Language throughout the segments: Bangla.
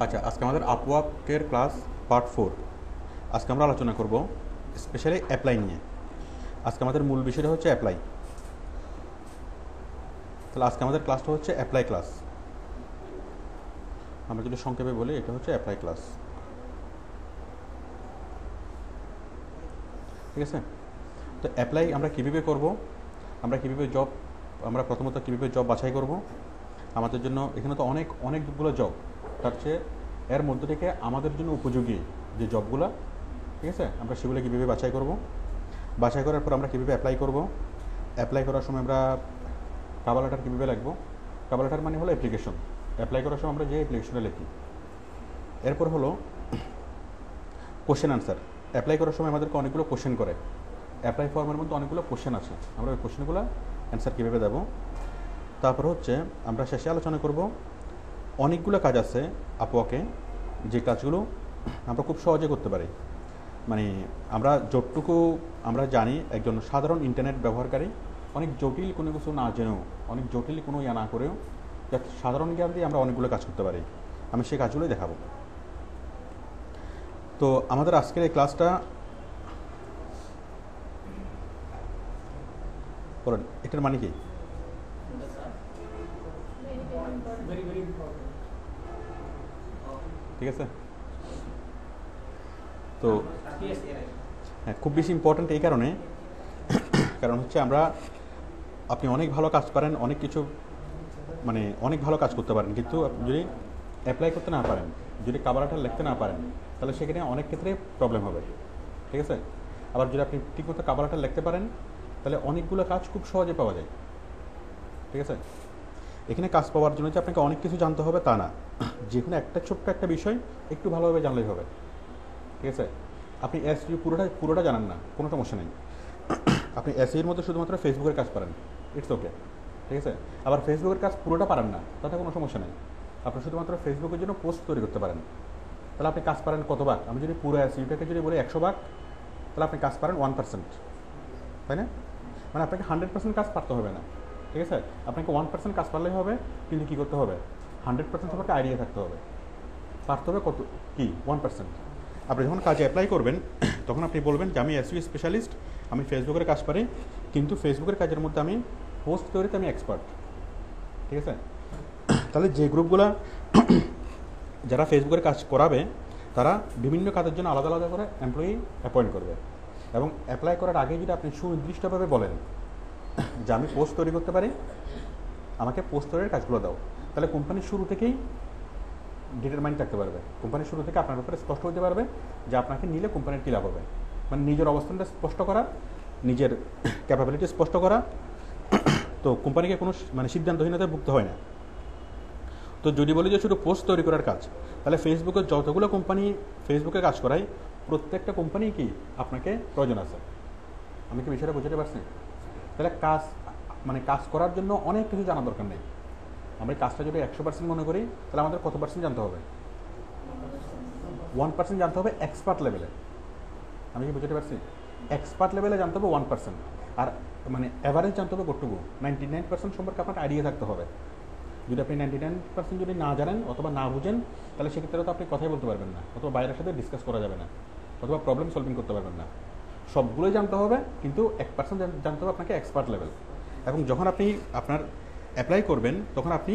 আচ্ছা, আজকে আমাদের আপওয়ার্কের ক্লাস পার্ট 4। আজকে আমরা আলোচনা করব স্পেশালি অ্যাপ্লাই নিয়ে। আজকে আমাদের মূল বিষয়টা হচ্ছে অ্যাপ্লাই। তাহলে আজকে আমাদের ক্লাসটা হচ্ছে অ্যাপ্লাই ক্লাস। আমরা যদি সংক্ষেপে বলি, এটা হচ্ছে অ্যাপ্লাই ক্লাস। ঠিক আছে? তো অ্যাপ্লাই আমরা কীভাবে করব, আমরা প্রথমত কীভাবে জব বাছাই করব। আমাদের জন্য এখানে তো অনেকগুলো জব, তার চেয়ে এর মধ্যে থেকে আমাদের জন্য উপযোগী যে জবগুলো, ঠিক আছে, আমরা সেগুলো কীভাবে বাছাই করব। বাছাই করার পর আমরা কীভাবে অ্যাপ্লাই করব। অ্যাপ্লাই করার সময় আমরা কভার লেটার কীভাবে লিখবো। কভার লেটার মানে হলো অ্যাপ্লিকেশন। অ্যাপ্লাই করার সময় আমরা যে অ্যাপ্লিকেশনটা লিখি। এরপর হলো কোশ্চেন আনসার। অ্যাপ্লাই করার সময় আমাদেরকে অনেকগুলো কোশ্চেন করে। অ্যাপ্লাই ফর্মের মধ্যে অনেকগুলো কোশ্চেন আছে, আমরা ওই কোশ্চেনগুলো অ্যান্সার কীভাবে দেবো। তারপর হচ্ছে আমরা শেষে আলোচনা করব অনেকগুলো কাজ আছে আপওয়ার্কে, যে কাজগুলো আমরা খুব সহজে করতে পারি। মানে আমরা যতটুকু আমরা জানি, একজন সাধারণ ইন্টারনেট ব্যবহারকারী অনেক জটিল কোনো কিছু না জেনেও, অনেক জটিল কোনো না করেও সাধারণ জ্ঞান দিয়ে আমরা অনেকগুলো কাজ করতে পারি। আমি সেই কাজগুলোই দেখাবো। তো আমাদের আজকের এই ক্লাসটা বলেন, এটার মানে কি? ঠিক আছে, তো হ্যাঁ, খুব বেশি ইম্পর্ট্যান্ট এই কারণ হচ্ছে আপনি অনেক ভালো কাজ পারেন, অনেক ভালো কাজ করতে পারেন, কিন্তু যদি অ্যাপ্লাই করতে না পারেন, যদি কভার লেটার লিখতে না পারেন, তাহলে সেখানে অনেক ক্ষেত্রে প্রবলেম হবে। ঠিক আছে? আবার যদি আপনি ঠিকমতো কভার লেটার লিখতে পারেন, তাহলে অনেকগুলো কাজ খুব সহজে পাওয়া যায়। ঠিক আছে? এখানে কাজ পাওয়ার জন্য যে আপনাকে অনেক কিছু জানতে হবে তা না, যে কোনো ছোট্ট একটা বিষয় একটু ভালোভাবে জানলেই হবে। ঠিক আছে? আপনি এসইও পুরোটা জানেন না, কোনো সমস্যা নেই। আপনি এসইওর মধ্যে শুধুমাত্র ফেসবুকের কাজ পারেন, ইটস ওকে। ঠিক আছে? আবার ফেসবুকের কাজ পুরোটা পারেন না, তাতে কোনো সমস্যা নেই। আপনি শুধুমাত্র ফেসবুকের জন্য পোস্ট তৈরি করতে পারেন, তাহলে আপনি কাজ পারেন কত ভাগ? আমি যদি পুরো এসইওটাকে যদি বলি 100 ভাগ, তাহলে আপনি কাজ পারেন 1%, তাই না? মানে আপনাকে 100% কাজ পারতে হবে না। ঠিক আছে? আপনাকে 1% কাজ পারলেই হবে, কিন্তু কী করতে হবে? 100% সম্পর্কে আইডিয়া থাকতে হবে, পারতে হবে কত কি 1%। আপনি যখন কাজে অ্যাপ্লাই করবেন, তখন আপনি বলবেন যে আমি এসইও স্পেশালিস্ট, আমি ফেসবুকের কাজ পারি, কিন্তু ফেসবুকের কাজের মধ্যে আমি পোস্ট তৈরিতে আমি এক্সপার্ট। ঠিক আছে? তাহলে যে গ্রুপগুলো যারা ফেসবুকের কাজ করাবে, তারা বিভিন্ন কাজের জন্য আলাদা আলাদা করে এমপ্লয়ি অ্যাপয়েন্ট করবে। এবং অ্যাপ্লাই করার আগে যদি আপনি সুনির্দিষ্টভাবে বলেন যে আমি পোস্ট তৈরি করতে পারি, আমাকে পোস্ট তৈরির কাজগুলো দাও, তাহলে কোম্পানি শুরু থেকেই ডিটারমাইন্ড থাকতে পারবে। কোম্পানি শুরু থেকে আপনার ব্যাপারে স্পষ্ট হতে পারবে যে আপনাকে নিলে কোম্পানির কী লাভ হবে। মানে নিজের অবস্থানটা স্পষ্ট করা, নিজের ক্যাপাবিলিটি স্পষ্ট করা, তো কোম্পানিকে কোনো সিদ্ধান্তহীনতায় ভুগতে হয় না। তো যদি বলি যে শুধু পোস্ট তৈরি করার কাজ, তাহলে ফেসবুকের যতগুলো কোম্পানি ফেসবুকে কাজ করায়, প্রত্যেকটা কোম্পানি কি আপনাকে প্রয়োজন আছে। আমি কি বিষয়টা বুঝতে পারছি? তাহলে কাজ করার জন্য অনেক কিছু জানার দরকার নেই। আমরা কাজটা যদি 100% মনে করি, তাহলে আমাদের কত পার্সেন্ট জানতে হবে? 1% জানতে হবে এক্সপার্ট লেভেলে। আমি কি বুঝতে পারছি? এক্সপার্ট লেভেলে জানতে হবে 1%, আর অ্যাভারেজ জানতে হবে কতটুকু? 99% সম্পর্কে আপনার আইডিয়া থাকতে হবে। যদি আপনি 99% যদি না জানেন অথবা না বুঝেন, তাহলে সেক্ষেত্রে তো আপনি কথাই বলতে পারবেন না, অথবা বাইরের সাথে ডিসকাস করা যাবে না, অথবা প্রবলেম সলভিং করতে পারবেন না। সবগুলোই জানতে হবে, কিন্তু 1% জানতে হবে আপনাকে এক্সপার্ট লেভেল। এবং যখন আপনি আপনার অ্যাপ্লাই করবেন, তখন আপনি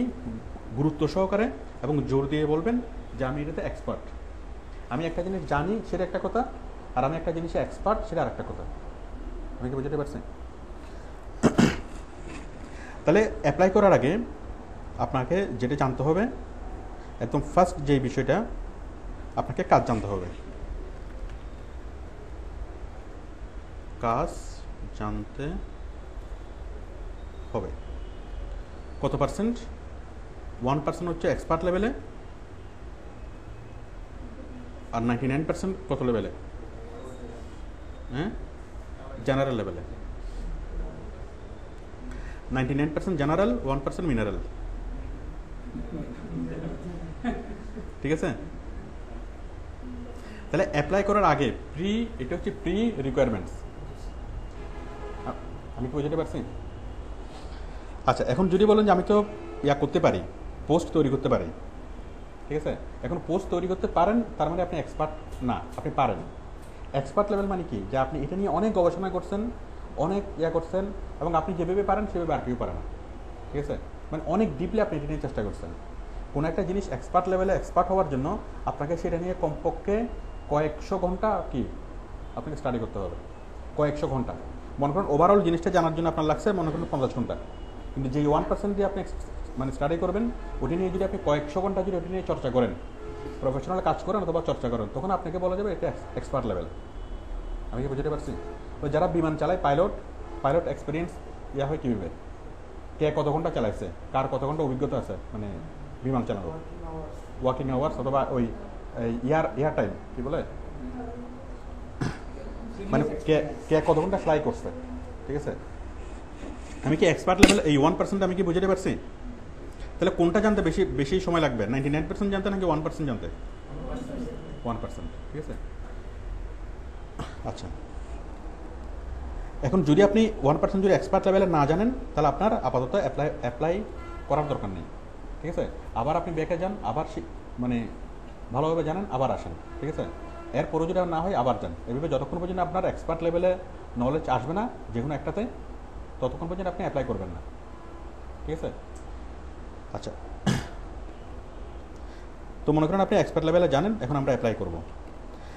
গুরুত্ব সহকারে এবং জোর দিয়ে বলবেন যে আমি এটাতে এক্সপার্ট। আমি একটা জিনিস জানি, সেটা একটা কথা, আর আমি একটা জিনিসে এক্সপার্ট, সেটা আর একটা কথা। আমি কি বুঝতে পারছি? তাহলে অ্যাপ্লাই করার আগে আপনাকে যেটা জানতে হবে, একদম ফার্স্ট যে বিষয়টা, আপনাকে কাজ জানতে হবে। কাজ জানতে হবে। কত পার্সেন্ট? 1% হচ্ছে এক্সপার্ট লেভেলে, আর 99% কত লেভেলে? হ্যাঁ, জেনারেল লেভেলে। 99% জেনারেল, 1% মিনারেল। ঠিক আছে? তাহলে অ্যাপ্লাই করার আগে এটা হচ্ছে প্রি রিকোয়ারমেন্টস। আমি কি বুঝতে পারছি? আচ্ছা, এখন যদি বলেন যে আমি তো করতে পারি, পোস্ট তৈরি করতে পারি, ঠিক আছে? এখন পোস্ট তৈরি করতে পারেন তার মানে আপনি এক্সপার্ট না, আপনি পারেন। এক্সপার্ট লেভেল মানে কি, যে আপনি এটা নিয়ে অনেক গবেষণা করছেন, অনেক করছেন, এবং আপনি যেভাবে পারেন সেভাবে আর কেউ পারে না, ঠিক আছে? মানে অনেক ডিপলি আপনি এটা নিয়ে চেষ্টা করছেন। কোনো একটা জিনিস এক্সপার্ট লেভেলে এক্সপার্ট হওয়ার জন্য আপনাকে সেটা নিয়ে কমপক্ষে কয়েকশো ঘন্টা আপনাকে স্টাডি করতে হবে, কয়েকশো ঘন্টা। মনে করেন ওভারঅল জিনিসটা জানার জন্য আপনার লাগছে মনে করেন 50 ঘন্টা, কিন্তু যেই 1% দিয়ে আপনি স্টাডি করবেন, ওটি নিয়ে যদি আপনি কয়েকশো ঘন্টা যদি ওটি নিয়ে চর্চা করেন, প্রফেশনাল কাজ করেন অথবা চর্চা করেন, তখন আপনাকে বলা যাবে এটা এক্সপার্ট লেভেল। আমি কি বুঝতে পারছি? তো যারা বিমান চালায়, পাইলট এক্সপিরিয়েন্স হয় কীভাবে, কে কত ঘন্টা চালাইছে, কার কত ঘন্টা অভিজ্ঞতা আছে মানে বিমান চালানো, ওয়ার্কিং আওয়ার্স অথবা ওই ইয়ার টাইম কি বলে, মানে কে কত ঘন্টা ফ্লাই করছে, ঠিক আছে? আমি কি এক্সপার্ট লেভেল এই 1% আমি কি বুঝতে পারছি? তাহলে কোনটা জানতে বেশি বেশি সময় লাগবে, 99% জানতে নাকি 1% জানতে? 1%, ঠিক আছে? আচ্ছা, এখন যদি আপনি 1% যদি এক্সপার্ট লেভেলে না জানেন, তাহলে আপনার আপাতত অ্যাপ্লাই করার দরকার নেই, ঠিক আছে? আবার আপনি ব্যাকে যান, আবার মানে ভালোভাবে জানেন, আবার আসেন, ঠিক আছে? এরপরে যদি না হয় আবার যান, এভাবে যতক্ষণ পর্যন্ত আপনার এক্সপার্ট লেভেলে নলেজ আসবে না যে কোনো একটাতে, ততক্ষণ পর্যন্ত আপনি অ্যাপ্লাই করবেন না, ঠিক আছে? আচ্ছা, তো মনে করেন আপনি এক্সপার্ট লেভেলে জানেন, এখন আমরা অ্যাপ্লাই করব।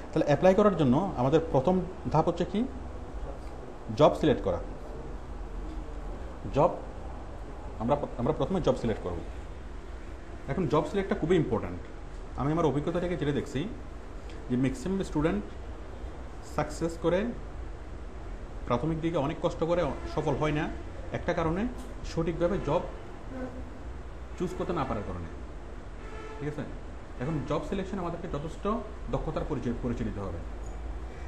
তাহলে অ্যাপ্লাই করার জন্য আমাদের প্রথম ধাপ হচ্ছে কি, জব সিলেক্ট করা। জব আমরা প্রথমে জব সিলেক্ট করব। এখন জব সিলেক্টটা খুবই ইম্পর্ট্যান্ট। আমি আমার অভিজ্ঞতা থেকে যেটা দেখছি যে ম্যাক্সিমাম স্টুডেন্ট সাকসেস করে প্রাথমিক দিকে অনেক কষ্ট করে সফল হয় না, একটা কারণে সঠিকভাবে জব চুজ করতে না পারার কারণে, ঠিক আছে? এখন জব সিলেকশন আমাদেরকে যথেষ্ট দক্ষতার পরিচয় দিতে হবে,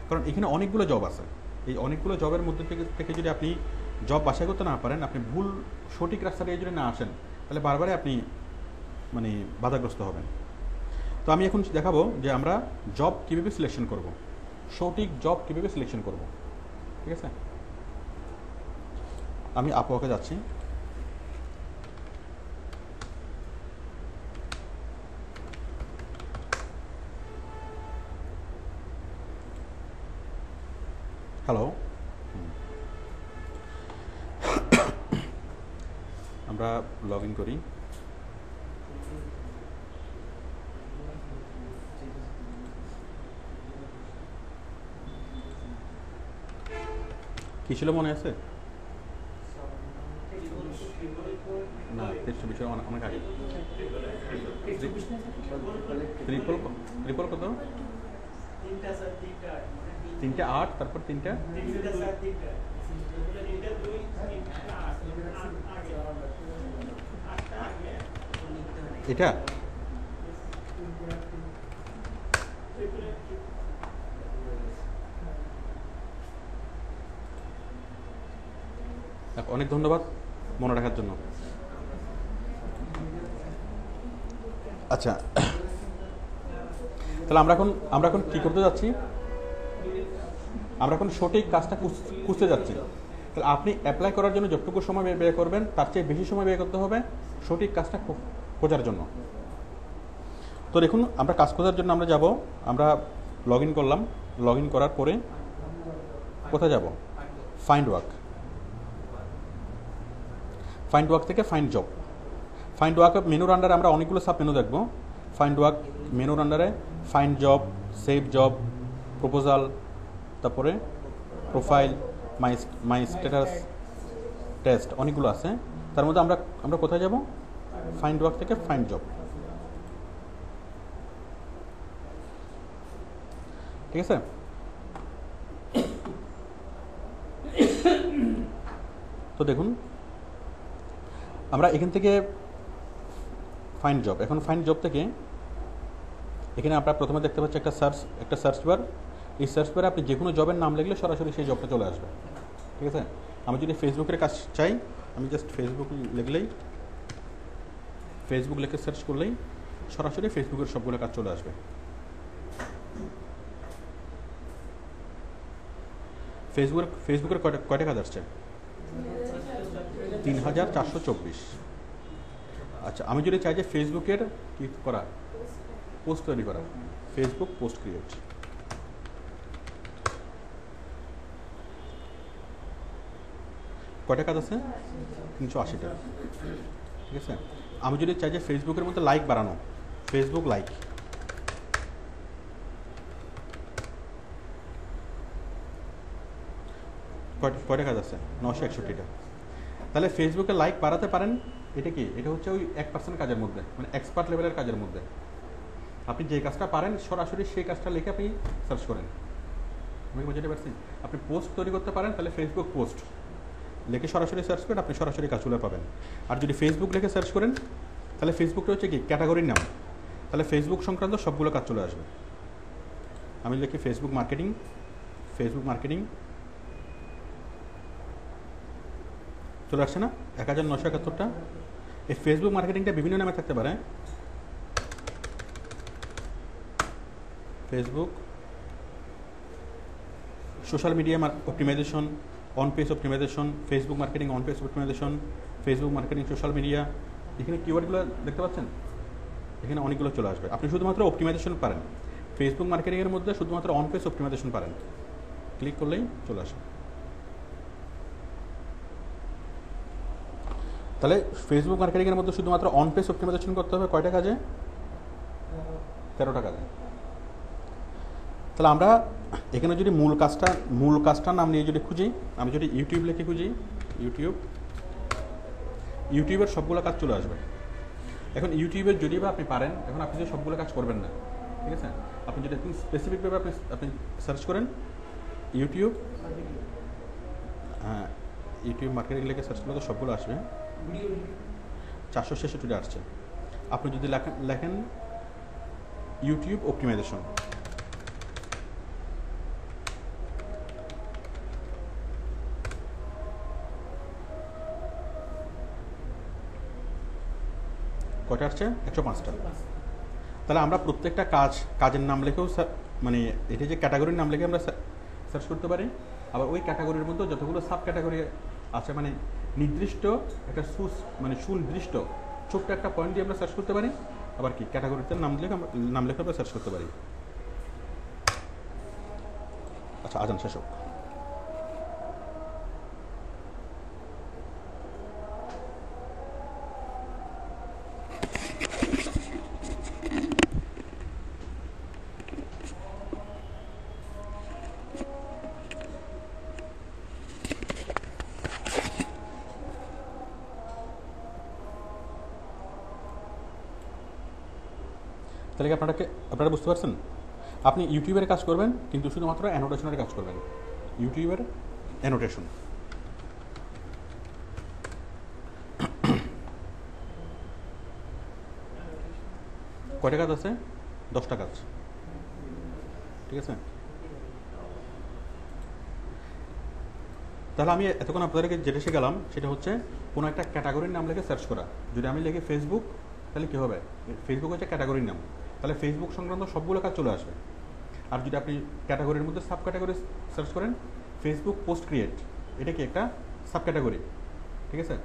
কারণ এখানে অনেকগুলো জব আছে। এই অনেকগুলো জবের মধ্যে থেকে যদি আপনি জব বাছাই করতে না পারেন, আপনি সঠিক রাস্তা দিয়ে যদি না আসেন, তাহলে বারবারই আপনি মানে বাধাগ্রস্ত হবেন। তো আমি এখন দেখাবো যে আমরা জব কীভাবে সিলেকশন করব, সঠিক জব কীভাবে সিলেকশন করব, ঠিক আছে? আমি আপওয়ার্কে যাচ্ছি। হ্যালো, আমরা লগ ইন করি। কি ছিল মনে আছে? না, 23 অনেক আগে। ট্রিপল কত? 3টা 8, তারপর 3টা এটা অনেক ধন্যবাদ মনে রাখার জন্য। আচ্ছা, তাহলে আমরা এখন কি করতে যাচ্ছি? আমরা এখন সঠিক কাজটা খুঁজতে যাচ্ছি। তাহলে আপনি অ্যাপ্লাই করার জন্য যতটুকু সময় ব্যয় করবেন, তার চেয়ে বেশি সময় ব্যয় করতে হবে সঠিক কাজটা খোঁজার জন্য। তো দেখুন, আমরা কাজ খোঁজার জন্য আমরা লগ ইন করলাম। লগ ইন করার পরে কোথায় যাব? Find work. ফাইন্ড ওয়ার্ক থেকে ফাইন্ড জব। ফাইন্ড ওয়ার্ক মেনুর আন্ডারে আমরা অনেকগুলো সাব মেনু দেখব। ফাইন্ড ওয়ার্ক মেনুর আন্ডারে find job, save job, proposal, তারপরে প্রোফাইল, মাই স্ট্যাটাস, টেস্ট, অনেকগুলো আছে। তার মধ্যে আমরা কোথায় যাব? ফাইন্ড ওয়ার্ক থেকে ফাইন্ড জব, ঠিক আছে? তো দেখুন, আমরা এখান থেকে ফাইন্ড জব, এখন ফাইন্ড জব থেকে এখানে আপনারা প্রথমে দেখতে পাচ্ছেন একটা সার্চ বার। এই সার্চ বারে আপনি যে কোনো জবের নাম লিখলে সরাসরি সেই জবটা চলে আসবে, ঠিক আছে? আমি যদি ফেসবুকের কাজ চাই, আমি জাস্ট ফেসবুক লিখে সার্চ করলেই সরাসরি ফেসবুকের সবগুলো কাজ চলে আসবে। ফেসবুকের কয়টা কাজ আসছে? 3424। আচ্ছা, আমি যদি চাই যে ফেসবুকের কি করা, পোস্ট তৈরি করা, ফেসবুক পোস্ট ক্রিয়েট। কয়টা কাজ আছে? 380টা। ঠিক আছে, আমি যদি চাই যে ফেসবুকের মধ্যে লাইক বাড়ানো, ফেসবুক লাইক, কয়টা কাজ আছে? 961টা। তাহলে ফেসবুকে লাইক বাড়াতে পারেন। এটা কি? এটা হচ্ছে ওই 1% কাজের মধ্যে, মানে এক্সপার্ট লেভেলের কাজের মধ্যে। আপনি যে কাজটা পারেন সরাসরি সেই কাজটা লিখে আপনি সার্চ করেন। আমি বুঝতে পারছি? আপনি পোস্ট তৈরি করতে পারেন, তাহলে ফেসবুক পোস্ট লিখে সরাসরি সার্চ করেন, আপনি সরাসরি কাজগুলো পাবেন। আর যদি ফেসবুক লিখে সার্চ করেন, তাহলে ফেসবুকটা হচ্ছে কি ক্যাটাগরির নাম, তাহলে ফেসবুক সংক্রান্ত সবগুলো কাজ চলে আসবে। আমি লিখি ফেসবুক মার্কেটিং, ফেসবুক মার্কেটিং, চলে আসছে না 1971টা। এই ফেসবুক মার্কেটিংটা বিভিন্ন নামে থাকতে পারে। Facebook social media optimisation, on page optimisation, Facebook marketing on page optimisation, Facebook marketing social media. এখানে কিওয়ার্ডগুলো দেখতে পাচ্ছেন, এখানে অনেকগুলো চলে আসবে। আপনি শুধুমাত্র অপটিমাইজেশন পারেন, ফেসবুক মার্কেটিংয়ের মধ্যে শুধুমাত্র অন পেজ অপটিমাইজেশন পারেন, ক্লিক করলেই চলে আসে। তাহলে ফেসবুক মার্কেটিংয়ের মধ্যে শুধুমাত্র অন পেজ অপটিমাইজেশন করতে হবে কয়টা কাজে? 13টা কাজে। তাহলে আমরা এখানে যদি মূল কাজটার নাম নিয়ে যদি খুঁজি, আমি যদি ইউটিউব লিখে খুঁজি, ইউটিউবের সবগুলো কাজ চলে আসবে। এখন ইউটিউবের যদি বা আপনি পারেন, এখন আপনি যে সবগুলো কাজ করবেন না, ঠিক আছে? আপনি যদি একটু স্পেসিফিকভাবে আপনি সার্চ করেন ইউটিউব, হ্যাঁ ইউটিউব মার্কেটিং লিখে সার্চ করলে তো সবগুলো আসবে। 466টা আসছে। আপনি যদি লেখেন ইউটিউব অপটিমাইজেশন, কয়টা আসছে? 105টা। তাহলে আমরা প্রত্যেকটা কাজের নাম লিখেও মানে এটা যে ক্যাটাগরির নাম লিখে আমরা সার্চ করতে পারি। আবার ওই ক্যাটাগরির মধ্যে যতগুলো সাব ক্যাটাগরি আছে, মানে নির্দিষ্ট একটা সুনির্দিষ্ট ছোট্ট একটা পয়েন্ট দিয়ে আমরা সার্চ করতে পারি। আবার কি ক্যাটাগরিতে নাম লিখে আমরা সার্চ করতে পারি। আচ্ছা, আজান শেষ হোক। তাহলে আপনারা বুঝতে পারছেন? আপনি ইউটিউবের কাজ করবেন, কিন্তু শুধুমাত্র অ্যানোটেশনের কাজ করবেন। ইউটিউবের অ্যানোটেশন। কয়টা কাজ আছে? 10টা কাজ। ঠিক আছে, তাহলে আমি এতক্ষণ আপনাদেরকে যেটা শিখালাম সেটা হচ্ছে কোনো একটা ক্যাটাগরির নাম লিখে সার্চ করা। যদি আমি লিখি ফেসবুক, তাহলে কী হবে? ফেসবুক হচ্ছে ক্যাটাগরির নাম, তাহলে ফেসবুক সংক্রান্ত সবগুলো কাজ চলে আসবে। আর যদি আপনি ক্যাটাগরির মধ্যে সাব ক্যাটাগরি সার্চ করেন, ফেসবুক পোস্ট ক্রিয়েট, এটা কি একটা সাব ক্যাটাগরি, ঠিক আছে?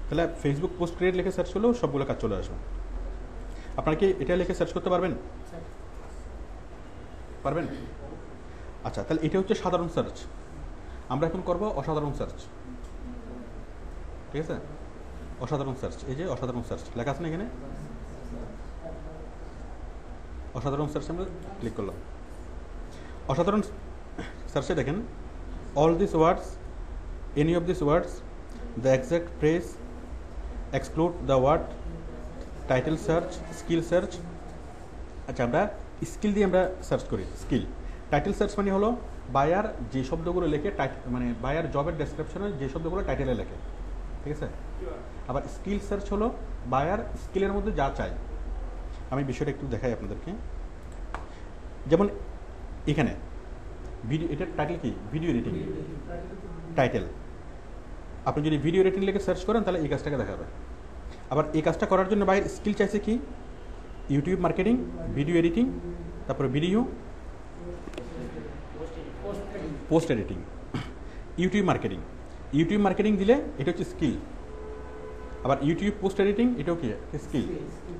তাহলে ফেসবুক পোস্ট ক্রিয়েট লিখে সার্চ করলেও সবগুলো কাজ চলে আসবে। আপনারা কি এটা লিখে সার্চ করতে পারবেন? পারবেন? আচ্ছা, তাহলে এটা হচ্ছে সাধারণ সার্চ। আমরা এখন করব অসাধারণ সার্চ। ঠিক আছে, অসাধারণ সার্চ। এই যে অসাধারণ সার্চ লেখা আছে না এখানে, অসাধারণ সার্চ আমরা ক্লিক করলাম। অসাধারণ সার্চে দেখেন all this words, any of this words, the exact phrase, exclude the word, title search, skill search. আচ্ছা, আমরা স্কিল দিয়ে আমরা সার্চ করি। স্কিল টাইটেল সার্চ মানে হলো বায়ার যে শব্দগুলো লেখে, মানে বায়ার জবের ডেসক্রিপশনে যে শব্দগুলো টাইটেলে লেখে, ঠিক আছে? আবার স্কিল সার্চ হলো বায়ার স্কিলের মধ্যে যা চাই। আমি বিষয়টা একটু দেখাই আপনাদেরকে। যেমন এখানে ভিডিও, এটার টাইটেল কি? Video editing title. আপনি যদি ভিডিও এডিটিং লিখে সার্চ করেন তাহলে এই কাজটাকে দেখাবে। আবার এই কাজটা করার জন্য বায়ার স্কিল চাইছে কি? ইউটিউব মার্কেটিং, ভিডিও এডিটিং, তারপরে video post editing, YouTube marketing. YouTube marketing দিলে এটা হচ্ছে স্কিল, আবার ইউটিউব পোস্ট এডিটিং, এটাও কি স্কিল।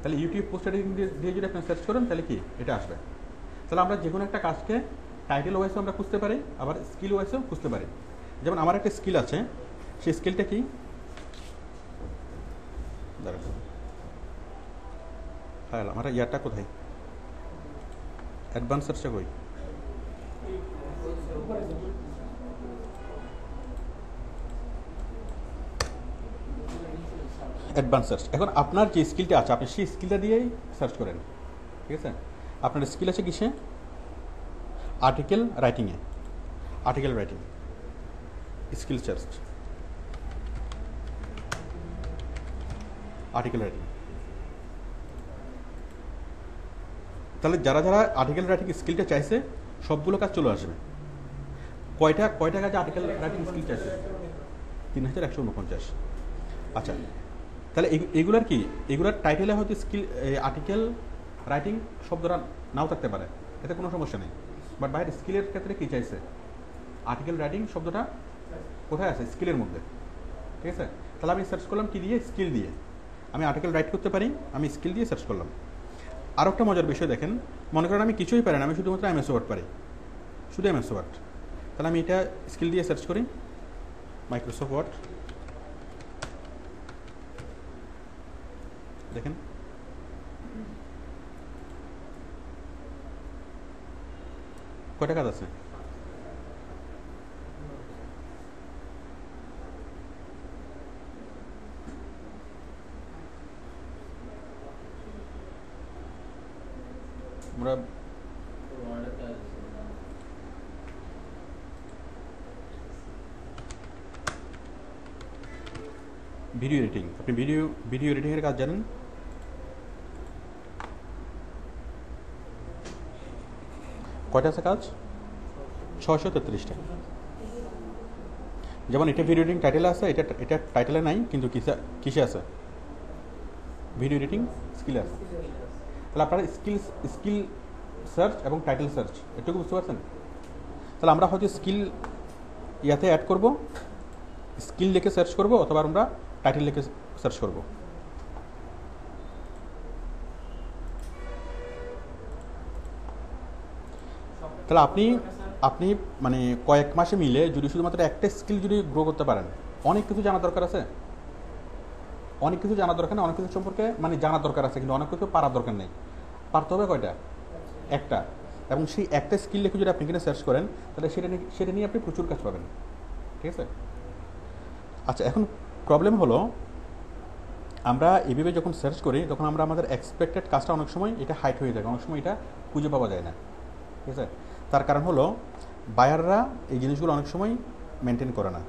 তাহলে ইউটিউব পোস্ট এডিটিং দিয়ে যদি আপনি সার্চ করেন তাহলে কি এটা আসবে। তাহলে আমরা যে কোনো একটা কাজকে টাইটেল ওয়াইজও আমরা খুঁজতে পারি, আবার স্কিল ওয়াইজও খুঁজতে পারি। যেমন আমার একটা স্কিল আছে, সেই স্কিলটা কি, হ্যাঁ আমার ইয়ারটা কোথায়, অ্যাডভান্স সার্চটা কই, অ্যাডভান্স সার্চ। এখন আপনার যে স্কিলটা আছে আপনি সেই স্কিলটা দিয়েই সার্চ করেন, ঠিক আছে। আপনার স্কিল আছে কিসে, আর্টিকেল রাইটিংয়ে, article writing skill search, article writing. তাহলে যারা যারা আর্টিকেল রাইটিং স্কিলটা চাইছে সবগুলো কাজ চলে আসবে। কয়টা কাজে আর্টিকেল রাইটিং স্কিল চাইছে, 3149। আচ্ছা, তাহলে এগুলার কি, এগুলার টাইটেলে হয়তো স্কিল আর্টিকেল রাইটিং শব্দটা নাও থাকতে পারে, এতে কোনো সমস্যা নেই। বাট বাইরের স্কিলের ক্ষেত্রে কী চাইছে, আর্টিকেল রাইটিং শব্দটা কোথায় আছে, স্কিলের মধ্যে, ঠিক আছে। তাহলে আমি সার্চ করলাম কি দিয়ে, স্কিল দিয়ে। আমি আর্টিকেল রাইট করতে পারি, আমি স্কিল দিয়ে সার্চ করলাম। আর একটা মজার বিষয় দেখেন, মনে করেন আমি কিছুই পারি না, আমি শুধুমাত্র এমএস ওয়ার্ড পারি, শুধু এমএস ওয়ার্ড। তাহলে আমি এটা স্কিল দিয়ে সার্চ করি, মাইক্রোসফট ওয়ার্ড। দেখেন কয়টা কাজ আছে, আমরা ভিডিও এডিটিং, আপনি ভিডিও এডিটিংয়ের কাজ জানেন, কয়টা আছে কাজ, 633টা। যেমন এটা ভিডিও এডিটিং টাইটেল আছে, এটা টাইটেলে নাই, কিন্তু কিসে আছে, ভিডিও এডিটিং স্কিল আছে। তাহলে আপনারা স্কিল সার্চ এবং টাইটেল সার্চ এটুকু বুঝতে পারছেন। তাহলে আমরা হয়তো স্কিল ইয়াতে অ্যাড করব, স্কিল লিখে সার্চ করব, অথবা আমরা টাইটেল লিখে সার্চ করব। তাহলে আপনি মানে কয়েক মাসে মিলে যদি শুধুমাত্র একটা স্কিল যদি গ্রো করতে পারেন, অনেক কিছু জানার দরকার আছে, অনেক কিছু জানার দরকার নেই, অনেক কিছু সম্পর্কে মানে জানার দরকার আছে, কিন্তু অনেক কিছু পারার দরকার নেই। পারতে হবে কয়টা, একটা। এবং সেই একটা স্কিল লিখে যদি আপনি কিনে সার্চ করেন তাহলে সেটা নিয়ে আপনি প্রচুর কাজ পাবেন, ঠিক আছে। আচ্ছা, এখন প্রবলেম হলো আমরা এইভাবে যখন সার্চ করি তখন আমরা আমাদের এক্সপেক্টেড কাজটা অনেক সময় এটা হাইট হয়ে যায়, অনেক সময় এটা খুঁজে পাওয়া যায় না, ঠিক আছে। তার কারণ হলো বায়াররা এই জিনিসগুলো অনেক সময় মেনটেন করে না।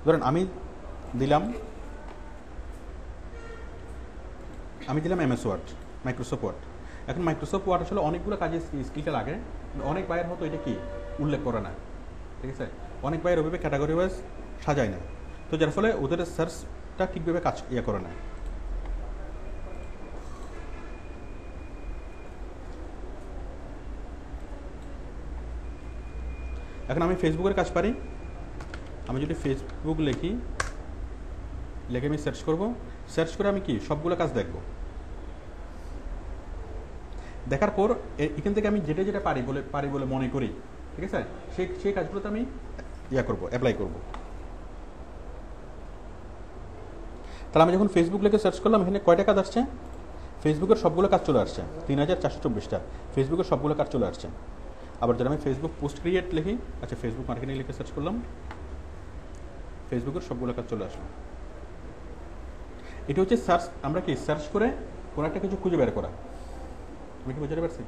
ধরেন আমি দিলাম এমএস ওয়ার্ড, মাইক্রোসফট ওয়ার্ড। এখন মাইক্রোসফট ওয়ার্ড আসলে অনেকগুলো কাজে স্কিলটা লাগে, অনেক বায়ার হয়তো এটা কি উল্লেখ করে না, ঠিক আছে। অনেক বায়ার ওইভাবে ক্যাটাগরি ওয়াইজ সাজায় না, তো যার ফলে ওদের সার্চটা ঠিকভাবে কাজ করে না। এখন আমি ফেসবুকের কাজ পারি, আমি যদি ফেসবুক লিখে আমি সার্চ করব, সার্চ করে আমি কি সবগুলো কাজ দেখব, দেখার পর এখান থেকে আমি যেটা পারি বলে মনে করি, ঠিক আছে, সেই কাজগুলোতে আমি করব, অ্যাপ্লাই করব। তাহলে আমি যখন ফেসবুক লিখে সার্চ করলাম, এখানে কয়টা কাজ আসছে, ফেসবুকের সবগুলো কাজ চলে আসছে, 3424টা ফেসবুকের সবগুলো কাজ চলে আসছে। আবার যদি আমি ফেসবুক পোস্ট ক্রিয়েট লিখি, আচ্ছা ফেসবুক মার্কেটিং লিখে সার্চ করলাম, ফেসবুকের সবগুলো কাজ চলে আসলো। এটা হচ্ছে সার্চ, আমরা কি সার্চ করে কোনো একটা কিছু খুঁজে বের করা। আমি কি বুঝতে পারছি?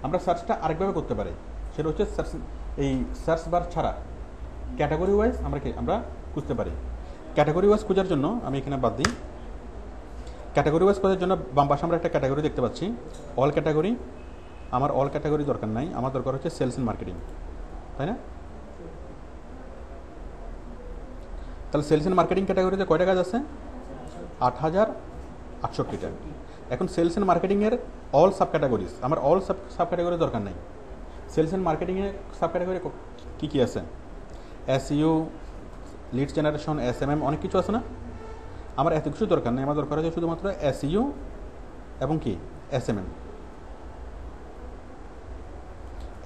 আমরা সার্চটা আরেকভাবে করতে পারি, সেটা হচ্ছে এই সার্চ বার ছাড়া ক্যাটাগরি ওয়াইজ আমরা খুঁজতে পারি। ক্যাটাগরি ওয়াইজ খোঁজার জন্য আমি এখানে বাদ দিই, ক্যাটাগরি ওয়াইজ খোঁজার জন্য বাম পাশে আমরা একটা ক্যাটাগরি দেখতে পাচ্ছি, অল ক্যাটাগরি। আমার অল ক্যাটাগরি দরকার নাই, আমার দরকার হচ্ছে সেলস এন্ড মার্কেটিং, তাই না? তাহলে সেলস এন্ড মার্কেটিং ক্যাটাগরিতে কয়টা কাজ আছে, 8068টা। এখন সেলস এন্ড মার্কেটিংয়ের অল সাব ক্যাটাগরিজ, আমার অল সাব ক্যাটাগরি দরকার নাই। সেলস এন্ড মার্কেটিংয়ের সাব ক্যাটাগরি কী কী আছে, এসইও, লিড জেনারেশন, এসএমএম, অনেক কিছু আছে না। আমার এত কিছু দরকার নেই, আমার দরকার হচ্ছে শুধুমাত্র এসইউ এবং কি এসএমএম,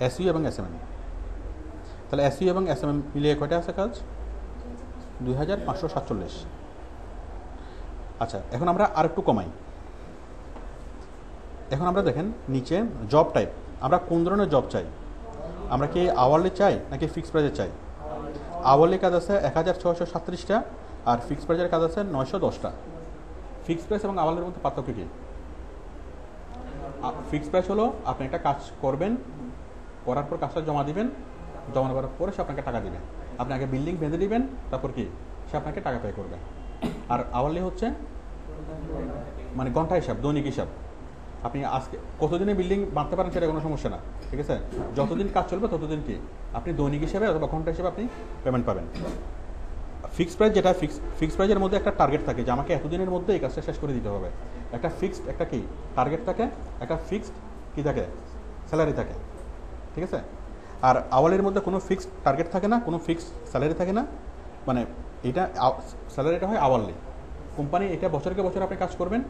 এসইউ এবং এসএমএম। তাহলে এসইউ এবং এসএমএম মিলিয়ে কয়টা আছে কাজ? 2547। আচ্ছা, এখন আমরা আর একটু কমাই। এখন আমরা দেখেন নিচে জব টাইপ, আমরা কোন ধরনের জব চাই? আমরা কি আওয়ারলি চাই নাকি ফিক্সড প্রাইজে চাই? আওয়ারলি কাজ আছে 1637টা, আর ফিক্সড প্রাইজের কাজ আছে 910টা। ফিক্সড প্রাইস এবং আওয়ারলির মধ্যে পার্থক্য কি? ফিক্সড প্রাইস হলো আপনি একটা কাজ করবেন, করার পর কাজটা জমা দিবেন, জমা দেওয়ার পরে সে আপনাকে টাকা দিবেন। আপনি আগে বিল্ডিং বেঁধে দিবেন, তারপর কি সে আপনাকে টাকা পে করবে। আর আওয়ারলি হচ্ছে মানে ঘন্টা হিসাব, দৈনিক হিসাব। আপনি আজকে কতদিনে বিল্ডিং বাঁধতে পারেন সেটা কোনো সমস্যা না, ঠিক আছে? যতদিন কাজ চলবে ততদিন কি আপনি দৈনিক হিসাবে অথবা ঘন্টা হিসাবে আপনি পেমেন্ট পাবেন। ফিক্সড প্রাইস যেটা ফিক্সড প্রাইজের মধ্যে একটা টার্গেট থাকে যে আমাকে এতদিনের মধ্যে এই কাজটা শেষ করে দিতে হবে। একটা ফিক্সড একটা কি টার্গেট থাকে, একটা ফিক্সড কি থাকে স্যালারি থাকে, ঠিক আছে? আর আওয়ালের মধ্যে কোনো ফিক্সড টার্গেট থাকে না, কোনো ফিক্সড স্যালারি থাকে না। মানে এটা স্যালারিটা হয় আওয়ারলি। কোম্পানি এটা বছরকে বছর আপনি কাজ করবেন,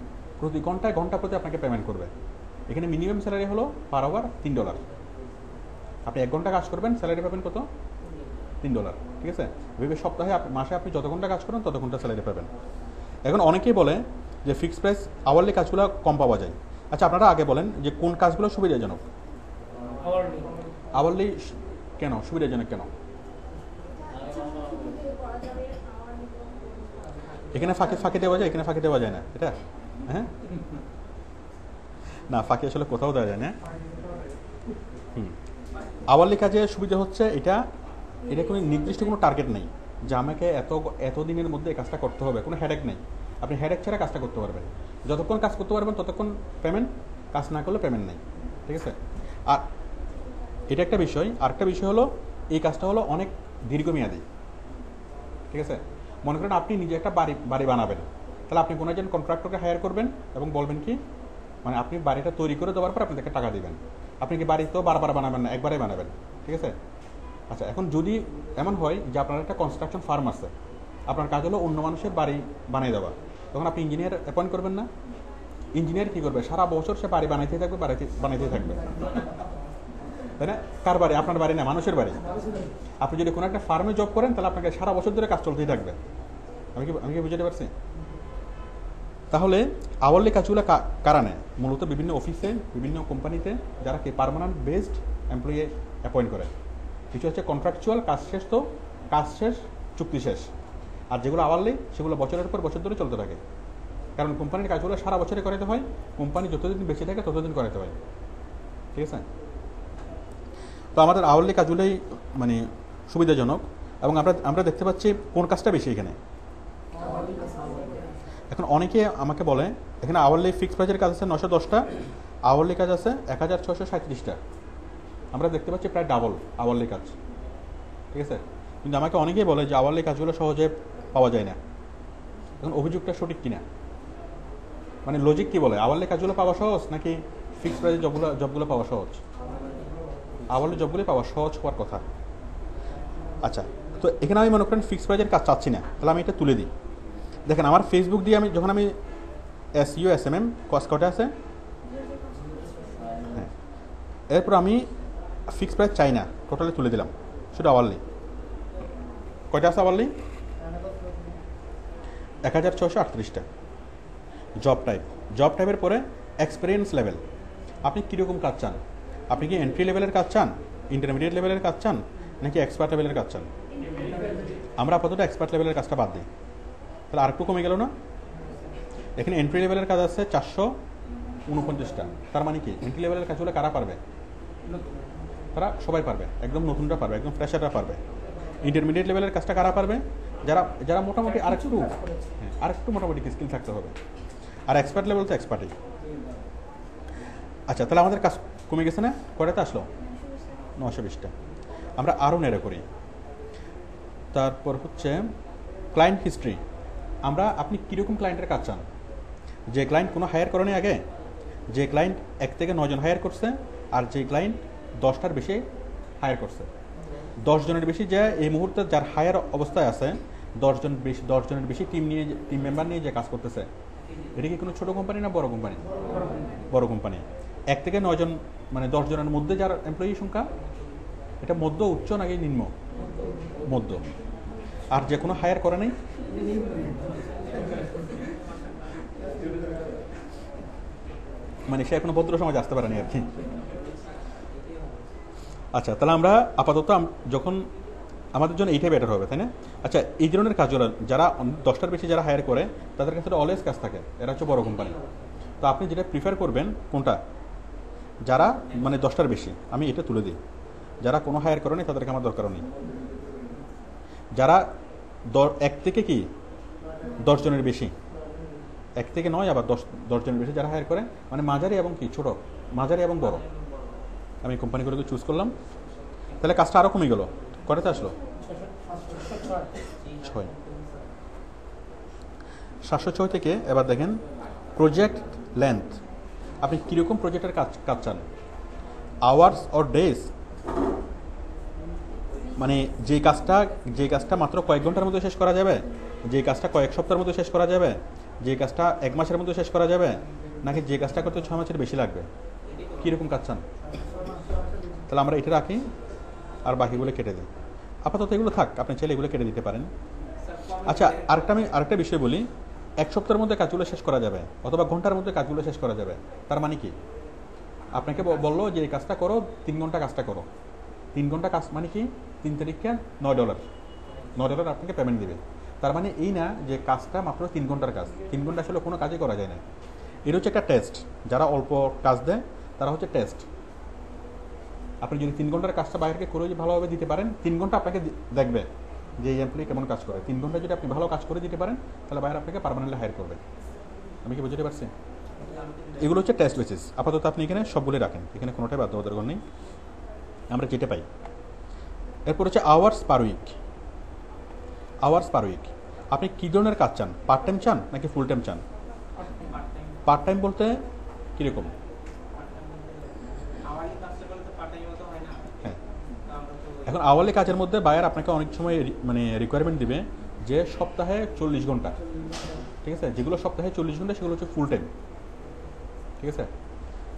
প্রতি ঘন্টায় ঘন্টা প্রতি আপনাকে পেমেন্ট করবে। এখানে মিনিমাম স্যালারি হলো পার আওয়ার $3। আপনি 1 ঘন্টা কাজ করবেন, স্যালারি পাবেন কত? $3, ঠিক আছে? ভেবে সপ্তাহে মাসে আপনি যত ঘন্টা কাজ করেন তত ঘন্টা স্যালারি পাবেন। এখন অনেকেই বলে যে ফিক্সড প্রাইস আওয়ারলি কাজগুলো কম পাওয়া যায়। আচ্ছা, আপনারা আগে বলেন যে কোন কাজগুলো সুবিধাজনক? আওয়ারলি কেন সুবিধাজনক কেন? এখানে ফাঁকি দেওয়া যায়, এখানে ফাঁকি দেওয়া যায় না, এটা হ্যাঁ না, ফাঁকি আসলে কোথাও দেওয়া যায় না। আওয়ারলি কাজে সুবিধা হচ্ছে এটা কোনো নির্দিষ্ট কোনো টার্গেট নেই যে আমাকে এত দিনের মধ্যে এই কাজটা করতে হবে, কোনো হেডেক নেই। আপনি হেডেক ছাড়া কাজটা করতে পারবেন, যতক্ষণ কাজ করতে পারবেন ততক্ষণ পেমেন্ট, কাজ না করলে পেমেন্ট নেই, ঠিক আছে? আর এটা একটা বিষয়। আরেকটা বিষয় হলো এই কাজটা হলো অনেক দীর্ঘমেয়াদী, ঠিক আছে? মনে করেন আপনি নিজে একটা বাড়ি বানাবেন, তাহলে আপনি কোনো একজন কন্ট্রাক্টরকে হায়ার করবেন এবং বলবেন কি মানে আপনি বাড়িটা তৈরি করে দেওয়ার পর আপনাদেরকে টাকা দিবেন। আপনি কি বাড়ি তো বারবার বানাবেন না, একবারে বানাবেন, ঠিক আছে? আচ্ছা, এখন যদি এমন হয় যে আপনার একটা কনস্ট্রাকশন ফার্ম আছে, আপনার কাজ হলো অন্য মানুষের বাড়ি বানিয়ে দেওয়া, তখন আপনি ইঞ্জিনিয়ার অ্যাপয়েন্ট করবেন না? ইঞ্জিনিয়ার কী করবে? সারা বছর সে বাড়ি বানাইতেই থাকবে, বানাইতেই থাকবে, তাই না? কার বাড়ি? আপনার বাড়ি না, মানুষের বাড়ি। আপনি যদি কোনো একটা ফার্মে জব করেন তাহলে আপনাকে সারা বছর ধরে কাজ চলতেই থাকবে। আমি কি বুঝতে পারছি? তাহলে আওয়ারলি কাজগুলো কারা নেয়? মূলত বিভিন্ন অফিসে, বিভিন্ন কোম্পানিতে যারা কি পার্মানেন্ট বেসড এমপ্লয়ি অ্যাপয়েন্ট করে। কিছু হচ্ছে কন্ট্রাকচুয়াল, কাজ শেষ তো কাজ শেষ, চুক্তি শেষ। আর যেগুলো আওয়ারলি সেগুলো বছরের পর বছর ধরে চলতে থাকে, কারণ কোম্পানির কাজগুলো সারা বছরে করাতে হয়, কোম্পানি যতদিন বেঁচে থাকে ততদিন করাতে হয়, ঠিক আছে? তো আমাদের আওয়ারলি কাজগুলোই মানে সুবিধাজনক। এবং আমরা দেখতে পাচ্ছি কোন কাজটা বেশি এখানে। এখন অনেকে আমাকে বলে এখানে আওয়ারলি ফিক্সড প্রাইজের কাজ আছে 910টা, আওয়ারলি কাজ আছে 1637টা। আমরা দেখতে পাচ্ছি প্রায় ডাবল আওয়ারলি কাজ, ঠিক আছে? কিন্তু আমাকে অনেকেই বলে যে আওয়ারলি কাজগুলো সহজে পাওয়া যায় না। এখন অভিযোগটা সঠিক কিনা, মানে লজিক কি বলে? আওয়ারলি কাজগুলো পাওয়া সহজ নাকি ফিক্সড প্রাইজের জবগুলো পাওয়া সহজ? আওয়ারলি জবগুলো পাওয়া সহজ হওয়ার কথা। আচ্ছা, তো এখানে আমি মনে করেন ফিক্সড প্রাইজের কাজ চাচ্ছি না, তাহলে আমি এটা তুলে দিই। দেখেন আমার ফেসবুক দিয়ে যখন আমি এসইউ এসএমএম কটা আছে, হ্যাঁ, এরপর আমি ফিক্সড প্রাইস চাই না, টোটালি তুলে দিলাম, শুধু আওয়ারলি। কয়টা আছে আওয়ারলি? 1638টা। জব টাইপের পরে এক্সপিরিয়েন্স লেভেল, আপনি কীরকম কাজ চান? আপনি কি এন্ট্রি লেভেলের কাজ চান, ইন্টারমিডিয়েট লেভেলের কাজ চান, নাকি এক্সপার্ট লেভেলের কাজ চান? আমরা আপাতত এক্সপার্ট লেভেলের কাজটা বাদ দিই, তাহলে আরেকটু কমে গেল না? এখানে এন্ট্রি লেভেলের কাজ আছে 449টা। তার মানে কি এন্ট্রি লেভেলের কাজগুলো কারা পারবে? তারা সবাই পারবে, একদম নতুনরা পারবে, একদম ফ্রেশাররা পারবে। ইন্টারমিডিয়েট লেভেলের কাজটা কারা পারবে? যারা মোটামুটি আরেকটু মোটামুটি স্কিল থাকতে হবে। আর এক্সপার্ট লেভেল তো এক্সপার্টই। আচ্ছা, তাহলে আমাদের কাজ কমে গেছে না? কয়টাতে আসলো? 920টা। আমরা আরও নেড়ে করি। তারপর হচ্ছে ক্লায়েন্ট হিস্ট্রি। আপনি কীরকম ক্লায়েন্টের কাজ চান? যে ক্লায়েন্ট কোনো হায়ার করেনি আগে, যে ক্লায়েন্ট 1 থেকে 9 জন হায়ার করছে, আর যে ক্লায়েন্ট 10টার বেশি হায়ার করছে। 10 জনের বেশি যে এই মুহূর্তে যার হায়ার অবস্থায় আছে 10 জনের বেশি টিম মেম্বার নিয়ে যে কাজ করতেছে, এটা কি কোনো ছোট কোম্পানি না বড় কোম্পানি? বড় কোম্পানি। 1 থেকে 9 জন মানে 10 জনের মধ্যে যার এমপ্লয়ি সংখ্যা, এটা মধ্য, উচ্চ নাকি নিম্ন? মধ্য। আর যে কোনো হায়ার করে নাই, মানে সে এখনো ভদ্র সমাজ আসতে পারেনি আর কি। আচ্ছা, তাহলে আমরা আপাতত যখন আমাদের জন্য এইটাই বেটার হবে, তাই না? আচ্ছা, এই ধরনের কাজগুলো যারা 10টার বেশি যারা হায়ার করে তাদের কাছে অলওয়েজ কাজ থাকে, এরা হচ্ছে বড় কোম্পানি। তো আপনি যেটা প্রিফার করবেন কোনটা? যারা মানে 10টার বেশি, আমি এটা তুলে দিই, যারা কোনো হায়ার করেনি তাদেরকে আমার দরকারও নেই। যারা 1 থেকে কি 10 জনের বেশি, 1 থেকে 9 আবার 10 জনের বেশি যারা হায়ার করে, মানে মাঝারি এবং কি ছোট, মাঝারি এবং বড়, আমি কোম্পানিগুলোকে চুজ করলাম। তাহলে কাজটা আরও কমে গেল, কটাতে আসলো? 6। 706 থেকে এবার দেখেন প্রজেক্ট লেন্থ, আপনি কীরকম প্রজেক্টের কাজ চান? আওয়ার্স অর ডেজ, মানে যে কাজটা মাত্র কয়েক ঘন্টার মধ্যে শেষ করা যাবে, যে কাজটা কয়েক সপ্তাহের মধ্যে শেষ করা যাবে, যে কাজটা 1 মাসের মধ্যে শেষ করা যাবে, নাকি যে কাজটা করতে 6 মাসের বেশি লাগবে? কীরকম কাজ চান? তাহলে আমরা এটা রাখি আর বাকিগুলো কেটে দিই। আপাতত এগুলো থাক, আপনি চাইলে এগুলো কেটে দিতে পারেন। আচ্ছা, আরেকটা বিষয় বলি, 1 সপ্তাহের মধ্যে কাজগুলো শেষ করা যাবে অথবা ঘন্টার মধ্যে কাজগুলো শেষ করা যাবে, তার মানে কি? আপনাকে বললো যে এই কাজটা করো, 3 ঘন্টা কাজটা করো। 3 ঘন্টা কাজ মানে কি? 3 তারিখে $9, $9 আপনাকে পেমেন্ট দিবে। তার মানে এই না যে কাজটা মাত্র 3 ঘন্টার কাজ, 3 ঘন্টা আসলে কোনো কাজই করা যায় না। এটা হচ্ছে একটা টেস্ট, যারা অল্প কাজ দেয় তারা হচ্ছে টেস্ট। আপনি যদি 3 ঘন্টার কাজটা বাইরে করে ভালোভাবে দিতে পারেন, 3 ঘন্টা আপনাকে দেখবে যে এই এমপ্লয়ি কেমন কাজ করে। 3 ঘন্টা যদি আপনি ভালো কাজ করে দিতে পারেন, তাহলে বাইরে আপনাকে পার্মানেন্টলি হায়ার করবে। আমি কি বুঝতে পারছি? এগুলো হচ্ছে টেস্ট বেসিস। আপাতত আপনি এখানে সবগুলো রাখেন, এখানে কোনোটাই বাধ্যবাধকতা নেই, আমরা যেটা পাই। এরপর হচ্ছে hours per week. Hours per week, আপনি কী ধরনের কাজ চান? পার্ট টাইম চান নাকি ফুল টাইম চান? পার্ট টাইম বলতে কীরকম? হ্যাঁ, এখন আওয়ারলি কাজের মধ্যে বায়ার আপনাকে অনেক সময় মানে রিকোয়ারমেন্ট দিবে যে সপ্তাহে 40 ঘন্টা, ঠিক আছে? যেগুলো সপ্তাহে 40 ঘন্টা সেগুলো হচ্ছে ফুল টাইম, ঠিক আছে?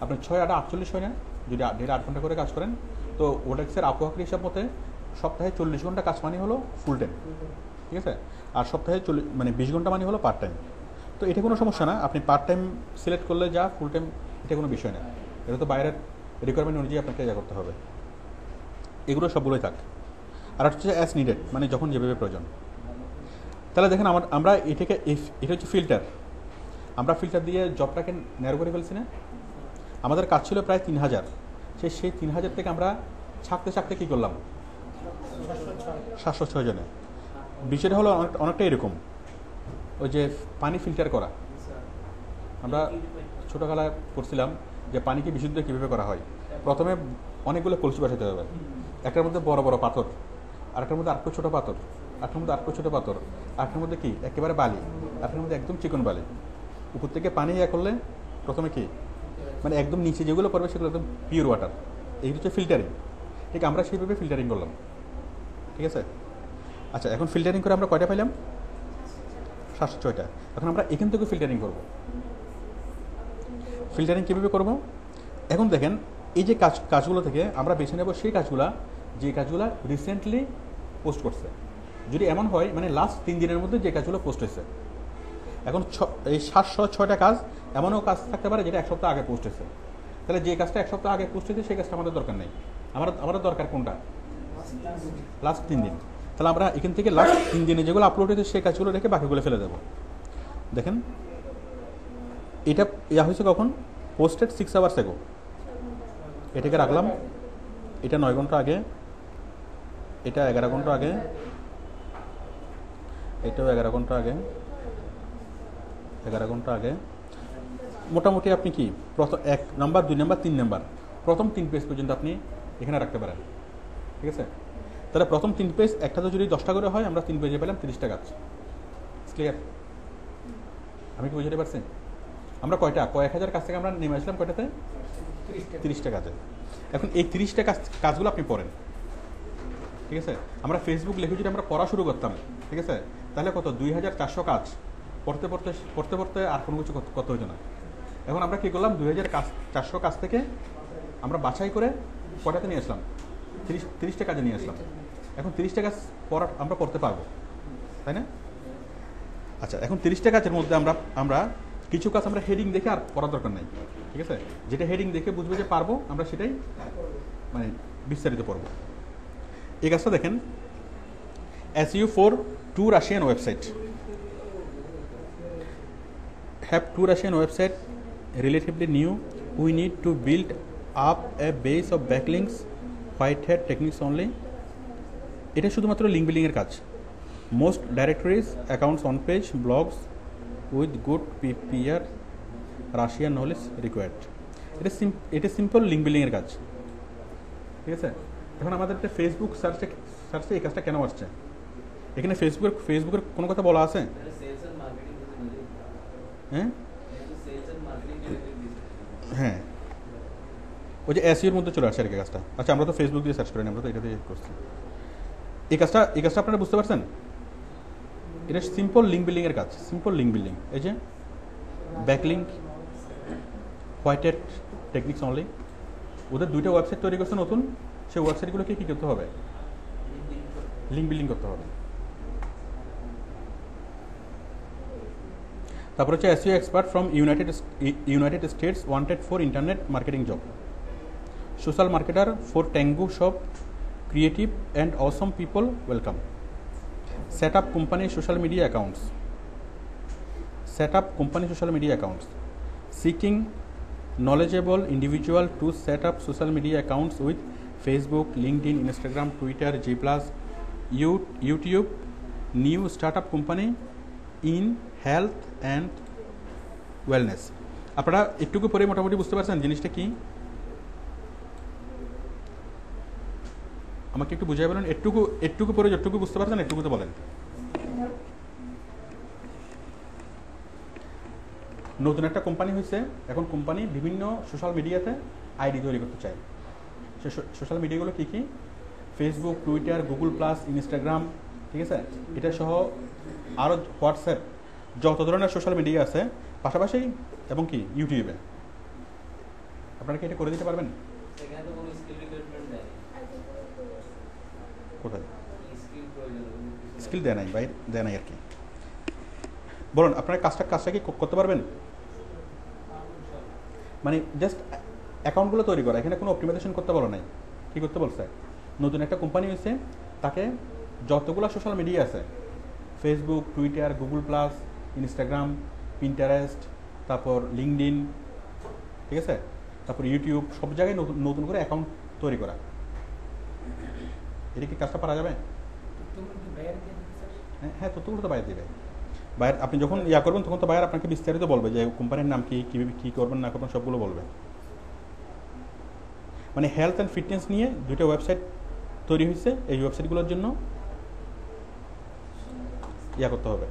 আপনার 6 8 48 হয় না? যদি 8 ঘন্টা করে কাজ করেন, তো ওডেক্সের আবহাওয়ার হিসাব মতে সপ্তাহে 40 ঘন্টা কাজ মানে হলো ফুল টাইম, ঠিক আছে? আর সপ্তাহে 20 ঘন্টা মানে হলো পার্ট টাইম। তো এটা কোনো সমস্যা না, আপনি পার্ট টাইম সিলেক্ট করলে যা, ফুল টাইম এটা কোনো বিষয় না। এটা তো বাইরের রিকোয়ারমেন্ট অনুযায়ী আপনাকে যা করতে হবে। এগুলো সবগুলোই থাক। আর হচ্ছে অ্যাজ নিডেড, মানে যখন যেভাবে প্রয়োজন। তাহলে দেখেন আমরা এটা হচ্ছে ফিল্টার, আমরা ফিল্টার দিয়ে জবটাকে ন্যারো করে ফেলছি না? আমাদের কাজ ছিল প্রায় 3000, সেই 3000 থেকে আমরা ছাড়তে কী করলাম? 706 জনে। বিষয়টা হলো অনেকটা এরকম, ওই যে পানি ফিল্টার করা, আমরা ছোটোবেলায় পড়ছিলাম যে পানিকে বিশুদ্ধ কীভাবে করা হয়। প্রথমে অনেকগুলো কলসি বসাতে হবে, একটার মধ্যে বড় বড় পাথর, আরেকটার মধ্যে আরেকটু ছোটো পাথর, আরেকটার মধ্যে আরেকটু ছোটো পাথর, আরেকটার মধ্যে কি একেবারে বালি, আরেকটার মধ্যে একদম চিকন বালি। উপর থেকে পানি করলে প্রথমে কি মানে একদম নিচে যেগুলো পড়বে সেগুলো একদম পিওর ওয়াটার। এই হচ্ছে ফিল্টারিং। ঠিক আমরা সেইভাবে ফিল্টারিং করলাম, ঠিক আছে? আচ্ছা, এখন ফিল্টারিং করে আমরা কয়টা পাইলাম? 706টা। এখন আমরা এখান থেকে ফিল্টারিং করব। ফিল্টারিং কীভাবে করব? এখন দেখেন, এই যে কাজগুলো থেকে আমরা বেছে নেব সেই কাজগুলো যে কাজগুলো রিসেন্টলি পোস্ট করছে। যদি এমন হয় মানে লাস্ট 3 দিনের মধ্যে যে কাজগুলো পোস্ট হয়েছে। এখন এই 706টা কাজ এমনও কাজ থাকতে পারে যেটা 1 সপ্তাহ আগে পোস্ট হয়েছে। তাহলে যে কাজটা 1 সপ্তাহ আগে পোস্ট হয়েছে সেই কাজটা আমাদের দরকার নেই। আমাদের দরকার কোনটা? লাস্ট 3 দিন। তাহলে আমরা এখান থেকে লাস্ট 3 দিনে যেগুলো আপলোড হয়েছে সেই কাজগুলো রেখে বাকিগুলো ফেলে দেবো। দেখেন, এটা হয়েছে কখন? পোস্টেড 6 আওয়ার্স এগো। এটাকে রাখলাম, এটা 9 ঘন্টা আগে, এটা 11 ঘন্টা আগে, এটাও 11 ঘন্টা আগে, 11 ঘন্টা আগে। মোটামুটি আপনি কি প্রথম 1 নাম্বার, 2 নাম্বার, 3 নাম্বার, প্রথম 3 পেজ পর্যন্ত আপনি এখানে রাখতে পারেন, ঠিক আছে? তাহলে প্রথম 3 পেজ একটাতে যদি 10টা করে হয়, আমরা 3 পেজে পেলাম 30টা কাজ। ক্লিয়ার? আমি কি বুঝতে পারছি? আমরা কয়েক হাজার কাজ থেকে আমরা নেমে আসলাম কয়টাতে? 30টা কাজে। এখন এই 30টা কাজগুলো আপনি পড়েন, ঠিক আছে? আমরা ফেসবুক লিখে যদি আমরা পড়া শুরু করতাম, ঠিক আছে, তাহলে কত 2400 কাজ পড়তে পড়তে পড়তে পড়তে আর কোনো কিছু করতে হতো না। এখন আমরা কী করলাম 2400 কাজ থেকে আমরা বাছাই করে কটাতে নিয়ে আসলাম 30টা কাজে নিয়ে আসলাম। এখন 30টা কাজ আমরা করতে পারবো, তাই না? আচ্ছা, এখন 30টা কাজের মধ্যে আমরা কিছু কাজ আমরা হেডিং দেখে আর পড়ার দরকার নাই, ঠিক আছে? যেটা হেডিং দেখে বুঝবে যে পারবো আমরা সেটাই মানে বিস্তারিত পড়বো। এই কাজটা দেখেন, SEO for 2 Russian website. Have 2 Russian website relatively new. We need to build up a base of backlinks, white hat techniques only. এটা শুধুমাত্র লিঙ্ক বিল্ডিং এর কাজ। Most directories, accounts on page, blogs with good PPR Russian knowledge required. এটা সিম্পল লিঙ্ক বিল্ডিং এর কাজ, ঠিক আছে? এখন আমাদের একটা ফেসবুক সার্চে এই কাজটা কেন আসছে? এখানে ফেসবুকের কোনো কথা বলা আছে? হ্যাঁ হ্যাঁ, ওই যে এসইওর মধ্যে চলে আসছে আর কি কাজটা। আচ্ছা, আমরা তো ফেসবুক দিয়ে সার্চ করিনি, আমরা তো এটা দিয়ে করছি। এই কাজটা আপনারা বুঝতে পারছেন? এটা সিম্পল লিঙ্ক বিল্ডিং এর কাজ, সিম্পল লিঙ্ক বিল্ডিং। এই যে backlink, white hat techniques only, ওদের 2টা ওয়েবসাইট তৈরি করছে নতুন। সেই ওয়েবসাইটগুলোকে কী করতে হবে? লিঙ্ক বিল্ডিং করতে হবে। তারপর হচ্ছে SEO expert from United States wanted for internet marketing job, social marketer for ট্যাঙ্গু shop, creative and awesome people welcome. Set up company social media accounts, seeking knowledgeable individual to set up social media accounts with Facebook, LinkedIn, Instagram, Twitter, G+, YouTube, new startup company in health and wellness. আপনারা একটুকু পরে মোটামুটি বুঝতে পারছেন জিনিসটা কি? আমাকে একটু বুঝাই বলেন, একটুকু পরে যতটুকু বুঝতে পারছেন একটুকু তো বলেন। নতুন একটা কোম্পানি হয়েছে, এখন কোম্পানি বিভিন্ন সোশ্যাল মিডিয়াতে আইডি তৈরি করতে চায়। সে সোশ্যাল মিডিয়াগুলো কী কী? Facebook, Twitter, Google plus, Instagram, ঠিক আছে? এটা সহ আরও হোয়াটসঅ্যাপ, যত ধরনের সোশ্যাল মিডিয়া আছে পাশাপাশি, এবং কি ইউটিউবে। আপনারা কি এটা করে দিতে পারবেন? কোথায় স্কিল দেয় নাই, ভাই দেয় নাই আর কি। বলুন আপনারা কাজটা কি করতে পারবেন? মানে জাস্ট অ্যাকাউন্টগুলো তৈরি করা, এখানে কোনো অপটিমাইজেশন করতে বলো নাই। কী করতে বলছে? নতুন একটা কোম্পানি হয়েছে, তাকে যতগুলো সোশ্যাল মিডিয়া আছে, Facebook, Twitter, Google plus, Instagram, Pinterest, তারপর লিঙ্কডইন, ঠিক আছে, তারপর ইউটিউব, সব জায়গায় নতুন করে অ্যাকাউন্ট তৈরি করা। এটা কি কাজটা পারা যাবে? হ্যাঁ, তথ্যগুলো তো বাইরে দেবে। বাইরে আপনি যখন করবেন তখন তো বাইরে আপনাকে বিস্তারিত বলবে যে কোম্পানির নাম কি, কীভাবে কী করবেন না করবেন সবগুলো বলবে। মানে হেলথ অ্যান্ড ফিটনেস নিয়ে 2টা ওয়েবসাইট তৈরি হয়েছে। এই ওয়েবসাইটগুলোর জন্য করতে হবে,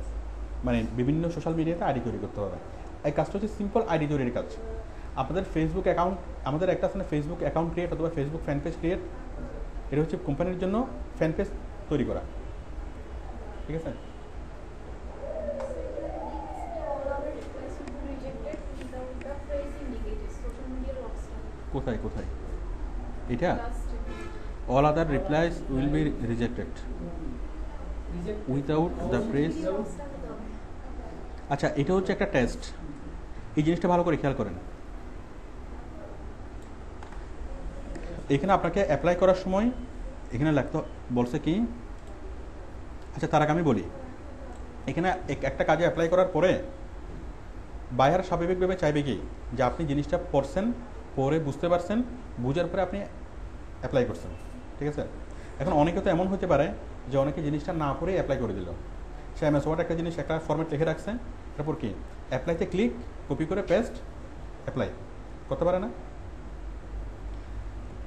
মানে বিভিন্ন সোশ্যাল মিডিয়াতে আইডি তৈরি করতে হবে। এই কাজটা হচ্ছে সিম্পল আইডি তৈরির কাজ। আপনাদের ফেসবুক অ্যাকাউন্ট, আমাদের একটা আছে না ফেসবুক অ্যাকাউন্ট ক্রিয়েট অথবা ফেসবুক ফ্যান পেজ ক্রিয়েট, এটা হচ্ছে কোম্পানির জন্য ফ্যান পেজ তৈরি করা, ঠিক আছে? কোথায় এটা? All other replies will be rejected without the press. আচ্ছা, এটা হচ্ছে একটা টেস্ট। এই জিনিসটা ভালো করে খেয়াল করেন। এখানে আপনাকে অ্যাপ্লাই করার সময় এখানে লিখতে বলছে কি? আচ্ছা, তার আগে আমি বলি, এখানে একটা কাজে অ্যাপ্লাই করার পরে বায়ার স্বাভাবিকভাবে চাইবে কি যে আপনি জিনিসটা পড়ছেন, পরে বুঝতে পারছেন, বুঝার পরে আপনি অ্যাপ্লাই করছেন, ঠিক আছে? এখন অনেকে তো এমন হতে পারে যে অনেকে জিনিসটা না পড়ে অ্যাপ্লাই করে দিল। সে MS ওয়ার্ড একটা জিনিস একটা ফরম্যাট লিখে রাখছে, তারপর কি অ্যাপ্লাইতে ক্লিক, কপি করে পেস্ট, অ্যাপ্লাই করতে পারে না।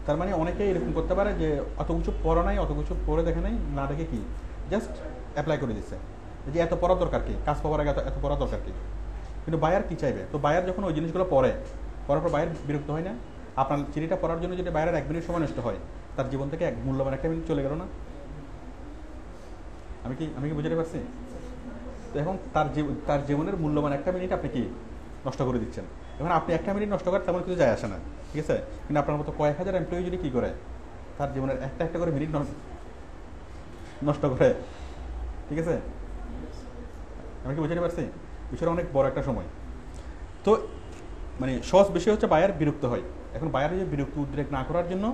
তার মানে অনেকে এরকম করতে পারে যে অত কিছু পড়া নাই, অত কিছু পড়ে দেখে নাই, না দেখে কি জাস্ট অ্যাপ্লাই করে দিচ্ছে যে এত পড়ার দরকার কি, কাজ পাওয়ার আগে এত পড়ার দরকার কি। কিন্তু বায়ার কী চাইবে? তো বায়ার যখন ওই জিনিসগুলো পড়ার পর বায়ার বিরক্ত হয় না? আপনার চিঠিটা পড়ার জন্য যদি বায়ারের 1 মিনিট সময় নষ্ট হয়, তার জীবন থেকে মূল্যবান 1 মিনিট চলে গেল না? আমি কি বুঝাতে পারছি? তো এখন তার জীবনের মূল্যবান 1 মিনিট আপনি কি নষ্ট করে দিচ্ছেন। এখন আপনি 1 মিনিট নষ্ট করার তেমন কিছু যায় আসে না, ঠিক আছে, কিন্তু আপনার মতো কয়েক হাজার এমপ্লয়ি যদি কী করে তার জীবনের একটা করে মিনিট নষ্ট করে, ঠিক আছে, আমি কি বুঝতে পারছি? বিষয়টা অনেক বড় একটা সময়। তো মানে সহজ বিষয় হচ্ছে বায়ার বিরক্ত হয়। এখন বায়ার যে বিরক্ত উদ্রেক না করার জন্য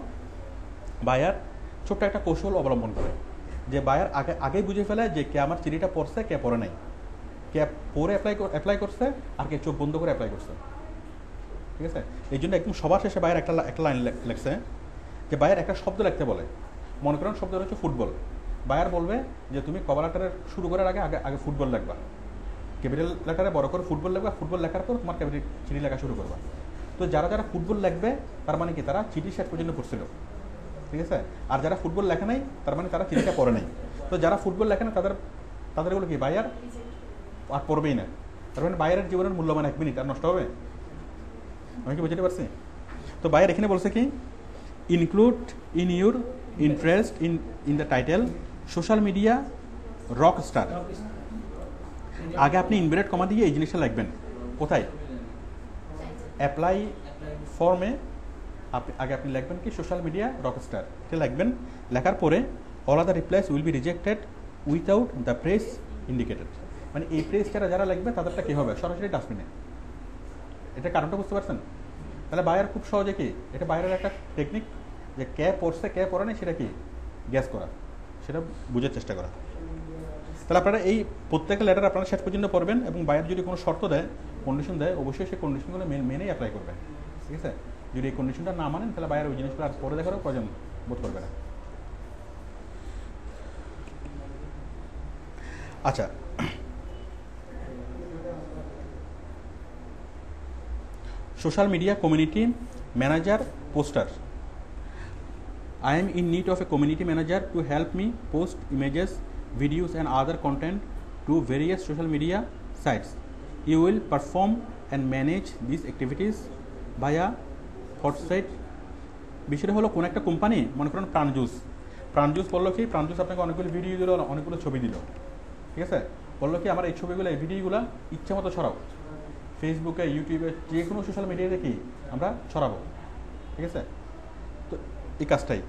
বায়ার ছোট্ট একটা কৌশল অবলম্বন করে, যে বায়ার আগেই বুঝে ফেলে যে কে আমার চিঠিটা পড়ছে, কে পড়ে নাই, কে পড়ে অ্যাপ্লাই করছে আর কে চোখ বন্ধ করে অ্যাপ্লাই করছে, ঠিক আছে। এই জন্য একদম সবার শেষে বায়ার একটা লাইন লেখছে, যে বায়ার একটা শব্দ লিখতে বলে। মনে করেন শব্দটা হচ্ছে ফুটবল। বায়ার বলবে যে তুমি কভার লেটারের শুরু করার আগে ফুটবল লিখবা, ক্যাপিটাল লেটারে বড় করে ফুটবল লিখবা, ফুটবল লেখার পর তোমার ক্যাপিটাল চিঠি লেখা শুরু করবা। তো যারা ফুটবল লিখবে তার মানে কি তারা চিঠি শেষ পর্যন্ত পড়ছিল, ঠিক আছে। আর যারা ফুটবল লেখা নাই তার মানে তারা চিঠিটা পড়ে নাই। তো যারা ফুটবল লেখে না তাদের এগুলো কি বায়ার আর পড়বেই না। তার মানে বায়ারের জীবনের মূল্যবান 1 মিনিট আর নষ্ট হবে। আমি কি বুঝতে পারছি? তো বায়ার এখানে বলছে কি, include in your interest in the title social media rock star. আগে আপনি ইনভার্টেড কমা দিয়ে এই জিনিসটা লিখবেন। কোথায়? অ্যাপ্লাই ফর্মে আগে আপনি লিখবেন কি সোশ্যাল মিডিয়া রক স্টার, এটা লিখবেন। লেখার পরে all other replies will be rejected without the press indicated. মানে এই প্রেসটা যারা লিখবে তাদেরটা কী হবে, সরাসরি ডাস্টবিনে। এটা কারণটা বুঝতে পারছেন? তাহলে বায়ার খুব সহজে কি, এটা বায়ারের একটা টেকনিক, যে কে পড়ছে কে পড়ে নাই সেটা কি গ্যাস করা, সেটা বুঝার চেষ্টা করা। তাহলে আপনারা এই প্রত্যেকটা লেটার আপনারা শেষ পর্যন্ত পড়বেন, এবং বায়ার যদি কোনো শর্ত দেয়, কন্ডিশন দেয়, অবশ্যই সেই কন্ডিশনগুলো মেনেই অ্যাপ্লাই করবেন, ঠিক আছে। যদি এই কন্ডিশনটা না মানেন তাহলে বায়ার ওই জিনিসগুলো আর পরে দেখারও প্রয়োজন বোধ করবে না। আচ্ছা, social media community manager poster. I am in need of a community manager to help me post images, videos and other content to various social media sites. You will perform and manage these activities via Hotsuite. বিষয়টা হলো কোন একটা কোম্পানি, মনে করেন প্রাণজুস বললো কি, প্রাণজুস আপনাকে অনেকগুলো ভিডিও দিল, অনেকগুলো ছবি দিল, ঠিক আছে। বললো কি আমার এই ছবিগুলো এই ভিডিওগুলো ইচ্ছা মতো ছড়াও, ফেসবুকে, ইউটিউবে, যে কোনো সোশ্যাল মিডিয়াতে কি আমরা ছড়াবো, ঠিক আছে। তো এই কাজটাই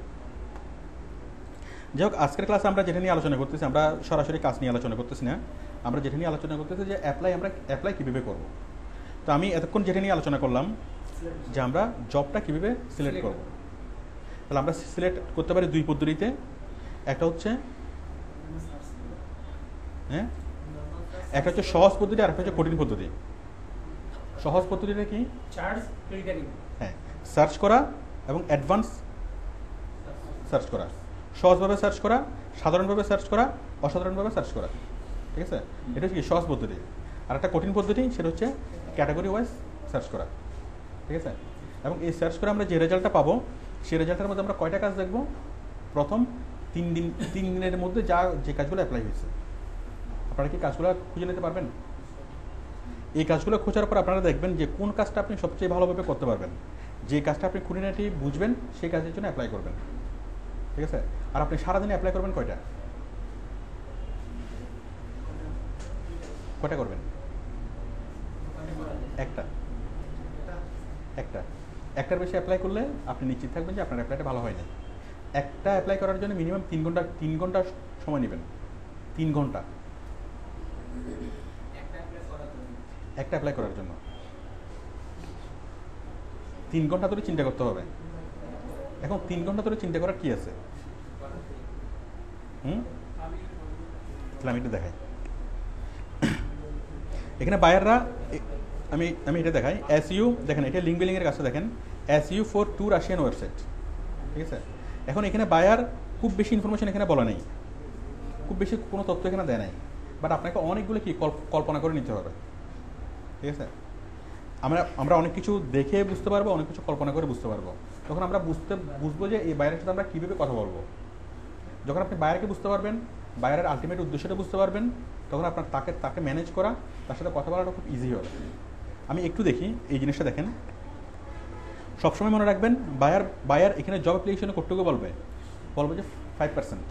যাই হোক, আজকের ক্লাসে আমরা যেটা নিয়ে আলোচনা করতেছি, আমরা সরাসরি কাজ নিয়ে আলোচনা করতেছি না, আমরা যেটা নিয়ে আলোচনা করতেছি যে অ্যাপ্লাই কীভাবে করবো। তো আমি এতক্ষণ যেটা নিয়ে আলোচনা করলাম যে আমরা জবটা কীভাবে সিলেক্ট করব। তাহলে আমরা সিলেক্ট করতে পারি 2 পদ্ধতিতে। একটা হচ্ছে একটা হচ্ছে সহজ পদ্ধতি, আর একটা হচ্ছে কঠিন পদ্ধতি। সহজ পদ্ধতিটা কি? হ্যাঁ, সার্চ করা এবং অ্যাডভান্স সার্চ করা, সহজভাবে সার্চ করা, সাধারণভাবে সার্চ করা, অসাধারণভাবে সার্চ করা, ঠিক আছে। এটা হচ্ছে কি সহজ পদ্ধতি। আর একটা কঠিন পদ্ধতি, সেটা হচ্ছে ক্যাটাগরি ওয়াইজ সার্চ করা, ঠিক আছে। এবং এই সার্চ করে আমরা যে রেজাল্টটা পাবো, সেই রেজাল্টের মধ্যে আমরা কয়টা কাজ দেখবো? প্রথম 3 দিনের মধ্যে যে কাজগুলো অ্যাপ্লাই হয়েছে, আপনারা কি কাজগুলো খুঁজে নিতে পারবেন? এই কাজগুলো খোঁজার পর আপনারা দেখবেন যে কোন কাজটা আপনি সবচেয়ে ভালোভাবে করতে পারবেন, যে কাজটা আপনি খুঁটিনাটি বুঝবেন, সেই কাজের জন্য অ্যাপ্লাই করবেন, ঠিক আছে। আর আপনি সারাদিনে অ্যাপ্লাই করবেন কয়টা করবেন? একটার বেশি অ্যাপ্লাই করলে আপনি নিশ্চিত থাকবেন যে আপনার অ্যাপ্লাইটা ভালো হয়নি। একটা অ্যাপ্লাই করার জন্য মিনিমাম 3 ঘন্টা সময় নেবেন। 3 ঘন্টা একটা অ্যাপ্লাই করার জন্য 3 ঘন্টা ধরে চিন্তা করতে হবে। এখন 3 ঘন্টা ধরে চিন্তা করার কি আছে? আমি এটা দেখাই। এখানে বায়াররা, আমি এটা দেখাই, SEO দেখেন, এটা লিঙ্ক বিল্ডিং এর কাছে দেখেন, SEO ফর 2 রাশিয়ান ওয়েবসাইট, ঠিক আছে। এখন এখানে বায়ার খুব বেশি ইনফরমেশন এখানে বলা নেই, খুব বেশি কোনো তথ্য এখানে দেয় নাই, বাট আপনাকে অনেকগুলো কি কল্পনা করে নিতে হবে, ঠিক আছে। আমরা অনেক কিছু দেখে বুঝতে পারবো, অনেক কিছু কল্পনা করে বুঝতে পারবো। তখন আমরা বুঝবো যে এই বায়ারের সাথে আমরা কীভাবে কথা বলবো। যখন আপনি বায়ারকে বুঝতে পারবেন, বায়ারের আলটিমেট উদ্দেশ্যটা বুঝতে পারবেন, তখন আপনার তাকে ম্যানেজ করা, তার সাথে কথা বলাটা খুব ইজি হবে। আমি একটু দেখি এই জিনিসটা দেখেন। সবসময় মনে রাখবেন, বায়ার এখানে জব অ্যাপ্লিকেশনে কতটুকু বলবে যে 5%,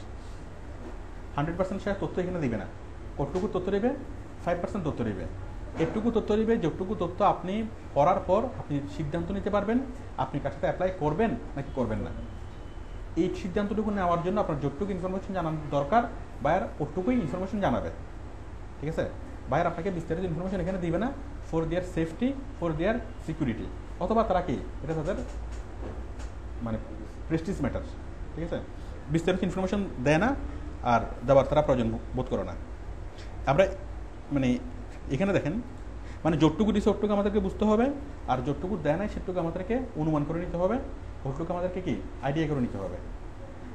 100% সে তথ্য এখানে দিবে না। কতটুকু তথ্য দেবে? 5% তথ্য দিবে। এটুকু তথ্য দিবে যেটুকু তথ্য আপনি পড়ার পর আপনি সিদ্ধান্ত নিতে পারবেন আপনি কাজটা অ্যাপ্লাই করবেন নাকি করবেন না। এই সিদ্ধান্তটুকু নেওয়ার জন্য আপনার যতটুকু ইনফরমেশন জানার দরকার বায়ার ওটুকুই ইনফরমেশন জানাবে। ঠিক আছে, বায়ার আপনাকে বিস্তারিত ইনফরমেশন এখানে দিবে না for their safety, for their security, অথবা তারা কি এটা তাদের মানে প্রেস্টিজ ম্যাটার। ঠিক আছে, বিস্তারিত ইনফরমেশন দেয় না আর দেওয়ার তারা প্রয়োজন বোধ করে না। আমরা মানে এখানে দেখেন মানে যতটুকু দিচ্ছে ওটুকু আমাদেরকে বুঝতে হবে, আর যতটুকু দেয় নাই সেটুকু আমাদেরকে অনুমান করে নিতে হবে, ওটুকু আমাদেরকে কি আইডিয়া করে নিতে হবে।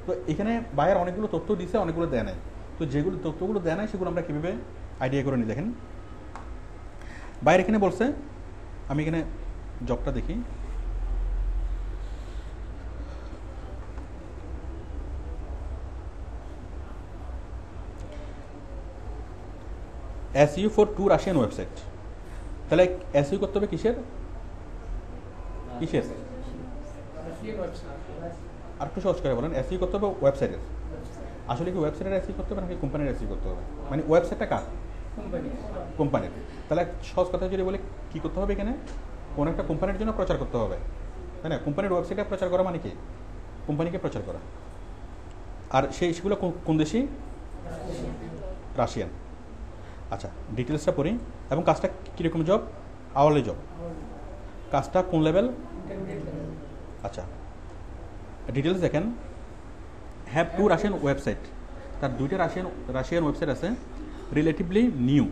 তো এখানে বায়ার অনেকগুলো তথ্য দিছে, অনেকগুলো দেয় নাই। তো যেগুলো তথ্যগুলো দেয় নাই সেগুলো আমরা কীভাবে আইডিয়া করে নিই দেখেন। বায়ার এখানে বলছে, আমি এখানে জবটা দেখি, SEO ফর 2 রাশিয়ান ওয়েবসাইট। তাহলে SEO করতে হবে কিসের কিসের আর একটু সহজ করে বলেন। SEO করতে হবে ওয়েবসাইটের। আসলে কি ওয়েবসাইটের SEO করতে হবে নাকি কোম্পানির SEO করতে হবে? মানে ওয়েবসাইটটা কার? কোম্পানির। তাহলে সহজ কথা যদি বলে কি করতে হবে, এখানে কোনো একটা কোম্পানির জন্য প্রচার করতে হবে, তাই না? কোম্পানির ওয়েবসাইটে প্রচার করা মানে কি? কোম্পানিকে প্রচার করা। আর সেগুলো কোন দেশি? রাশিয়ান। আচ্ছা, ডিটেলসটা পড়ি। এবং কাজটা কীরকম জব? Hourly job. কাজটা কোন লেভেল? আচ্ছা, ডিটেলস দেখেন। হ্যাভ 2 রাশিয়ান ওয়েবসাইট, তার 2টা রাশিয়ান ওয়েবসাইট আছে। Relatively new.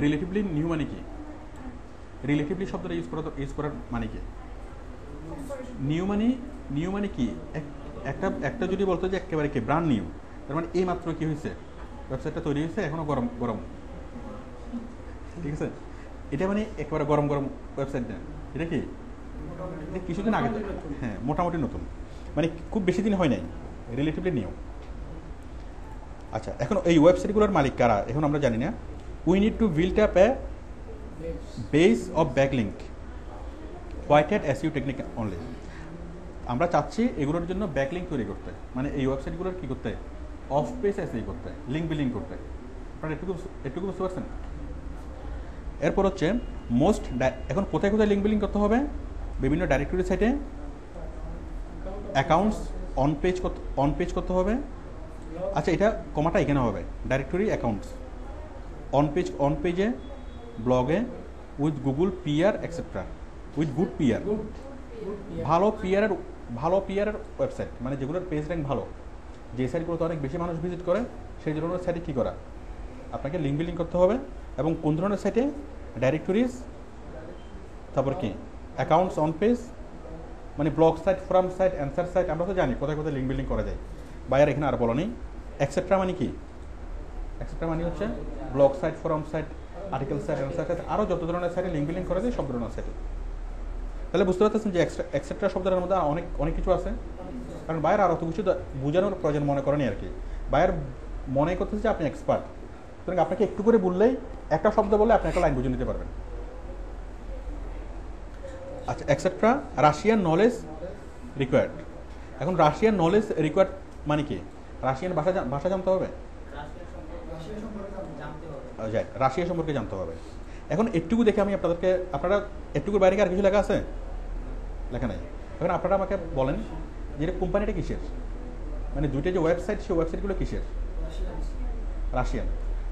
রিলেটিভলি নিউ মানে কি? রিলেটিভলি শব্দটা ইউজ করার মানে কি? নিউ মানে কি? একটা যদি বলতো যে একেবারে কি ব্র্যান্ড নিউ, তার মানে এই মাত্র কি হয়েছে, ওয়েবসাইটটা তৈরি হয়েছে, এখনো গরম। ঠিক আছে, এটা মানে একেবারে গরম ওয়েবসাইট না। এটা কি কিছুদিন আগে, হ্যাঁ মোটামুটি নতুন, মানে খুব বেশি দিন হয় নাই, রিলেটিভলি নিউ। আচ্ছা, এখন এই ওয়েবসাইটগুলোর মালিক কারা এখন আমরা জানি না। We need to build up A base of backlink white SEO technique only. আমরা চাচ্ছি এগুলোর জন্য ব্যাকলিঙ্ক তৈরি করতে, মানে এই ওয়েবসাইটগুলোর কি করতে, অফ পেজ SEO করতে, লিঙ্ক বিল্ডিং করতে। আপনারা একটুকু বুঝতে পারছেন? এরপর হচ্ছে এখন কোথায় লিঙ্ক বিল্ডিং করতে হবে? বিভিন্ন ডাইরেক্টরি সাইটে অ্যাকাউন্টস অন পেজ করতে হবে। আচ্ছা, এটা কমাটা এখানে হবে, ডাইরেক্টরি অ্যাকাউন্টস অন পেজে, ব্লগে, with Google PR etcetera, with good PR. ভালো পিআরের ওয়েবসাইট, মানে যেগুলোর পেজ র্যাঙ্ক ভালো, যে সাইটগুলোতে অনেক বেশি মানুষ ভিজিট করে, সেই ধরনের সাইটে কী করা, আপনাকে লিঙ্ক বিল্ডিং করতে হবে। এবং কোন ধরনের সাইটে? ডাইরেক্টরিজ, তারপর কি অ্যাকাউন্টস অন পেজ, মানে blog site, forum site, answer site. আমরা তো জানি কোথায় লিঙ্ক বিল্ডিং করা যায়। বায়ার এখানে আর বলো নেই। এক্সেট্রা মানে কি? এক্সেট্রা মানে হচ্ছে blog site, forum site, article site, answer site, আরও যত ধরনের সাইটে লিঙ্ক বিল্ডিং করা যায় সব ধরনের সাইটে। তাহলে বুঝতে পারতেছেন যে এক্সেট্রা শব্দের মধ্যে অনেক কিছু আছে। কারণ বায়ার আর অত কিছু বোঝানোর প্রয়োজন মনে করেনি আর কি। বায়ার মনে করতেছে যে আপনি এক্সপার্ট, সুতরাং আপনাকে একটু করে বললেই, একটা শব্দ বললে আপনি একটা লাইন বুঝে নিতে পারবেন। আচ্ছা, এক্সেট্রা রাশিয়ান নলেজ রিকোয়ার্ড। এখন রাশিয়ান নলেজ রিকোয়ার্ড মানে কি? রাশিয়ান ভাষা জানতে হবে, রাশিয়া সম্পর্কে জানতে হবে। এখন একটুকু দেখে আমি আপনারা একটুকুর বাইরে কি আর কিছু লেখা আছে? লেখা নাই। এখন আপনারা আমাকে বলেন যে এটা কোম্পানিটা কিসের, মানে দুইটা যে ওয়েবসাইট, সেই ওয়েবসাইটগুলো কিসের? রাশিয়ান।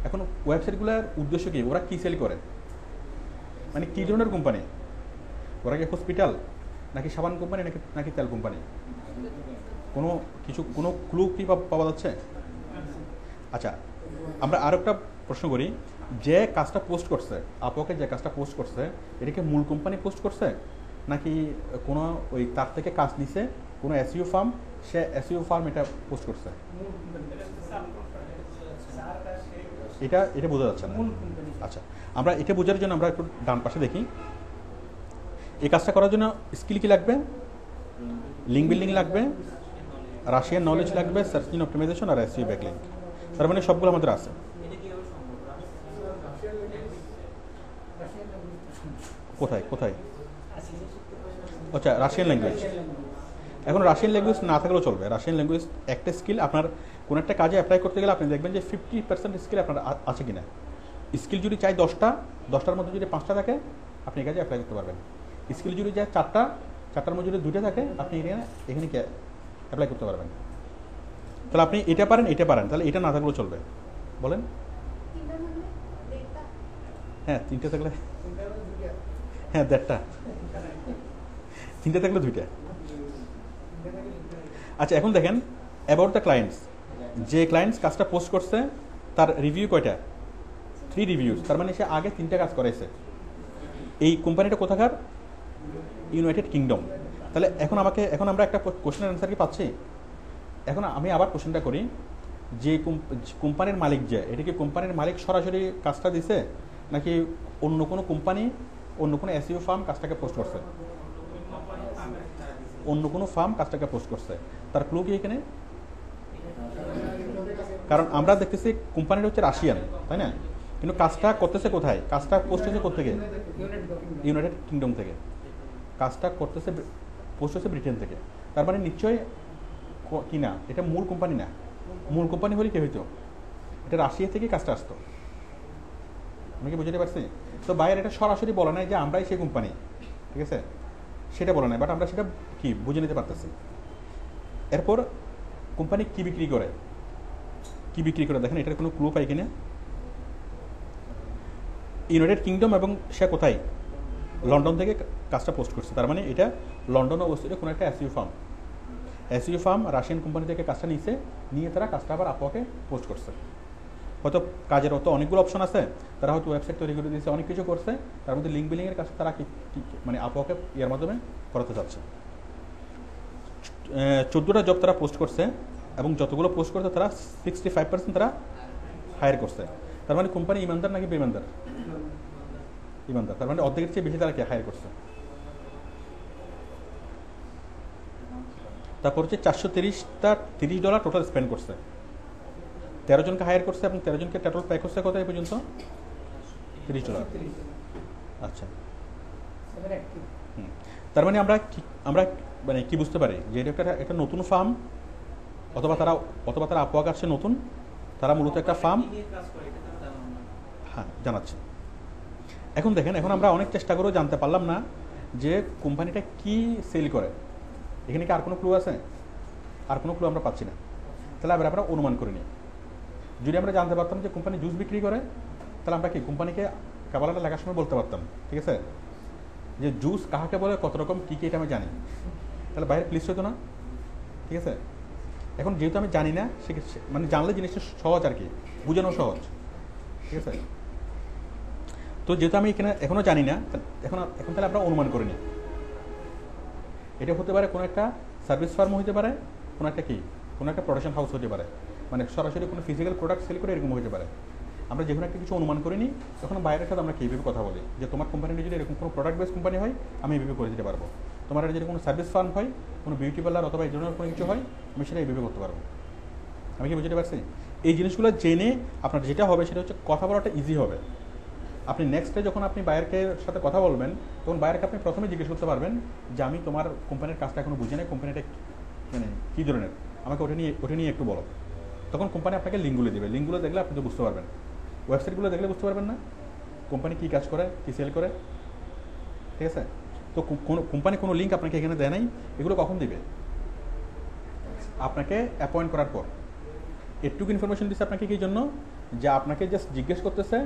এখন ওয়েবসাইটগুলোর উদ্দেশ্য কি? ওরা কি সেল করে, মানে কী ধরনের কোম্পানি? ওরা কি হসপিটাল, নাকি সাবান কোম্পানি, নাকি তেল কোম্পানি? কোনো ক্লু কি পাওয়া যাচ্ছে? আচ্ছা, আমরা আরও একটা প্রশ্ন করি। যে কাজটা পোস্ট করছে, আপওয়ার্কে যে কাজটা পোস্ট করছে, এটাকে মূল কোম্পানি পোস্ট করছে, নাকি কোনো ওই তার থেকে কাজ নিছে কোনো SEO ফার্ম, সে SEO ফার্ম এটা পোস্ট করছে? এটা বোঝা যাচ্ছে না। আচ্ছা, আমরা এটা বোঝার জন্য আমরা একটু ডান পাশে দেখি। এই কাজটা করার জন্য স্কিল কি লাগবে? লিঙ্ক বিল্ডিং লাগবে, রাশিয়ান নলেজ লাগবে, সার্চ ইঞ্জিন অপটিমাইজেশন আর SEO ব্যাকলিঙ্ক। তার মানে সবগুলো আমাদের আছে। কোথায়? আচ্ছা, রাশিয়ান ল্যাঙ্গুয়েজ। এখন রাশিয়ান ল্যাঙ্গুয়েজ না থাকলেও চলবে। রাশিয়ান ল্যাঙ্গুয়েজ একটা স্কিল, আপনার কোনো একটা কাজে অ্যাপ্লাই করতে গেলে আপনি দেখবেন যে 50% স্কিল আপনার আছে কিনা। স্কিল যদি চাই 10টার মধ্যে যদি 5টা থাকে আপনি এই কাজে অ্যাপ্লাই করতে পারবেন। স্কিল যদি চাই 4টার মধ্যে যদি 2টা থাকে আপনি এখানে অ্যাপ্লাই করতে পারবেন। তাহলে আপনি এটা পারেন, তাহলে এটা না থাকলেও চলবে। বলেন। হ্যাঁ 3টে থাকলে, হ্যাঁ 1.5টা, 3টে থাকলে 2টা। আচ্ছা এখন দেখেন অ্যাবাউট দ্য ক্লায়েন্টস, যে ক্লায়েন্টস কাজটা পোস্ট করছে তার রিভিউ কয়টা? 3 রিভিউস, তার মানে সে আগে 3টা কাজ করেছে। এই কোম্পানিটা কোথাকার? United kingdom. তাহলে এখন আমরা একটা কোশ্চেনের অ্যান্সার কি পাচ্ছি? এখন আমি আবার কোশ্চেনটা করি, যে কোম্পানির মালিক, যে এটা কি কোম্পানির মালিক সরাসরি কাজটা দিছে নাকি অন্য কোনো কোম্পানি, অন্য কোনো এসইও ফার্ম কাজটাকে পোস্ট করছে? অন্য কোনো ফার্ম কাজটাকে পোস্ট করছে। তার ক্লু কি এখানে? কারণ আমরা দেখতেছি কোম্পানিটা হচ্ছে রাশিয়ান, তাই না? কিন্তু কাজটা করতেছে কোথায়? কাজটা পোস্ট হচ্ছে কোথেকে? ইউনাইটেড কিংডম থেকে। কাজটা করতেছে পোস্ট হচ্ছে ব্রিটেন থেকে। তার মানে নিশ্চয়ই কি না, এটা মূল কোম্পানি না। মূল কোম্পানি হলে কি হইতো? এটা রাশিয়া থেকে কাজটা আসতো। আমি কি বুঝতে পারছি? তো বাইরে এটা সরাসরি বলা নাই যে আমরাই সেই কোম্পানি, ঠিক আছে, সেটা বলা নাই, বাট আমরা সেটা কি বুঝে নিতে পারতেছি। এরপর কোম্পানি কি বিক্রি করে দেখেন, এটার কোনো ক্লু পাই কিনা? ইউনাইটেড কিংডম এবং সে কোথায়? লন্ডন থেকে কাজটা পোস্ট করছে। তার মানে এটা লন্ডনে অবস্থিত কোনো একটা এসইও ফার্ম রাশিয়ান কোম্পানি থেকে কাজটা নিয়ে তারা কাজটা আবার আপওয়ার্কে পোস্ট করছে। হয়তো কাজের অনেকগুলো অপশন আছে, তারা হয়তো ওয়েবসাইট তৈরি করে দিয়েছে, অনেক কিছু করছে, তার মধ্যে লিঙ্ক বিলিংয়ের কাজটা তারা মানে আপওয়ার্কে এর মাধ্যমে করাতে চাচ্ছে। 14টা জব তারা পোস্ট করছে এবং যতগুলো পোস্ট করছে তারা 65% তারা হায়ার করছে। তার মানে কোম্পানি ইমানদার নাকি বেইমানদার? ইমানদার। তার মানে অর্ধেকের চেয়ে বেশি তারা কি হায়ার করছে। তারপর হচ্ছে $430 টোটাল স্পেন্ড করছে, 13 জনকে হায়ার করছে এবং 13 জনকে টোটাল পে করছে কত এই পর্যন্ত? $30। আচ্ছা, তার মানে আমরা মানে কি বুঝতে পারি যে এটা একটা নতুন ফার্ম, অথবা তারা আপওয়ার্ক আসছে নতুন, তারা মূলত একটা ফার্ম। হ্যাঁ জানাচ্ছে। এখন দেখেন, এখন আমরা অনেক চেষ্টা করেও জানতে পারলাম না যে কোম্পানিটা কি সেল করে। এখানে কি আর কোনো ক্লু আছে? আর কোনো ক্লু আমরা পাচ্ছি না। তাহলে আমরা অনুমান করে নিই। যদি আমরা জানতে পারতাম যে কোম্পানি জুস বিক্রি করে, তাহলে আমরা কি কোম্পানিকে কাবালাটা লেখার সময় বলতে পারতাম, ঠিক আছে, যে জুস কাহাকে বলে, কত রকম কী কী এটা আমি জানি, তাহলে বাইরে প্লিজ হতো না, ঠিক আছে। এখন যেহেতু আমি জানি না, মানে জানলে জিনিসটা সহজ আর কি, বোঝানো সহজ, ঠিক আছে। তো যেহেতু আমি এখনও জানি না, এখন তাহলে আমরা অনুমান করে নিই। এটা হতে পারে কোনো একটা সার্ভিস ফার্ম হতে পারে, কোনো একটা প্রোডাকশন হাউস হতে পারে, মানে সরাসরি কোনো ফিজিক্যাল প্রোডাক্ট সেল করে এরকম হতে পারে। আমরা যে কোনো একটা কিছু অনুমান করে নিই, তখন বাইরের সাথে আমরা এইভাবে কথা বলি যে তোমার কোম্পানিটা যদি এরকম কোনো প্রোডাক্ট বেস কোম্পানি হয় আমি এইভাবে করে দিতে পারবো। তোমার যদি কোনো সার্ভিস ফার্ম হয়, কোনো বিউটি পার্লার অথবা এই ধরনের কোনো কিছু হয়, আমি সেটা এইভাবে করতে পারবো। আমি কি বুঝতে পারছি? এই জিনিসগুলো জেনে আপনার যেটা হবে সেটা হচ্ছে কথা বলাটা ইজি হবে। আপনি নেক্সটে যখন আপনি বায়ারকে সাথে কথা বলবেন, তখন বায়ারকে আপনি প্রথমে জিজ্ঞেস করতে পারবেন যে আমি তোমার কোম্পানির কাজটা এখনো বুঝি না, কোম্পানিটা মানে কী ধরনের, আমাকে ওটা নিয়ে একটু বলো। তখন কোম্পানি আপনাকে লিঙ্কগুলো দেবে, লিঙ্কগুলো দেখলে আপনি তো বুঝতে পারবেন। ওয়েবসাইটগুলো দেখলে বুঝতে পারবেন না কোম্পানি কী কাজ করে, কী সেল করে, ঠিক আছে। তো কোম্পানি কোনো লিঙ্ক আপনাকে এখানে দেয় নাই, এগুলো কখন দিবে? আপনাকে অ্যাপয়েন্ট করার পর। একটুকু ইনফরমেশন দিচ্ছে আপনাকে কী জন্য? যে আপনাকে জাস্ট জিজ্ঞেস করতেছে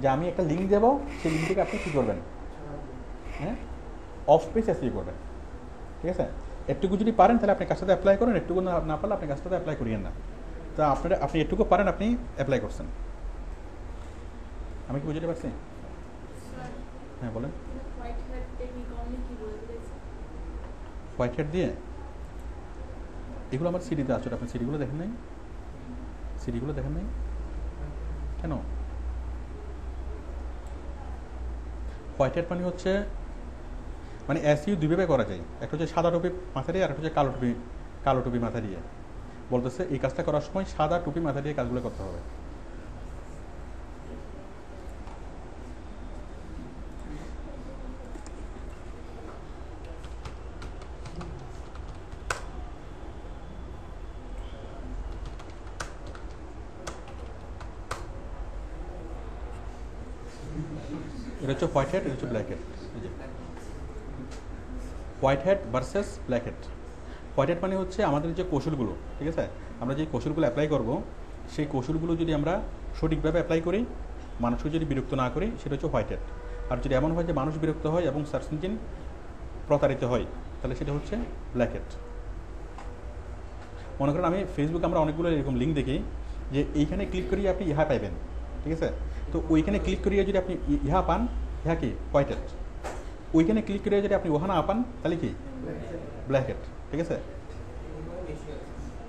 যে আমি একটা লিঙ্ক দেবো, সেই লিঙ্ক থেকে আপনি কী করবেন, হ্যাঁ, অফ পেজ এসিও করবেন, ঠিক আছে। একটুকু যদি পারেন তাহলে আপনি কাজটাতে অ্যাপ্লাই করেন, একটুকু না পারলে আপনি কাজটাতে অ্যাপ্লাই করিয়েন না। তা আপনি একটুকু পারেন, আপনি অ্যাপ্লাই করছেন। আমি কি বুঝতে পারছি? হ্যাঁ বলেন। হোয়াইট হেড দিয়ে এগুলো আমার সিডিতে আসলে, আপনি সিডিগুলো দেখেন নাই? কেন? হোয়াইট হেড মানে হচ্ছে মানে এসইউ দুইভাবে করা যায়, একটা হচ্ছে সাদা টুপি মাথা দিয়ে, আর একটা হচ্ছে কালো টুপি মাথা দিয়ে। বলতেছে এই কাজটা করার সময় সাদা টুপি মাথা দিয়ে কাজগুলো করতে হবে। এটা হচ্ছে হোয়াইট হ্যাট, এটা হচ্ছে ব্ল্যাক হ্যাট। এই যে white hat versus black hat. White hat মানে হচ্ছে আমাদের যে কৌশলগুলো, ঠিক আছে, আমরা যে কৌশলগুলো অ্যাপ্লাই করব, সেই কৌশলগুলো যদি আমরা সঠিকভাবে অ্যাপ্লাই করি, মানুষকে যদি বিরক্ত না করি, সেটা হচ্ছে হোয়াইট হ্যাট। আর যদি এমন হয় যে মানুষ বিরক্ত হয় এবং সার্চ ইঞ্জিন প্রতারিত হয়, তাহলে সেটা হচ্ছে ব্ল্যাক হ্যাট। মনে করেন আমি ফেসবুকে আমরা অনেকগুলো এরকম লিঙ্ক দেখি যে এইখানে ক্লিক করিয়ে আপনি ইহা পাইবেন, ঠিক আছে, তো ওইখানে ক্লিক করিয়ে যদি আপনি ইহা পান, ইহা কি হোয়াইট হ্যাট। ওইখানে ক্লিক করিয়ে যদি আপনি ওহা না পান, তাহলে কি ব্ল্যাক হ্যাট, ঠিক আছে।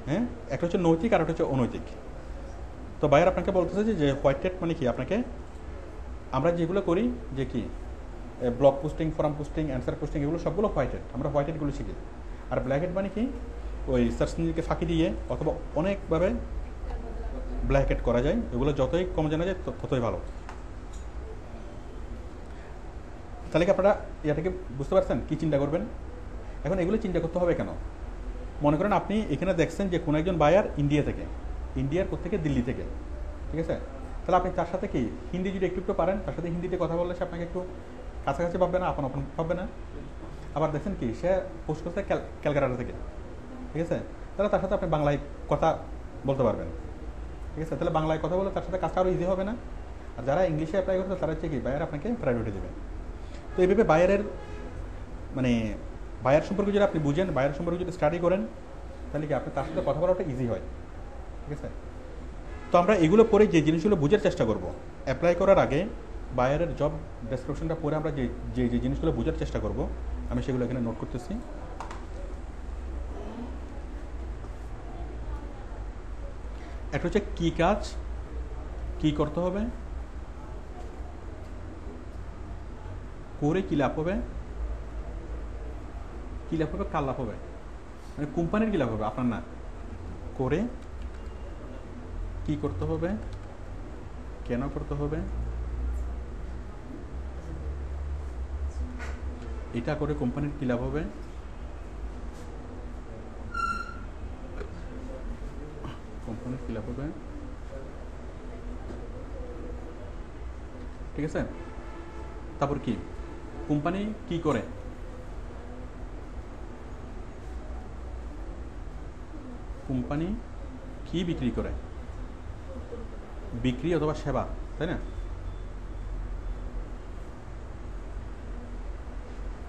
হ্যাঁ, একটা হচ্ছে নৈতিক আর একটা হচ্ছে অনৈতিক। তো বাইরে আপনাকে বলতেছে যে হোয়াইট হ্যাট মানে কি, আপনাকে আমরা যেগুলো করি যে কি blog posting, forum posting, answer posting, এগুলো সবগুলো হোয়াইট হ্যাট, আমরা হোয়াইট হ্যাটগুলো শিখি। আর ব্ল্যাক হ্যাট মানে কি, ওই সার্চ ইঞ্জিনকে ফাঁকি দিয়ে অথবা অনেকভাবে ব্ল্যাক হ্যাট করা যায়, এগুলো যতই কম জানা যায় ততই ভালো। তাহলে কি আপনারা এটাকে বুঝতে পারছেন কী চিন্তা করবেন? এখন এগুলো চিন্তা করতে হবে কেন? মনে করেন আপনি এখানে দেখছেন যে কোনো একজন বায়ার ইন্ডিয়া থেকে, ইন্ডিয়ার কোত্থেকে, দিল্লি থেকে, ঠিক আছে, তাহলে আপনি তার সাথে কি হিন্দি যদি একটু পারেন, তার সাথে হিন্দিতে কথা বললে সে আপনাকে একটু কাছাকাছি পাবে না, আপন আপন পাবে না। আবার দেখছেন কি সে পোস্ট করছে ক্যালকাটা থেকে, ঠিক আছে, তাহলে তার সাথে আপনি বাংলায় কথা বলতে পারবেন, ঠিক আছে, তাহলে বাংলায় কথা বলে তার সাথে কাজটা আরও ইজি হবে না। আর যারা ইংলিশে অ্যাপ্লাই করছে তারা হচ্ছে কি বায়ার আপনাকে প্রায়োরিটি দেবে। তো এইভাবে বায়ারের মানে বায়ার সম্পর্কে যদি আপনি বুঝেন, বায়ার সম্পর্কে যদি স্টাডি করেন, তাহলে কি আপনি তার সাথে কথা বলাটা ইজি হয়, ঠিক আছে। তো আমরা এগুলো পরে যে জিনিসগুলো বোঝার চেষ্টা করব, অ্যাপ্লাই করার আগে বায়ারের জব ডেসক্রিপশনটা পরে আমরা যে যে যে জিনিসগুলো বোঝার চেষ্টা করব, আমি সেগুলো এখানে নোট করতেছি। একটা হচ্ছে কী কাজ, কী করতে হবে, করে কী লাভ হবে, কী লাভ হবে, কার লাভ হবে, মানে কোম্পানির কী লাভ হবে, আপনার না। করে কী করতে হবে, কেন করতে হবে, এটা করে কোম্পানির কী লাভ হবে, কোম্পানির কী লাভ হবে, ঠিক আছে। তারপর কি কোম্পানি কি করে, কোম্পানি কি বিক্রি করে, বিক্রি অথবা সেবা, তাই না,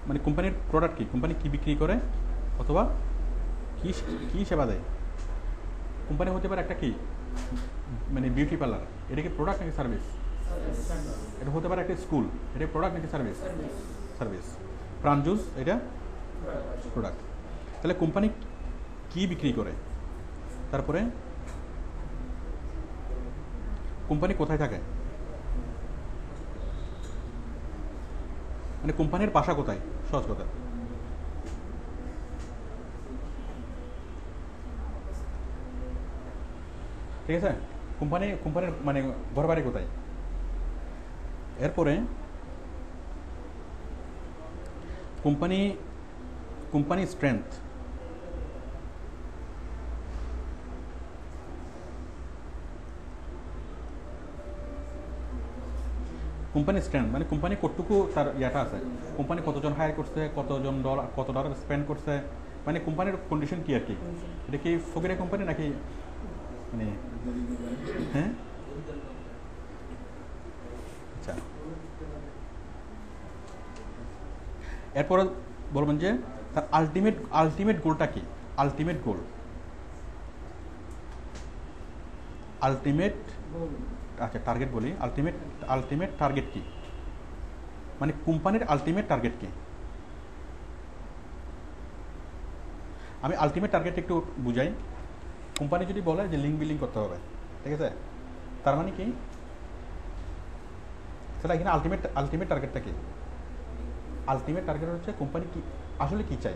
মানে কোম্পানির প্রোডাক্ট কি, কোম্পানি কি বিক্রি করে অথবা কি কি সেবা দেয়। কোম্পানি হতে পারে একটা কি মানে বিউটি পার্লার, এটা কি প্রোডাক্ট নাকি সার্ভিস? এটা হতে পারে একটা স্কুল, এটা প্রোডাক্ট নাকি সার্ভিস? সার্ভিস। প্রাণ জুস এটা প্রোডাক্ট। তাহলে কোম্পানি কি বিক্রি করে, তারপরে কোম্পানি কোথায় থাকে, মানে কোম্পানির বাসা কোথায়, সহজ কথা। ঠিক আছে, কোম্পানির মানে ঘর বাড়ি কোথায়। এরপরে কোম্পানি স্ট্রেংথ, কোম্পানি স্ট্রেংথ মানে কোম্পানি কতটুকু তার ইয়াটা আছে, কোম্পানি কতজন হায়ার করছে, কত ডলার স্পেন্ড করছে, মানে কোম্পানির কন্ডিশন কি আর কি। এটা কি ফকিরের কোম্পানি নাকি মানে, হ্যাঁ, আচ্ছা। এরপরে বলবেন যে তার আলটিমেট গোলটা কি, আলটিমেট গোল, আচ্ছা টার্গেট বলি, আলটিমেট টার্গেট কি, মানে কোম্পানির আলটিমেট টার্গেট কি। আমি আলটিমেট টার্গেট একটু বুঝাই। কোম্পানি যদি বলে যে লিঙ্ক বিল্ডিং করতে হবে, ঠিক আছে, তার মানে কি সেটা এখানে আলটিমেট টার্গেটটা কি। আলটিমেট টার্গেট হচ্ছে কোম্পানি কি আসলে কি চাই।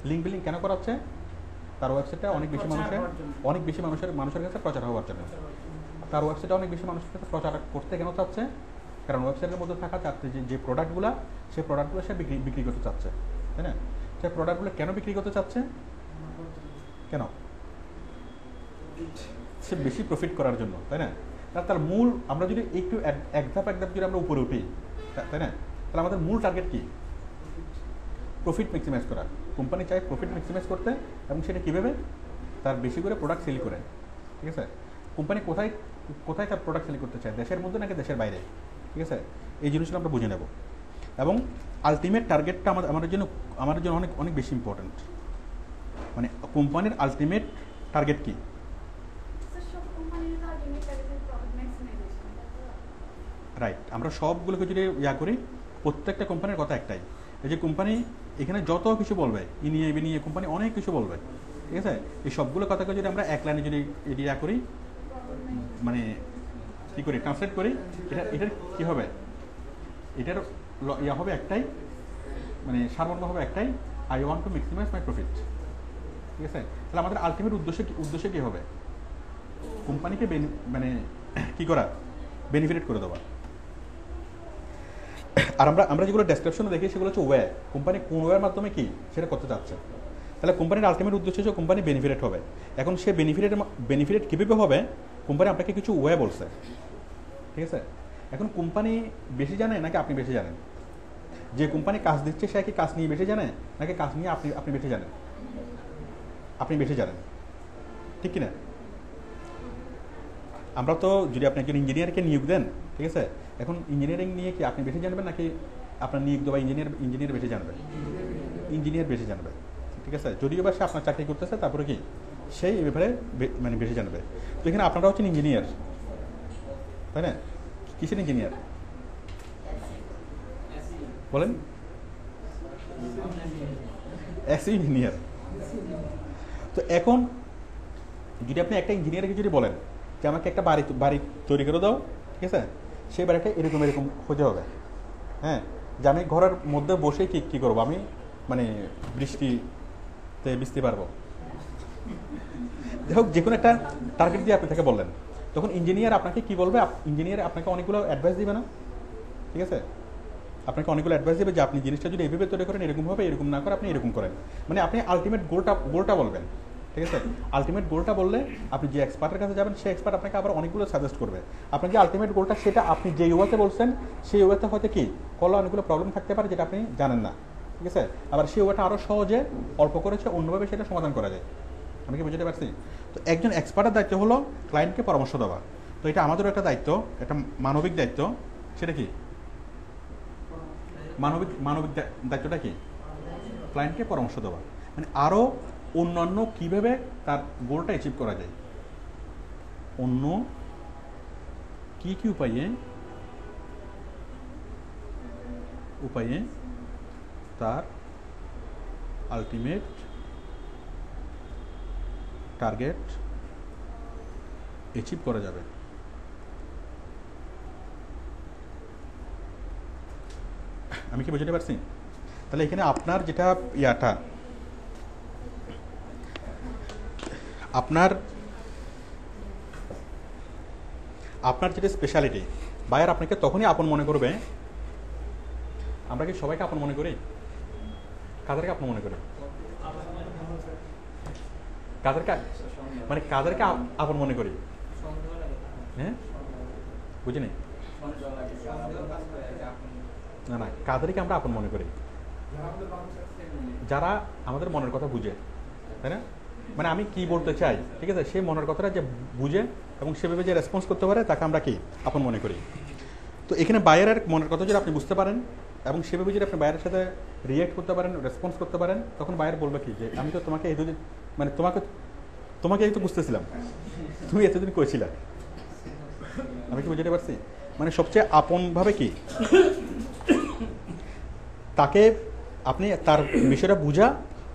লিঙ্ক বিল্ডিং কেন করা হচ্ছে, তার ওয়েবসাইটটা অনেক বেশি মানুষের কাছে প্রচার হওয়ার জন্য। তার ওয়েবসাইটে অনেক বেশি মানুষের কাছে প্রচার করতে কেন চাচ্ছে, কারণ ওয়েবসাইটের মধ্যে থাকা চাচ্ছে যে প্রোডাক্টগুলো, সেই প্রোডাক্টগুলো সে বিক্রি করতে চাচ্ছে, তাই না। সেই প্রোডাক্টগুলো কেন বিক্রি করতে চাচ্ছে, কেন, সে বেশি প্রফিট করার জন্য, তাই না। তার মূল আমরা যদি একটু এক ধাপ যদি আমরা উপরে উঠি, তাই না, তাহলে আমাদের মূল টার্গেট কি? প্রফিট ম্যাক্সিমাইজ করা। কোম্পানি চায় প্রফিট ম্যাক্সিমাইজ করতে, এবং সেটা কীভাবে? তার বেশি করে প্রোডাক্ট সেল করে। ঠিক আছে, কোম্পানি কোথায় কোথায় তার প্রোডাক্ট সেল করতে চায়, দেশের মধ্যে নাকি দেশের বাইরে? ঠিক আছে, এই জিনিসগুলো আমরা বুঝে নেব। এবং আলটিমেট টার্গেটটা আমাদের জন্য অনেক অনেক বেশি ইম্পর্ট্যান্ট। মানে কোম্পানির আলটিমেট টার্গেট কি? রাইট, আমরা সবগুলোকে যদি করি, প্রত্যেকটা কোম্পানির কথা একটাই, এই যে কোম্পানি এখানে যত কিছু বলবে ই নিয়ে কোম্পানি অনেক কিছু বলবে। ঠিক আছে, এই সবগুলো কথাকে যদি আমরা এক লাইনে যদি করি, মানে কী করি, ট্রান্সলেট করি, এটার কী হবে? এটার হবে একটাই, মানে সারমর্ম হবে একটাই, I want to maximise my profit. ঠিক আছে, তাহলে আমাদের আলটিমেট উদ্দেশ্য কী হবে? কোম্পানিকে মানে কী করা? বেনিফিট করে দেওয়া। আর আমরা যেগুলো ডেসক্রিপশনে দেখি সেগুলো হচ্ছে ওয়ে, কোম্পানি কোন ওয়ের মাধ্যমে কি সেটা করতে চাচ্ছে। তাহলে কোম্পানির আলটিমেট উদ্দেশ্য হচ্ছে কোম্পানি বেনিফিট হবে। এখন সে বেনিফিট কীভাবে হবে? কোম্পানি আপনাকে কিছু ওয়ে বলছে। ঠিক আছে, এখন কোম্পানি বেশি জানে নাকি আপনি বেশি জানেন? যে কোম্পানি কাজ দিচ্ছে সে কি কাজ নিয়ে বেশি জানে, নাকি কাজ নিয়ে আপনি বেশি জানেন? আপনি বেশি জানেন, ঠিক কিনা? আমরা তো যদি আপনি একজন ইঞ্জিনিয়ারকে নিয়োগ দেন, ঠিক আছে, এখন ইঞ্জিনিয়ারিং নিয়ে কি আপনি বেশি জানবেন নাকি আপনার নিয়োগ দেওয়া ইঞ্জিনিয়ার বেশি জানবে? ইঞ্জিনিয়ার বেশি জানবে। ঠিক আছে, যদিও বা সে আপনার চাকরি করতেছে, তারপরে কি সেই এই ব্যাপারে মানে বেশি জানবে। তো এখানে আপনারা হচ্ছেন ইঞ্জিনিয়ার, তাই না? কিসের ইঞ্জিনিয়ার বলেন? AC engineer. তো এখন যদি আপনি একটা ইঞ্জিনিয়ারকে যদি বলেন যে আমাকে একটা বাড়ি তৈরি করে দাও, ঠিক আছে, সেই বাড়িটা এরকম হতে হবে। হ্যাঁ, যে আমি ঘরের মধ্যে বসে কী করবো, আমি মানে বৃষ্টিতে ভিজতে পারবো। যাই হোক, যে কোনো একটা টার্গেট দিয়ে আপনি তাকে বললেন, তখন ইঞ্জিনিয়ার আপনাকে কি বলবে? ইঞ্জিনিয়ার আপনাকে অনেকগুলো অ্যাডভাইস দিবে না? ঠিক আছে, আপনাকে অনেকগুলো অ্যাডভাইস দেবে যে আপনি জিনিসটা যদি এইভাবে তৈরি করেন, এরকম হবে, এরকম না করে আপনি এরকম করেন। মানে আপনি আলটিমেট গোলটা বলবেন। ঠিক আছে, আলটিমেট গোলটা বললে আপনি যে এক্সপার্টের কাছে যাবেন, সেই এক্সপার্ট আপনাকে আবার অনেকগুলো সাজেস্ট করবে। আপনার যে আলটিমেট গোলটা, সেটা আপনি যে ওয়েতে বলছেন, সেই ওয়েতে হয়তো কি অনেকগুলো প্রবলেম থাকতে পারে যেটা আপনি জানেন না। ঠিক আছে, আবার সেই ওয়েটা আরও সহজে অল্প করেছে অন্যভাবে সেটা সমাধান করা যায়। আমি কি বুঝতে পারছি? তো একজন এক্সপার্টের দায়িত্ব হলো ক্লায়েন্টকে পরামর্শ দেওয়া। তো এটা আমাদেরও একটা দায়িত্ব, একটা মানবিক দায়িত্ব। সেটা কি মানবিক দায়িত্বটা কি? ক্লায়েন্টকে পরামর্শ দেওয়া, মানে আরও অন্যান্য কীভাবে তার গোলটা অ্যাচিভ করা যায়, অন্য কি উপায়ে তার আলটিমেট টার্গেট অ্যাচিভ করা যাবে। আমি কি বুঝতে পারছি? তাহলে এখানে আপনার যেটা আপনার যেটা স্পেশালিটি, বায়ার আপনাকে তখনই আপন মনে করবে। আমরা কি সবাইকে আপন মনে করি? কাদেরকে আপন মনে করি? কাদেরকে আপন মনে করি? হ্যাঁ, বুঝিনি। না, কাদেরকে আমরা আপন মনে করি? যারা আমাদের মনের কথা বুঝে, তাই না? মানে আমি কি বলতে চাই, ঠিক আছে, সেই মনের কথাটা যে বুঝে এবং সেভাবে যে রেসপন্স করতে পারে, তাকে আমরা কি আপন মনে করি। তো এখানে বায়ারের মনের কথা যদি আপনি বুঝতে পারেন এবং সেভাবে যদি আপনি বায়ারের সাথে রিয়েক্ট করতে পারেন, রেসপন্স করতে পারেন, তখন বায়ার বলবে কি যে আমি তো তোমাকে এতদিন, মানে তোমাকে এই তো বুঝতেছিলাম, তুমি এতদিন কইছিলা। আমি কি বুঝতে পারছি? মানে সবচেয়ে আপনভাবে কি তাকে আপনি তার বিষয়টা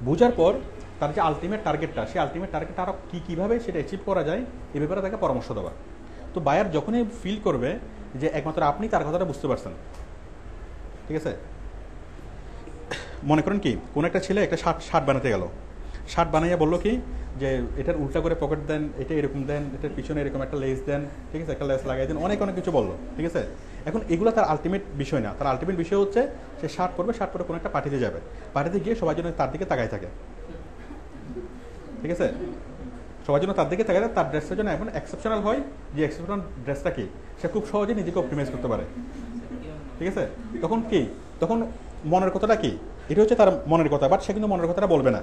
বুঝার পর তার যে আলটিমেট টার্গেটটা, সেই আলটিমেট টার্গেটটা আরও কীভাবে সেটা অ্যাচিভ করা যায়, এ ব্যাপারে তাকে পরামর্শ দেওয়া। তো বায়ার যখনই ফিল করবে যে একমাত্র আপনি তার কথাটা বুঝতে পারছেন, ঠিক আছে, মনে করেন কি কোনো একটা ছেলে একটা শার্ট বানাতে গেল, শার্ট বানাইয়া বললো কি যে এটার উল্টা করে পকেট দেন, এটা এরকম দেন, এটার পিছনে এরকম একটা লেস দেন, ঠিক আছে, একটা লেস লাগাই দেন, অনেক কিছু বললো। ঠিক আছে, এখন এগুলো তার আলটিমেট বিষয় না। তার আলটিমেট বিষয় হচ্ছে সে শার্ট পরে কোনো একটা পার্টিতে যাবে, পার্টিতে গিয়ে সবাই জন্য তার দিকে তাকাই থাকে। ঠিক আছে, সবার জন্য তার দিকে তাকায় তার ড্রেসটার জন্য এমন এক্সেপশনাল হয় যে এক্সেপশনাল ড্রেসটা কি সে খুব সহজে নিজেকে অপটিমাইজ করতে পারে। ঠিক আছে, তখন কি তখন মনের কথাটা কি, এটা হচ্ছে তার মনের কথা, বাট সে কিন্তু মনের কথাটা বলবে না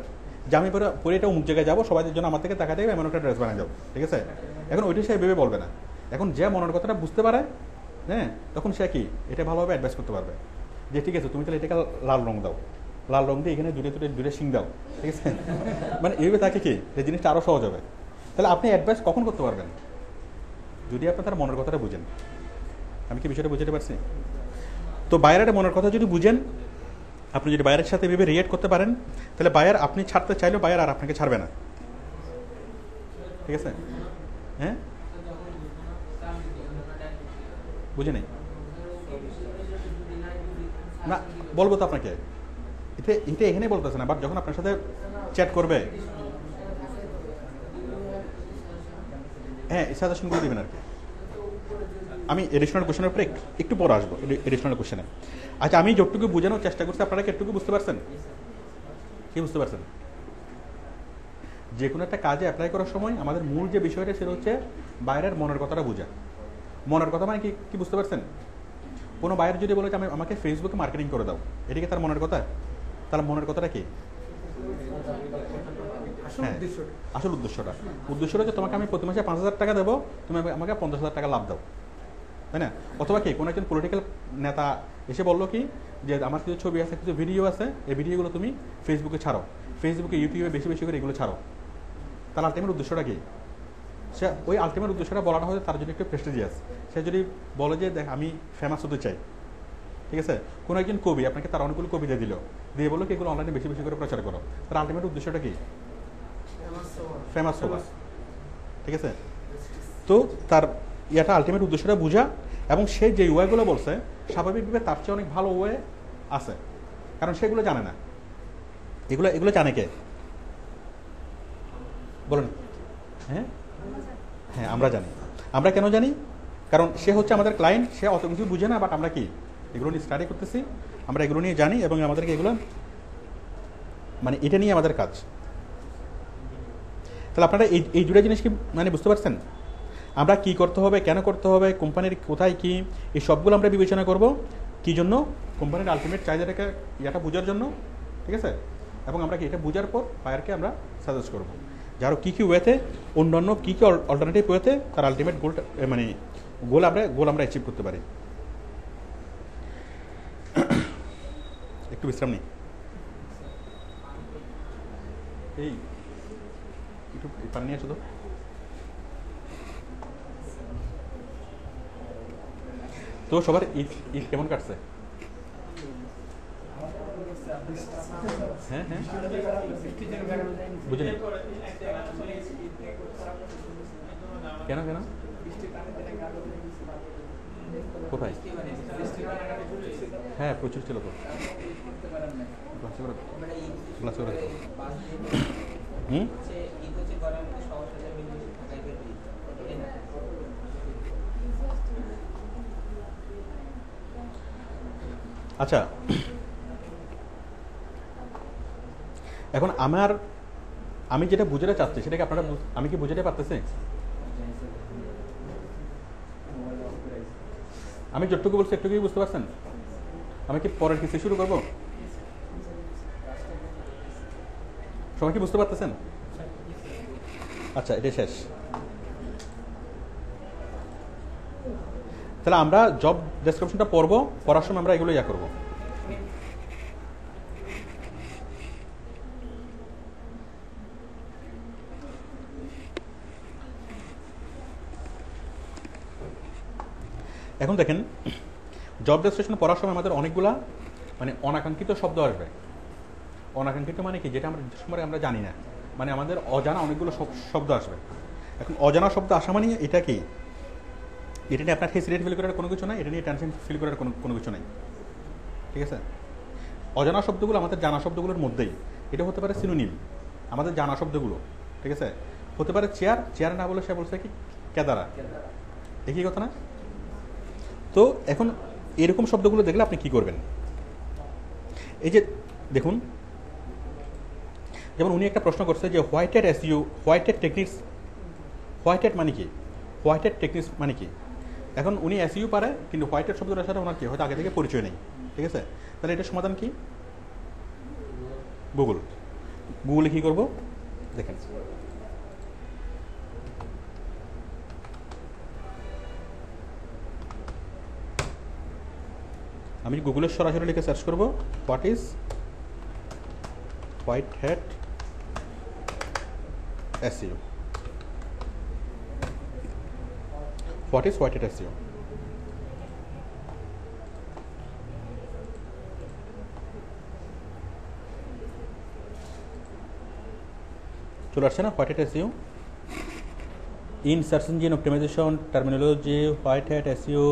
যে আমি পরে এটা অমুক জায়গায় যাবো, সবাই জন্য আমার থেকে টাকা দেবে, এমন একটা ড্রেস বানিয়ে যাবো। ঠিক আছে, এখন ওইটা সে ভেবে বলবে না। এখন যে মনের কথাটা বুঝতে পারে, হ্যাঁ, তখন সে কি এটা ভালোভাবে অ্যাডভাইস করতে পারবে যে ঠিক আছে তুমি তাহলে এটাকে লাল রং দাও, লাল রং দিয়ে এখানে দূরে শিং দাও। ঠিক আছে, মানে এইভাবে তাকে কি এই জিনিসটা আরও সহজ হবে। তাহলে আপনি অ্যাডভাইস কখন করতে পারবেন? যদি আপনি তার মনের কথাটা বুঝেন। আমি কি বিষয়টা বুঝতে পারছি? তো বায়ারের মনের কথা যদি বুঝেন, আপনি যদি বায়ারের সাথে ভেবে রিয়েক্ট করতে পারেন, তাহলে বায়ার আপনি ছাড়তে চাইলেও বায়ার আর আপনাকে ছাড়বে না। ঠিক আছে, হ্যাঁ, বুঝে নেই না, বলবো তো আপনাকে, এটা এখানেই বলতেছে না, বাট যখন আপনার সাথে চ্যাট করবে, হ্যাঁ, সাজেশনগুলো দেবেন আর কি। আমি এডিশনাল কোশ্চেনের উপরে একটু পরে আসবো, এডিশনাল কোশ্চেনে। আচ্ছা, আমি যতটুকু বোঝানোর চেষ্টা করছি আপনারা কি একটুকু বুঝতে পারছেন? কি বুঝতে পারছেন? যে কোনো একটা কাজে অ্যাপ্লাই করার সময় আমাদের মূল যে বিষয়টা সেটা হচ্ছে বাইরের মনের কথাটা বোঝা। মনের কথা মানে কি বুঝতে পারছেন? কোনো বাইরে যদি বলে যে আমাকে ফেসবুকে মার্কেটিং করে দাও, এটা কি তার মনের কথা? তার মনের কথাটা কি? হ্যাঁ, আসল উদ্দেশ্যটা হচ্ছে তোমাকে আমি প্রতি মাসে 5,000 টাকা দেবো, তুমি আমাকে 50,000 টাকা লাভ দাও, তাই না? অথবা কি কোনো একজন পলিটিক্যাল নেতা এসে বললো কি যে আমার কিছু ছবি আছে, কিছু ভিডিও আছে, এই ভিডিওগুলো তুমি ফেসবুকে ছাড়ো, ফেসবুকে ইউটিউবে বেশি বেশি করে এগুলো ছাড়ো। তার আলটিমেট উদ্দেশ্যটা কি? সে ওই আলটিমেট উদ্দেশ্যটা বলাটা হয়তো তার জন্য একটু প্রেস্টিজিয়াস। সে যদি বলে যে দেখ আমি ফেমাস হতে চাই, ঠিক আছে, কোনো একজন কবি আপনাকে তার অনেকগুলো কবিতা দিল, দিয়ে বললো কি এগুলো অনলাইনে বেশি বেশি করে প্রচার করো, তার আলটিমেট উদ্দেশ্যটা কি? ফেমাস হওয়া। ঠিক আছে, তো তার আলটিমেট উদ্দেশ্যটা বোঝা, এবং সে যে ওয়েগুলো বলছে স্বাভাবিকভাবে তার চেয়ে অনেক ভালো ওয়ে আছে, কারণ সেগুলো জানে না। এগুলো জানে কে বলেন? হ্যাঁ হ্যাঁ, আমরা জানি। আমরা কেন জানি? কারণ সে হচ্ছে আমাদের ক্লায়েন্ট, সে অত কিছু বুঝে না, বাট আমরা কি এগুলো নিয়ে স্টাডি করতেছি, আমরা এগুলো নিয়ে জানি, এবং আমাদেরকে এগুলো মানে এটা নিয়ে আমাদের কাজ। তাহলে আপনারা এই দুটো জিনিস কি মানে বুঝতে পারছেন? আমরা কি করতে হবে, কেন করতে হবে, কোম্পানির কোথায় কি, এই সবগুলো আমরা বিবেচনা করব কি জন্য? কোম্পানির আলটিমেট চাহিদাটাকে এটা বোঝার জন্য। ঠিক আছে, এবং আমরা কি এটা বোঝার পর বায়ারকে আমরা সাজেস্ট করব যারও কী কী ওয়েতে, অন্যান্য কী কী অল্টারনেটিভ ওয়েতে তার আলটিমেট গোলটা মানে গোল আমরা অ্যাচিভ করতে পারি। একটু বিশ্রাম নিই। এই একটু পানি নিয়ে আসো তো। তো সবার ঈদ কেমন কাটছে? হ্যাঁ হ্যাঁ, বুঝিনি কেন কেন কোথায়? হ্যাঁ, প্রচুর ছিল তো। আচ্ছা, এখন আমি যেটা বুঝাতে চাচ্ছি সেটাকে আপনারা আমি কি বুঝাতে পারতেছি? আমি যতটুকু বলছি একটুকুই বুঝতে পারছেন? আমি কি পরের কিছু শুরু করবো? সবাই কি বুঝতে পারতেছেন? আচ্ছা, এটা শেষ। তাহলে আমরা জব ডেসক্রিপশনটা পড়ার সময় আমরা এগুলো করবো। এখন দেখেন, জব ডেসক্রিপশন পড়ার সময় আমাদের অনেকগুলা মানে অনাকাঙ্ক্ষিত শব্দ আসবে। অনাকাঙ্ক্ষিত মানে কি? যেটা আমরা জানি না, মানে আমাদের অজানা অনেকগুলো শব্দ আসবে। এখন অজানা শব্দ আসা মানে এটা কি? এটা নিয়ে আপনার হেসিটেট ফিল করার কোনো কিছু নাই, এটা নিয়ে টেনশন ফিল করার কোনো কিছু নাই। ঠিক আছে, অজানা শব্দগুলো আমাদের জানা শব্দগুলোর মধ্যেই। এটা হতে পারে সিনোনিম, আমাদের জানা শব্দগুলো। ঠিক আছে, হতে পারে চেয়ার না বলে সে বলছে কি কেদারা, একই কথা না? তো এখন এরকম শব্দগুলো দেখলে আপনি কি করবেন? এই যে দেখুন, যেমন উনি একটা প্রশ্ন করছে যে হোয়াইটেড টেকনিক্স হোয়াইট হ্যাট মানে কি, হোয়াইট হ্যাট টেকনিক্স মানে কি। এখন উনি এসইউ পারে, কিন্তু হোয়াইট হ্যাট শব্দটার সাথে ওনার কি হয়তো আগে থেকে পরিচয় নেই, ঠিক আছে। তাহলে এটার সমাধান কি? গুগল। গুগলে কী করবো দেখেন, আমি গুগলের সরাসরি লিখে সার্চ করবো what is white hat SEO, what is white hat SEO. চলে আসছে না white hat SEO. In search engine optimization terminology, white hat SEO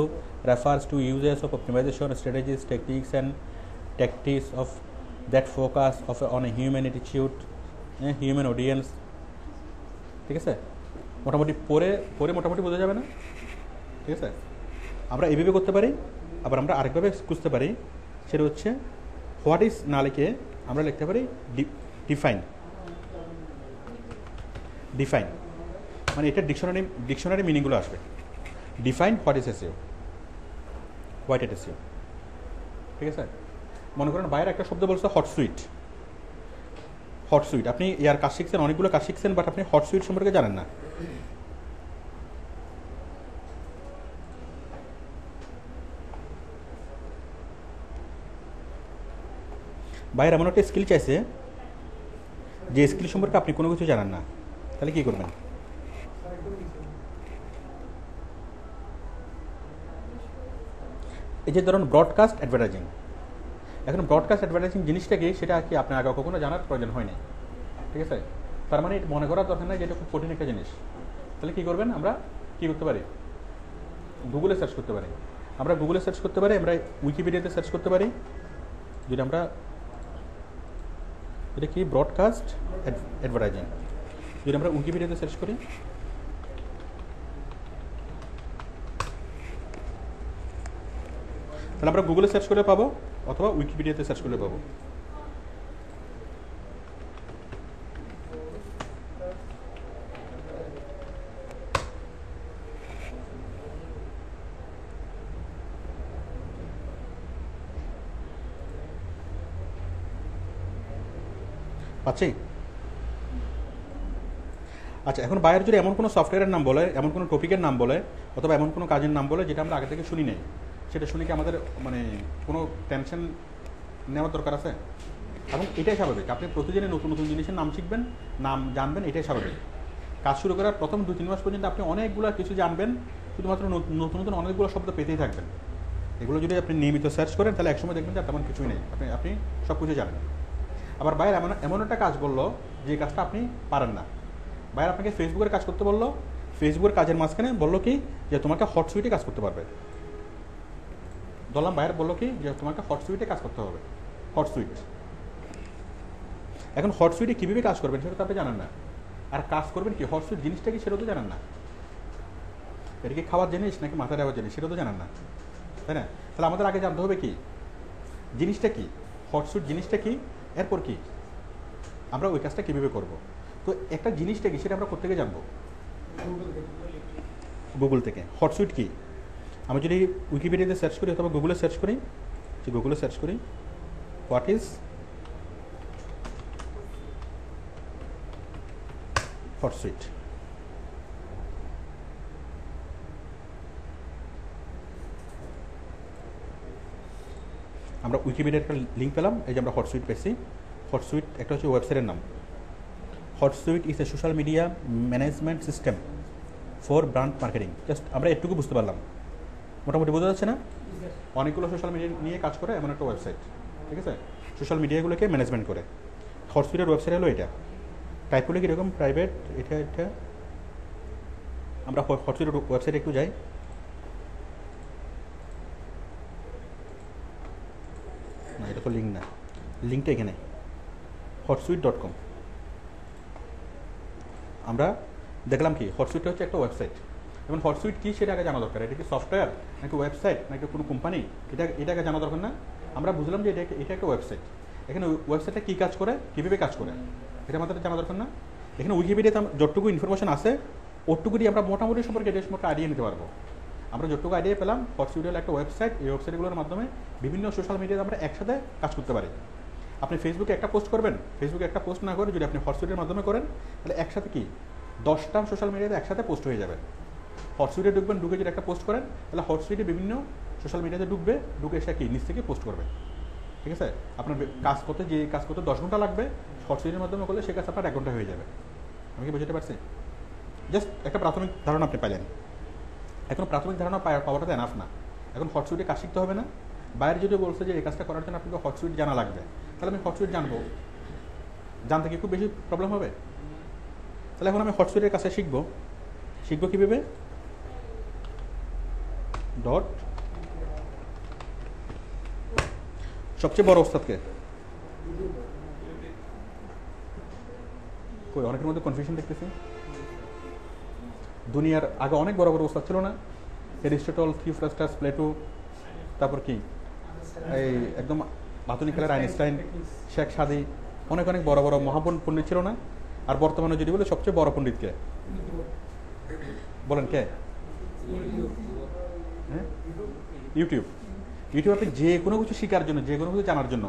refers to uses of optimization strategies, techniques and tactics of that focus on a human attitude, human audience, ঠিক আছে। মোটামুটি পরে মোটামুটি বোঝা যাবে না, ঠিক আছে। আমরা এইভাবে করতে পারি, আবার আমরা আরেকভাবে খুঁজতে পারি, সেটা হচ্ছে হোয়াট ইজ না লিখে আমরা লিখতে পারি ডিফাইন, মানে এটা ডিকশনারি মিনিংগুলো আসবে। Define what is SEO, white hat SEO, ঠিক আছে। মনে করেন বাইরে একটা শব্দ বলছে হট সুইট, আপনি ইয়ার কাজ শিখছেন, অনেকগুলো কাজ শিখছেন, বাট আপনি হট সুইট সম্পর্কে জানেন না। বাইরে এমন একটা স্কিল চাইছে যে স্কিল সম্পর্কে আপনি কোনো কিছু জানেন না, তাহলে কী করবেন? এই যে ধরুন ব্রডকাস্ট অ্যাডভার্টাইজিং, এখন ব্রডকাস্ট অ্যাডভার্টাইজিং জিনিসটা কি, সেটা কি আপনার আগে কখনো জানার প্রয়োজন হয়নি, ঠিক আছে। তার মানে মনে করার দরকার নাই যে এটা খুব কঠিন একটা জিনিস। তাহলে কী করবেন? আমরা কী করতে পারি? গুগলে সার্চ করতে পারি। আমরা গুগলে সার্চ করতে পারি, আমরা উইকিপিডিয়াতে সার্চ করতে পারি। যদি আমরা এটা কি ব্রডকাস্ট অ্যাডভার্টাইজিং, যদি আমরা উইকিপিডিয়াতে সার্চ করি, তাহলে আমরা গুগলে সার্চ করে পাবো অথবা উইকিপিডিয়াতে সার্চ করলে পাবো। পাচ্ছি? আচ্ছা, এখন বায়ার যদি এমন কোনো সফটওয়্যারের নাম বলে, এমন কোনো টপিকের নাম বলে, অথবা এমন কোনো কাজের নাম বলে যেটা আমরা আগে থেকে শুনি নেই, সেটা শুনে কি আমাদের মানে কোনো টেনশন নেওয়ার দরকার আছে? এবং এটাই স্বাভাবিক, আপনি প্রতিদিনই নতুন নতুন জিনিসের নাম শিখবেন, নাম জানবেন, এটাই স্বাভাবিক। কাজ শুরু করার প্রথম 2-3 মাস পর্যন্ত আপনি অনেকগুলো কিছু জানবেন, শুধুমাত্র নতুন নতুন অনেকগুলো শব্দ পেতেই থাকবেন। এগুলো যদি আপনি নিয়মিত সার্চ করেন, তাহলে একসময় দেখবেন যে তেমন কিছুই নেই, আপনি সব কিছু জানেন। আবার বাইরে এমন একটা কাজ বললো যে কাজটা আপনি পারেন না, বাইরে আপনাকে ফেসবুকের কাজ করতে বললো, ফেসবুকের কাজের মাঝখানে বললো কি যে তোমাকে হটসুইটে কাজ করতে পারবে। ধরলাম বাইরে বললো কি যে তোমাকে হটসুইটে কাজ করতে হবে, হটসুইট। এখন হটসুইটে কীভাবে কাজ করবেন সেটা তো আপনি জানেন না, আর কাজ করবেন কি, হটসুইট জিনিসটা কি সেটাও তো জানেন না। এটা কি খাওয়ার জিনিস নাকি মাথা দেওয়ার জিনিস সেটাও তো জানেন না, তাই না? তাহলে আমাদের আগে জানতে হবে কি জিনিসটা কি, হটসুইট জিনিসটা কি, এরপর কি আমরা ওই কাজটা কীভাবে করবো। তো একটা জিনিসটা কি সেটা আমরা কোত্থেকে জানবো? গুগল থেকে। হটসুইট কি, আমি যদি উইকিপিডিয়াতে সার্চ করি অথবা গুগলে সার্চ করি, গুগলে সার্চ করি হোয়াট ইজ হটসুইট, আমরা উইকিপিডিয়ার একটা লিঙ্ক পেলাম, এই যে আমরা হটসুইট পেয়েছি। হটসুইট একটা হচ্ছে ওয়েবসাইটের নাম। Hootsuite is a social media management system for brand marketing. Just আমরা একটুকু বুঝতে পারলাম, মোটামুটি বোঝা যাচ্ছে না? অনেকগুলো সোশ্যাল মিডিয়া নিয়ে কাজ করে এমন একটা ওয়েবসাইট, ঠিক আছে, সোশ্যাল মিডিয়াগুলোকে ম্যানেজমেন্ট করে। হটসুইটের ওয়েবসাইট হলো এটা। টাইপ করলে কীরকম প্রাইভেট, এটা আমরা হটসুইটের ওয়েবসাইটে একটু যাই। না, এটা তো লিঙ্ক না, লিঙ্কটা এখানে hotsuite.com। আমরা দেখলাম কি হটসুইটটা হচ্ছে একটা ওয়েবসাইট। এবং হটসুইট কী সেটা আগে জানা দরকার। এটা কি সফটওয়্যার নাকি ওয়েবসাইট নাকি কোনো কোম্পানি, এটাকে জানা দরকার না? আমরা বুঝলাম যে এটা একটা ওয়েবসাইট। এখানে ওয়েবসাইটটা কী কাজ করে, কীভাবে কাজ করে, এটা আমাদের জানা দরকার না? এখানে উইকিপিডিয়াতে যতটুকু ইনফরমেশন আছে ওটুকু দিয়ে আমরা মোটামুটি সম্পর্কে এটা সম্পর্কে আইডিয়া নিতে পারবো। আমরা যতটুকু আইডিয়া পেলাম, হটস্টুডিও একটা ওয়েবসাইট, এই ওয়েবসাইটগুলোর মাধ্যমে বিভিন্ন সোশ্যাল মিডিয়াতে আমরা একসাথে কাজ করতে পারি। আপনি ফেসবুকে একটা পোস্ট করবেন, ফেসবুকে একটা পোস্ট না করে যদি আপনি হটস্টুডিওর মাধ্যমে করেন, তাহলে একসাথে কি 10টা সোশ্যাল মিডিয়াতে একসাথে পোস্ট হয়ে যাবে। হটস্টুডিও ঢুকবেন, ঢুকে যদি একটা পোস্ট করেন, তাহলে হটস্টুডিও বিভিন্ন সোশ্যাল মিডিয়াতে ঢুকবে, ঢুকে এসে কি নিচ থেকে পোস্ট করবে। ঠিক আছে, আপনার কাজ করতে যে কাজ করতে 10 ঘন্টা লাগবে, হটস্টুডিওর মাধ্যমে করলে সে কাজ আপনার 1 ঘন্টা হয়ে যাবে। আমি কি বুঝতে পারছি? জাস্ট একটা প্রাথমিক ধারণা আপনি পাইলেন। এখন প্রাথমিক ধারণা পাওয়াটা তো এনাফ না, এখন হটস্টুডিও কাজ শিখতে হবে না। বাইরে যদি বলছে যে এই কাজটা করার জন্য আপনাকে হটস্টুডিও জানা লাগবে, তাহলে আমি হটস্টুডিও জানবো, জানতে কি খুব বেশি প্রবলেম হবে? তাহলে এখন আমি হটস্টুডিওর কাছে শিখবো কীভাবে? ডট সবচেয়ে বড় ওস্তাদকে কই, অনেকের মধ্যে কনফিউশন দেখতেছি। দুনিয়ার আগে অনেক বড় বড় ওস্তাদ ছিল না? এরিস্টটল, থিওফ্রাস্টাস, প্লেটো, তারপর কি এই একদম আধুনিক কালের আইনস্টাইন, শেখ সাদি, অনেক অনেক বড় বড় মহাপণ্ডিত ছিল না? আর বর্তমানে যদি বলে সবচেয়ে বড় পণ্ডিত কে বলেন? কে? হ্যাঁ, ইউটিউব। ইউটিউব আপনি যে কোনো কিছু শেখার জন্য, যে কোনো কিছু জানার জন্য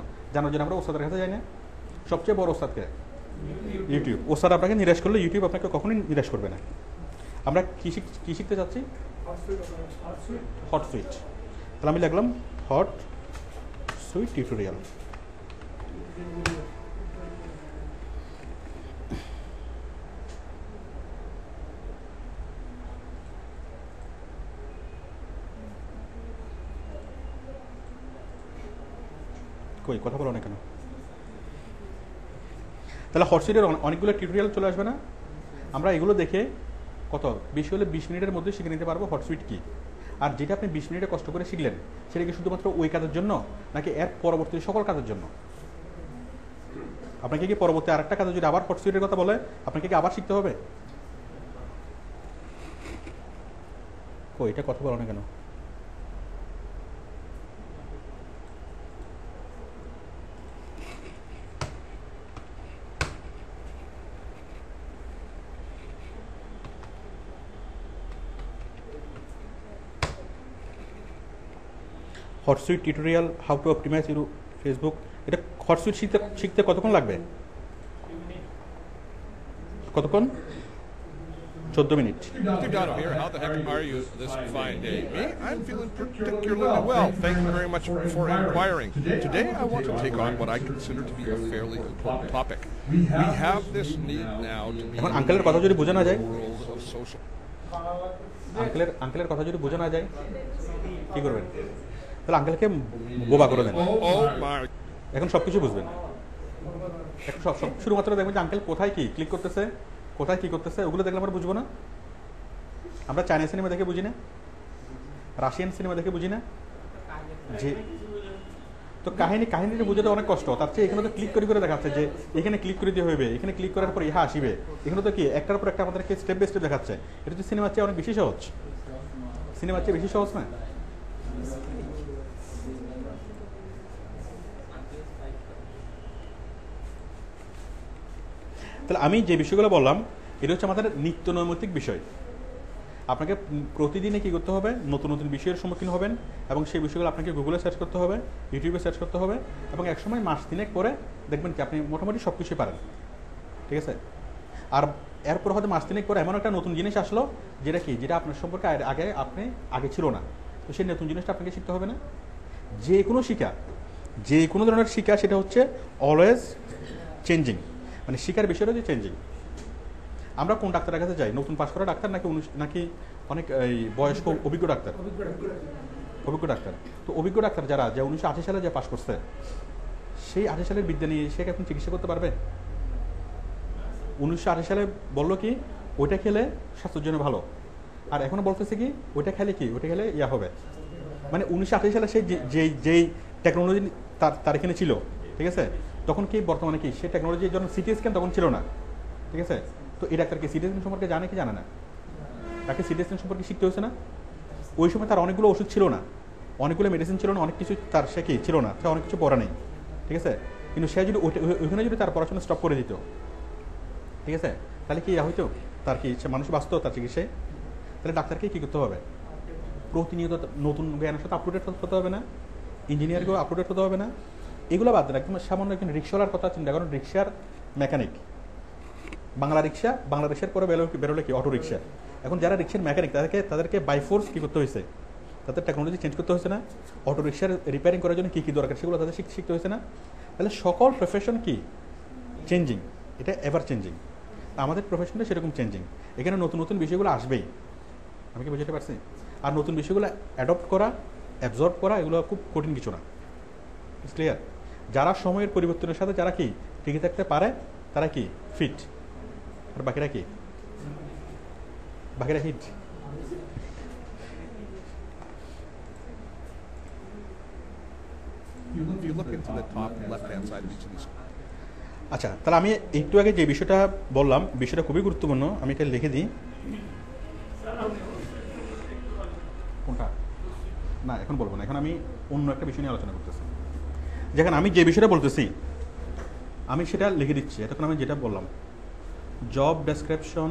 আমরা ওস্তাদের কাছে যাই না? সবচেয়ে বড় ওস্তাদকে ইউটিউব। ওস্তাদ আপনাকে নিরাশ করলে ইউটিউব আপনাকে কখনোই নিরাশ করবে না। আমরা কি শিখতে চাচ্ছি? Hot sweet. তাহলে আমি লিখলাম হট সুইট টিউটোরিয়াল। কই কথা বলো না কেন? তাহলে হটসুইটের অনেকগুলো টিউটোরিয়াল চলে আসবে না? আমরা এগুলো দেখে কত বেশি হলে 20 মিনিটের মধ্যে শিখে নিতে পারবো হটসুইট কি। আর যেটা আপনি 20 মিনিটে কষ্ট করে শিখলেন, সেটা কি শুধুমাত্র ওই কাজের জন্য, নাকি এর পরবর্তী সকল কাজের জন্য? আপনাকে কি পরবর্তী আরেকটা কাজে যদি আবার হটসুইটের কথা বলে, আপনাকে কি আবার শিখতে হবে? কই এটা কথা বলো না কেন? Hootsuite tutorial how to optimise your Facebook. এটা হটসুইট শিখতে কতক্ষণ লাগবে? কতক্ষণ? 14 minute. Mr. Donovan here, how the heck are you this fine day? Me? I'm feeling particularly well. Thank you very much for inquiring. Today I want to take on what I consider to be a fairly important topic. We have this need now to be এখন আঙ্কেলের কথা যদি বোঝা না যায়, world of social. আঙ্কেলের কথা যদি বোঝা না যায় কি করবেন? তাহলে আঙ্কেলকে বোবা করে দেন। Oh my! এখন সবকিছু বুঝবেন। এখন সব শুরুমাত্র দেখবেন যে আঙ্কেল কোথায় কি ক্লিক করতেছে, কোথায় কি করতেছে, ওগুলো দেখলে আমরা বুঝবো না? আমরা চাইনিজ সিনেমা দেখে বুঝি না? রাশিয়ান সিনেমা দেখে বুঝি না? যে তো কাহিনীটা বুঝতে অনেক কষ্ট। তার চেয়ে এখানে তো ক্লিক করে দেখাচ্ছে যে এখানে ক্লিক করে দিয়ে হইবে, এখানে ক্লিক করার পর ইহা আসিবে। এখানে তো কি একটার পর একটা আমাদেরকে স্টেপ বাই স্টেপ দেখাচ্ছে। এটা তো সিনেমার চেয়ে অনেক বেশি সহজ। সিনেমার চেয়ে বেশি সহজ না? তাহলে আমি যে বিষয়গুলো বললাম, এটা হচ্ছে আমাদের নিত্য নৈমিত্তিক বিষয়। আপনাকে প্রতিদিনে কি করতে হবে? নতুন নতুন বিষয়ের সম্মুখীন হবেন, এবং সেই বিষয়গুলো আপনাকে গুগলে সার্চ করতে হবে, ইউটিউবে সার্চ করতে হবে, এবং একসময় মাস তিনেক পরে দেখবেন কি আপনি মোটামুটি সব কিছুই পারেন। ঠিক আছে? আর এরপর হয়তো মাস তিনেক পরে এমন একটা নতুন জিনিস আসলো যেটা আপনার সম্পর্কে আগে ছিল না। তো সেই নতুন জিনিসটা আপনাকে শিখতে হবে না? যে কোনো ধরনের শিক্ষা, সেটা হচ্ছে অলওয়েজ চেঞ্জিং। মানে শিখার বিষয়টা হচ্ছে চেঞ্জিং। আমরা কোন ডাক্তারের কাছে যাই? নতুন পাশ করা ডাক্তার নাকি অনেক এই বয়স্ক অভিজ্ঞ ডাক্তার? অভিজ্ঞ ডাক্তার। তো অভিজ্ঞ ডাক্তার যারা 1980 সালে যে পাশ করছে, সেই 80 সালের বিদ্যা নিয়ে সে এখন চিকিৎসা করতে পারবে? 1980 সালে বললো কি ওইটা খেলে স্বাস্থ্যের জন্য ভালো, আর এখনো বলতেছে কি ওইটা খেলে ইয়া হবে। মানে 1980 সালে সেই যেই টেকনোলজি তার এখানে ছিল, ঠিক আছে, তখন কি বর্তমানে কি সেই টেকনোলজির জন্য সিটি স্ক্যান তখন ছিল না। ঠিক আছে? তো এই ডাক্তার কি সিটি স্ক্যান সম্পর্কে জানে কি জানে না? তাকে সিটি স্ক্যান সম্পর্কে শিখতে হয়েছে না? ওই সময় তার অনেকগুলো ওষুধ ছিল না, অনেকগুলো মেডিসিন ছিল না, অনেক কিছু তার সে কি ছিল না, সে অনেক কিছু পড়া নেই। ঠিক আছে? কিন্তু সে যদি ওইখানে যদি তার পড়াশোনা স্টপ করে দিত, ঠিক আছে, তাহলে কি হয়তো তার কি ইচ্ছা, মানুষ ব্যস্ত তার চিকিৎসায়, তাহলে ডাক্তারকে কী করতে হবে? প্রতিনিয়ত নতুন জ্ঞানের সাথে আপটুডেট হতে হবে না? ইঞ্জিনিয়ারকেও আপটুডেট হতে হবে না? এগুলো বাদ দেন, একদম সামান্য একজন রিক্সাওয়ালার কথা চিন্তা করেন, রিক্সার মেকানিক, বাংলাদেশের পরে বেরোলে কি অটো রিক্সা। এখন যারা রিক্সার মেকানিক তাদেরকে বাই ফোর্স কী করতে হয়েছে? তাদের টেকনোলজি চেঞ্জ করতে হয়েছে না? অটো রিক্সার রিপেয়ারিং করার জন্য কী কী দরকার সেগুলো তাদের শিখতে হয়েছে না? তাহলে সকল প্রফেশন কি চেঞ্জিং, এটা এভার চেঞ্জিং। আমাদের প্রফেশনটা সেরকম চেঞ্জিং, এখানে নতুন নতুন বিষয়গুলো আসবেই। আমি কি বুঝতে পারছি? আর নতুন বিষয়গুলো অ্যাডপ্ট করা, অ্যাবজর্ব করা, এগুলো খুব কঠিন কিছু না। ক্লিয়ার? যারা সময়ের পরিবর্তনের সাথে যারা কি টিকে থাকতে পারে তারা কি ফিট, আর বাকিরা কি? বাকিরা hit. If you look into the top left-hand side of each of these. আচ্ছা, তাহলে আমি একটু আগে যে বিষয়টা বললাম, বিষয়টা খুবই গুরুত্বপূর্ণ, আমি এটা লিখে দিই। কোনটা? না, এখন বলবো না, এখন আমি অন্য একটা বিষয় নিয়ে আলোচনা করতেছি। যেখানে আমি যে বিষয়টা বলতেছি আমি সেটা লিখে দিচ্ছি। এতক্ষণ আমি যেটা বললাম, জব ডেসক্রিপশন,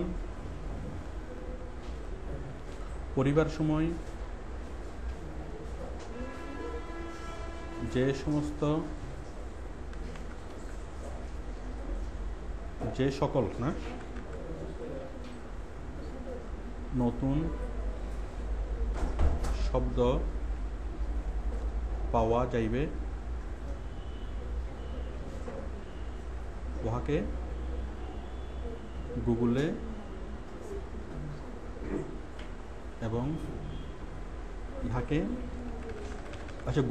পরিবার সময়, যে সকল না নতুন শব্দ পাওয়া যাইবে উহাকে গুগলে এবং ইহাকে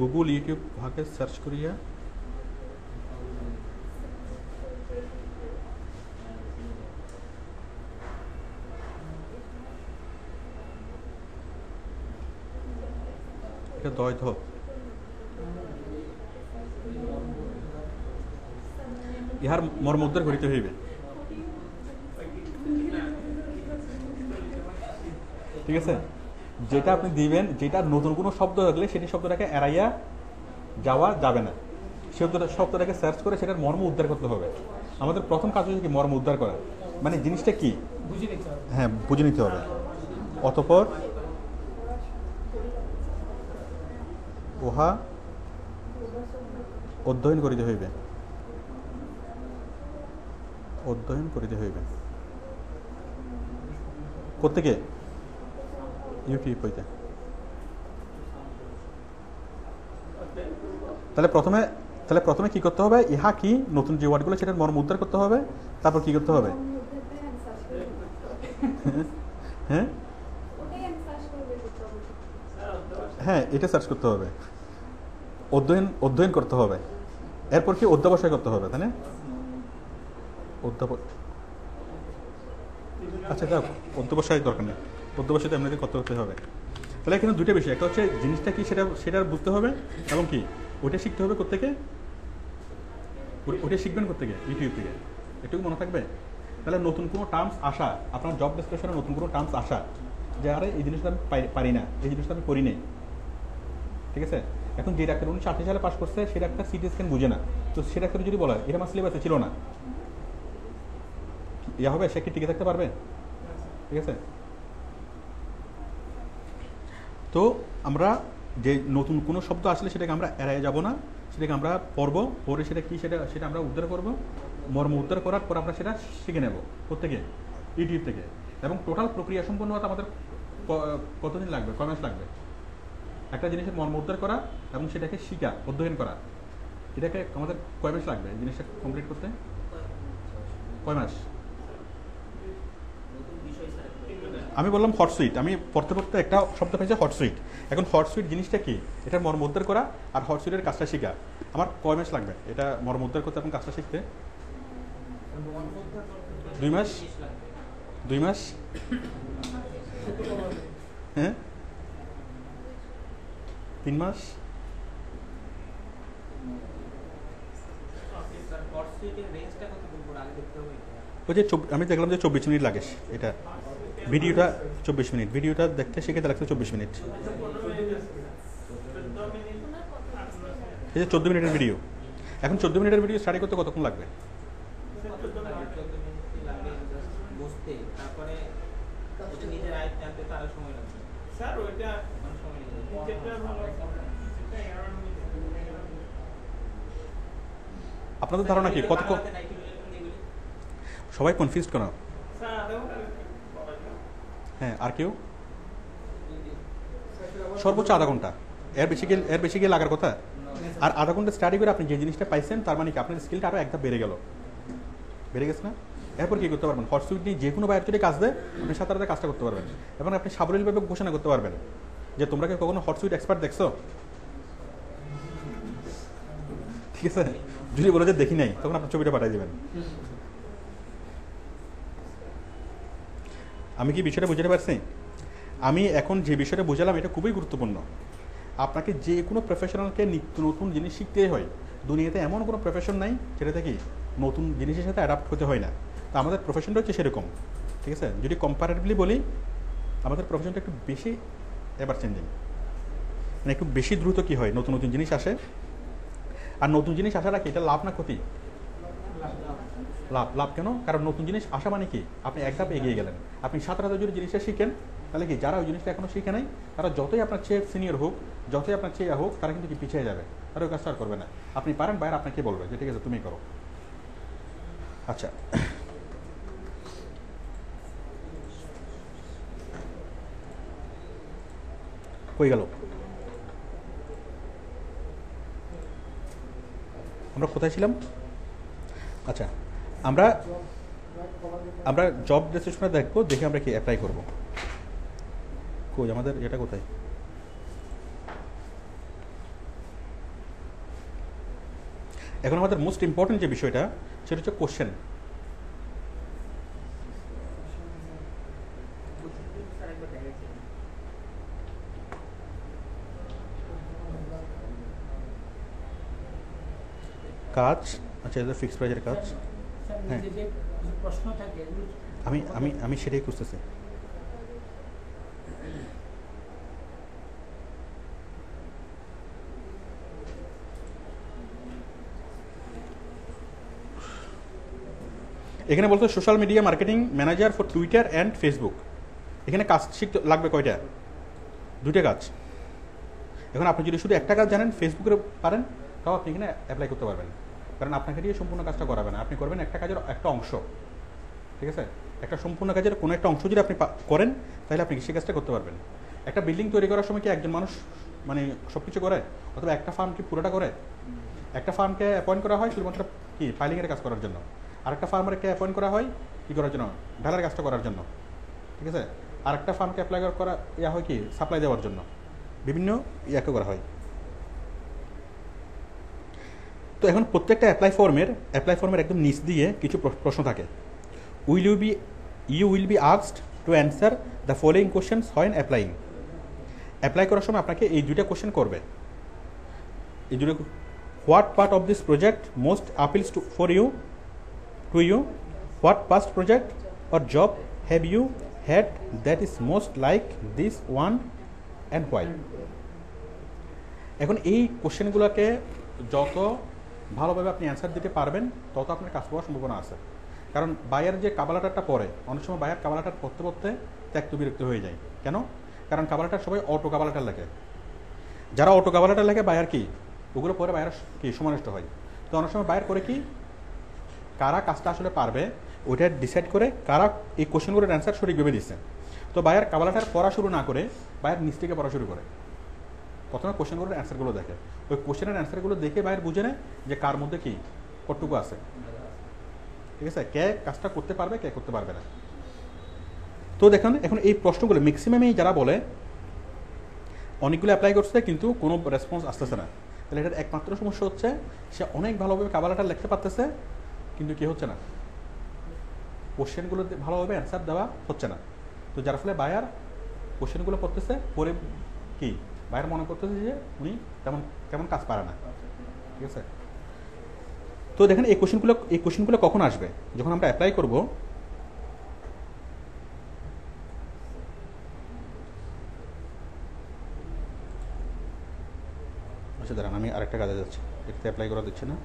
গুগল ইউটিউব উহাকে সার্চ করিয়া এটা দৈধ ইহার মর্মোদ্ধার করিতে হইবে। ঠিক আছে? যেটা আপনি দিবেন, যেটা নতুন কোনো শব্দ থাকলে সেটি শব্দটাকে এড়াইয়া যাওয়া যাবে না, শব্দটাকে সার্চ করে সেটার মর্ম উদ্ধার করতে হবে। আমাদের প্রথম কাজ হচ্ছে কি? মর্ম উদ্ধার করা, মানে জিনিসটা কি হ্যাঁ বুঝে নিতে হবে। অতঃপর উহা অধ্যয়ন করিতে হইবে, কোত্থেকে? ইউটিউব হইতে। তাহলে প্রথমে কি করতে হবে? ইহা কি নতুন যে ওয়ার্ডগুলো সেটার মর্ম উদ্ধার করতে হবে, তারপর কি করতে হবে? হ্যাঁ হ্যাঁ, এটা সার্চ করতে হবে, অধ্যয়ন করতে হবে, এরপর কি অধ্যাবসায় করতে হবে, তাই না? আচ্ছা যাক, অধ্যবসায় দরকার নেই, অধ্যবসায় তো এমনিতে করতে হবে। তাহলে এখানে দুটো বিষয়, একটা হচ্ছে জিনিসটা কি সেটা বুঝতে হবে, এবং কি ওইটা শিখতে হবে কোত্থেকে? ওইটা শিখবেন কোত্থেকে? ইউটিউব থেকে। এটুকু মনে থাকবে। তাহলে নতুন কোনো টার্মস আসা, আপনার জব ডেসক্রিপশনে নতুন কোনো টার্মস আসা যে আরে এই জিনিসটা আমি পারি না, এই জিনিসটা আমি করি নাই। ঠিক আছে? এখন যে ডাক্তার 1980 সালে পাস করছে সে ডাক্তার সিটি স্ক্যান বুঝে না, তো সে ডাক্তার যদি বলে এটা আমার সিলেবাসে ছিল না, ইয়া হবে, সে কি টিকে থাকতে পারবে? ঠিক আছে? তো আমরা যে নতুন কোনো শব্দ আসলে সেটাকে আমরা এড়াই যাব না, সেটাকে আমরা পরে সেটা কি সেটা আমরা উদ্ধার করব, মর্ম উদ্ধার করার পর আমরা সেটা শিখে নেব। কোত্থেকে? ইউটিউব থেকে। এবং টোটাল প্রক্রিয়া সম্পন্ন হতে আমাদের কতদিন লাগবে, কয় মাস লাগবে? একটা জিনিসের মর্ম উদ্ধার করা এবং সেটাকে শিখা, অধ্যয়ন করা, এটাকে আমাদের কয় মাস লাগবে জিনিসটা কমপ্লিট করতে? কয় মাস? আমি বললাম হট সুইট, আমি পড়তে একটা শব্দ পেয়েছি হট সুইট। এখন হট সুইট জিনিসটা কি, এটা মর্ম উদ্ধার করা আর হট সুইটের কাজটা শেখা, আমার কয় মাস লাগবে এটা মর্ম উদ্ধার করতে এবং কাজটা শিখতে? 2 মাস? 2 মাস? হ্যাঁ, 3 মাস? ওই যে আমি দেখলাম যে 24 মিনিট লাগে, এটা ভিডিওটা 24 মিনিট, ভিডিওটা দেখতে শিখে লাগছে 24 মিনিট। এই যে 14 মিনিটের ভিডিও, এখন 14 মিনিটের ভিডিও স্টাডি করতে কতক্ষণ লাগবে? বুঝতে তারপরে নিজের আয় জানতে তারা সময় লাগবে স্যার ওইটা সময় আপনাদের ধারণা কি কত সবাই কনফিউজড কেন? হ্যাঁ, আর কেউ? সর্বোচ্চ আধা ঘন্টা, এর বেশি গিয়ে লাগার কথা। আর আধা ঘন্টা স্টাডি করে আপনি যে জিনিসটা পাইছেন তার মানে কি আপনার স্কিলটা আরও একটা বেড়ে গেছে না? এরপর কি করতে পারবেন? হট সুইট নিয়ে যে কোনো বাইরে যদি কাজ দেয় আপনি সাঁতারাতে কাজটা করতে পারবেন এবং আপনি সাবলীলভাবে ঘোষণা করতে পারবেন যে তোমরা কি কখনো হট সুইট এক্সপার্ট দেখছো? ঠিক আছে, যদি বলে যে দেখি নাই তখন আপনার ছবিটা পাঠিয়ে দেবেন। আমি কি বিষয়টা বুঝতে পারছি? আমি এখন যে বিষয়টা বুঝালাম এটা খুবই গুরুত্বপূর্ণ। আপনাকে যে কোনো প্রফেশনালকে নিত্য নতুন জিনিস শিখতেই হয়। দুনিয়াতে এমন কোনো প্রফেশন নাই যেটাতে কি নতুন জিনিসের সাথে অ্যাডাপ্ট হতে হয় না। তো আমাদের প্রফেশনটা হচ্ছে সেরকম, ঠিক আছে? যদি কম্পারেটিভলি বলি আমাদের প্রফেশনটা একটু বেশি এভার চেঞ্জিং, মানে একটু বেশি দ্রুত কি হয় নতুন নতুন জিনিস আসে। আর নতুন জিনিস আসাটা কি এটা লাভ না ক্ষতি? লাভ। লাভ কেন? কারণ নতুন জিনিস আসা মানে কি আপনি এক ধাপ এগিয়ে গেলেন। আপনি সাঁতারাতে যদি জিনিসটা শিখেন তাহলে কি যারা ওই জিনিসটা এখনো শিখে নাই তারা যতই আপনার চেয়ে সিনিয়র হোক, যতই আপনার চেয়ে হোক, তারা কিন্তু কি পিছিয়ে যাবে, তারা ওই কাজটা আর করবে না। আপনি পারেন, বাইরে আপনাকে বলবে যে ঠিক আছে তুমি করো। আচ্ছা, কই গেল? আমরা কোথায় ছিলাম? আচ্ছা, আমরা জব ডেসক্রিপশনে দেখবো, দেখে আমরা কি অ্যাপ্লাই করবো। কই আমাদের এটা কোথায়? এখন আমাদের মোস্ট ইম্পর্টেন্ট যে বিষয়টা সেটা হচ্ছে কোশ্চেন। কাজ, আচ্ছা এটা ফিক্সড প্রাইজের কাজ। হ্যাঁ, আমি আমি আমি সেটাই খুঁজতেছি। এখানে বলতো social media marketing manager for Twitter and Facebook. এখানে কাজ শিখতে লাগবে কয়টা? 2টা কাজ। এখন আপনি যদি শুধু একটা কাজ জানেন, ফেসবুকে পারেন, তাও আপনি এখানে অ্যাপ্লাই করতে পারবেন, কারণ আপনাকে দিয়ে সম্পূর্ণ কাজটা করাবেন। আপনি করবেন একটা কাজের একটা অংশ, ঠিক আছে? একটা সম্পূর্ণ কাজের কোনো একটা অংশ যদি আপনি করেন তাহলে আপনি সেই কাজটা করতে পারবেন। একটা বিল্ডিং তৈরি করার সময় কি একজন মানুষ মানে সব কিছু করে, অথবা একটা ফার্ম কি পুরোটা করে? একটা ফার্মকে অ্যাপয়েন্ট করা হয় শুধুমাত্র কি ফাইলিংয়ের কাজ করার জন্য, আর একটা ফার্মারকে অ্যাপয়েন্ট করা হয় কী করার জন্য? ঢালার কাজটা করার জন্য, ঠিক আছে? আর একটা ফার্মকে অ্যাপ্লাই করা হয় কি সাপ্লাই দেওয়ার জন্য, বিভিন্ন ইয়াকে করা হয়। তো এখন প্রত্যেকটা অ্যাপ্লাই ফর্মের একদম নিচ দিয়ে কিছু প্রশ্ন থাকে। You will be asked to answer the following questions when applying. Apply করার সময় আপনাকে এই 2টা কোশ্চেন করবে। এই 2টা, what part of this project most appeals for you to you, what past project or job have you had that is most like this one and why. এখন এই কোশ্চেনগুলোকে যত ভালোভাবে আপনি অ্যান্সার দিতে পারবেন তত আপনার কাজ পাওয়ার সম্ভাবনা আছে। কারণ বায়ার যে কাবালাটারটা পড়ে, অনেক সময় বায়ার কাবালাটার পড়তে পড়তে ত্যক্ত বিরক্ত হয়ে যায়। কেন? কারণ কাবালাটার সবাই অটো কাবালাটার লেখে। যারা অটো কাবালাটার লেখে বায়ার কি ওগুলো পরে বায়ার কি সমানষ্ট হয়। তো অনেক সময় বায়ার করে কি কারা কাজটা আসলে পারবে ওইটা ডিসাইড করে কারা এই কোশ্চেনগুলোর অ্যান্সার সঠিকভাবে দিচ্ছে। তো বায়ার কাবালাটার পড়া শুরু না করে বায়ার নিচ থেকে পড়া শুরু করে। প্রথমে কোশ্চেনগুলোর অ্যান্সারগুলো দেখে, ওই কোশ্চেনের অ্যান্সারগুলো দেখে বায়ার বুঝে নেয় যে কার মধ্যে কি কতটুকু আছে, ঠিক আছে? কে কাজটা করতে পারবে, কে করতে পারবে না। তো দেখেন এখন এই প্রশ্নগুলো ম্যাক্সিমামই যারা বলে অনেকগুলো অ্যাপ্লাই করছে কিন্তু কোনো রেসপন্স আসতেছে না, তাহলে এটার একমাত্র সমস্যা হচ্ছে সে অনেক ভালোভাবে কাবালাটা লিখতে পারতেছে কিন্তু কি হচ্ছে না, কোশ্চেনগুলো ভালোভাবে অ্যান্সার দেওয়া হচ্ছে না। তো যার ফলে বায়ার কোশ্চেনগুলো পড়তেছে, পরে কি বায়ার মনে করতেছে যে উনি তেমন কাজ পারে না, ঠিক আছে? তো দেখেন এই কোশ্চেনগুলো কখন আসবে? যখন আমরা অ্যাপ্লাই করব আচ্ছা দাঁড়ান, আমি আরেকটা কাজে যাচ্ছি, এটাতে অ্যাপ্লাই করা দিচ্ছে না।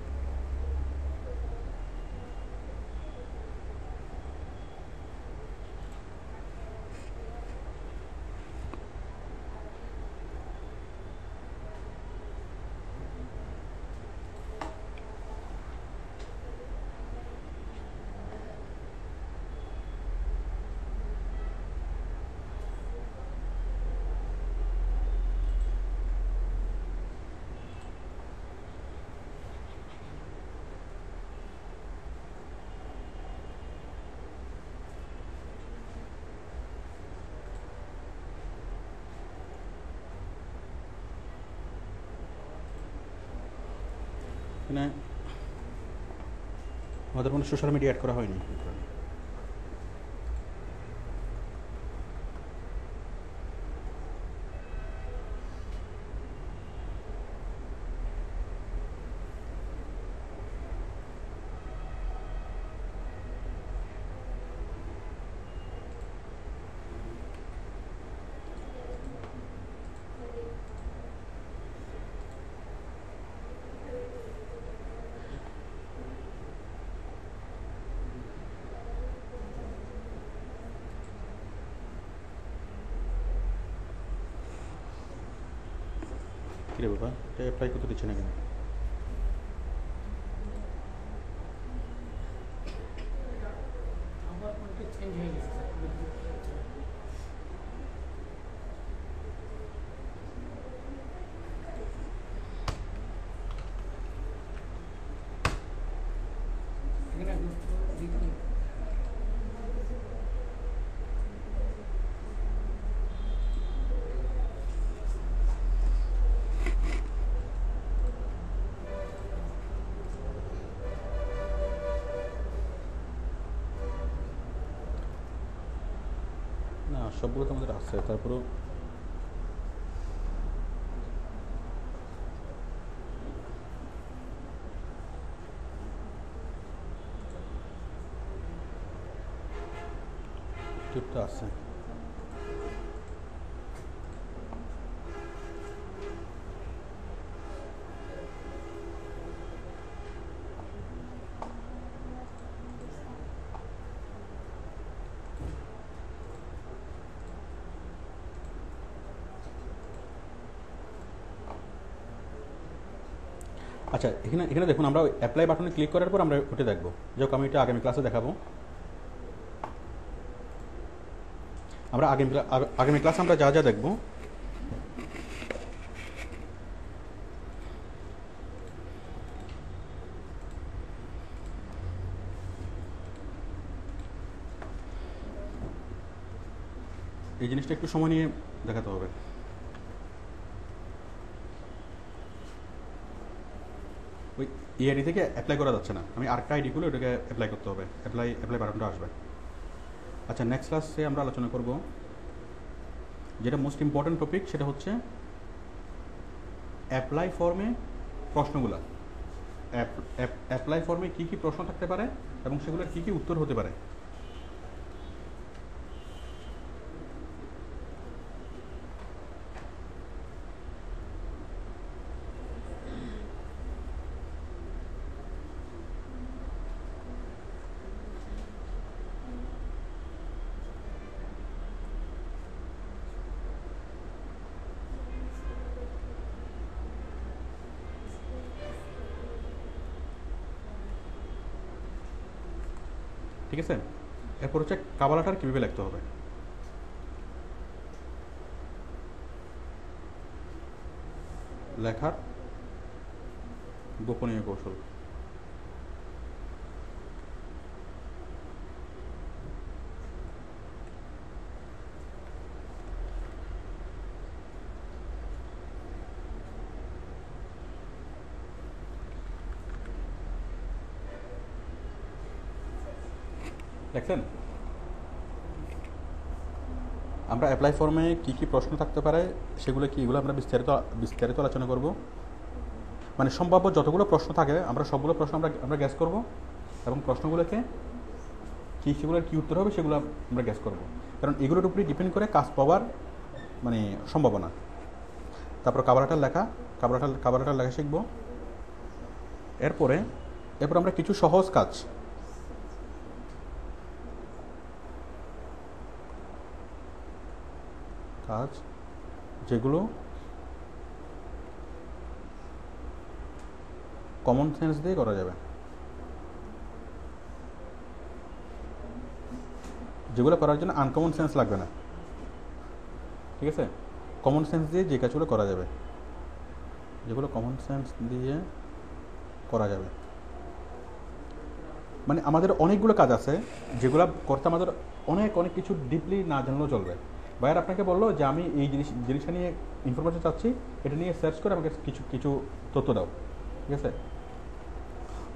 এখানে আমাদের কোনো সোশ্যাল মিডিয়া অ্যাড করা হয়নি। কিরে বাবা, এটা অ্যাপ্লাই করতে দিচ্ছে না কেন? আমার ফোনটা চেঞ্জ হয়ে গেছে স্যার। এখানে দেখুন না, সবগুলো তো আমাদের আছে, তারপরেও টিপটা আছে। আচ্ছা, এখানে এখানে দেখুন, আমরা অ্যাপ্লাই বাটনে ক্লিক করার পর আমরা ওটা দেখবো। যাক, আমি এটা আগামী ক্লাসে দেখাবো। আমরা আগামী ক্লাসে আমরা যা যা দেখবো, এই জিনিসটা একটু সময় নিয়ে দেখাতে হবে। ওই আইডি থেকে অ্যাপ্লাই করা যাচ্ছে না, আমি আরেকটা আইডি খুলে ওটাকে অ্যাপ্লাই করতে হবে, অ্যাপ্লাই বাটনটা আসবে। আচ্ছা, নেক্সট ক্লাসে আমরা আলোচনা করব যেটা মোস্ট ইম্পর্ট্যান্ট টপিক, সেটা হচ্ছে অ্যাপ্লাই ফর্মে প্রশ্নগুলো। অ্যাপ্লাই ফর্মে কী কী প্রশ্ন থাকতে পারে এবং সেগুলোর কী কী উত্তর হতে পারে। ঠিক আছে, এরপর হচ্ছে কাবালাটার কীভাবে লিখতে হবে। লেখার গোপনীয় কৌশল। দেখছেন, আমরা অ্যাপ্লাই ফর্মে কী কী প্রশ্ন থাকতে পারে সেগুলো কি, এগুলো আমরা বিস্তারিত আলোচনা করব। মানে সম্ভাব্য যতগুলো প্রশ্ন থাকে আমরা সবগুলো প্রশ্ন আমরা গ্যাস করব, এবং প্রশ্নগুলোকে কী, সেগুলোর কী উত্তর হবে সেগুলো আমরা গ্যাস করব, কারণ এগুলোর উপরেই ডিপেন্ড করে কাজ পাওয়ার মানে সম্ভাবনা। তারপর কাবালাটার লেখা শিখব। এরপর আমরা কিছু সহজ কাজ, যেগুলো কমন সেন্স দিয়ে করা যাবে, যেগুলো করার জন্য আনকমন সেন্স লাগবে না। ঠিক আছে, কমন সেন্স দিয়ে যে কাজগুলো করা যাবে, যেগুলো কমন সেন্স দিয়ে করা যাবে। মানে আমাদের অনেকগুলো কাজ আছে যেগুলো করতে আমাদের অনেক কিছু ডিপলি না জানলেও চলবে। ভাইয়ার আপনাকে বললো যে আমি এই জিনিসটা নিয়ে ইনফরমেশন চাচ্ছি, এটা নিয়ে সার্চ করে আমাকে কিছু তথ্য দাও। ঠিক আছে,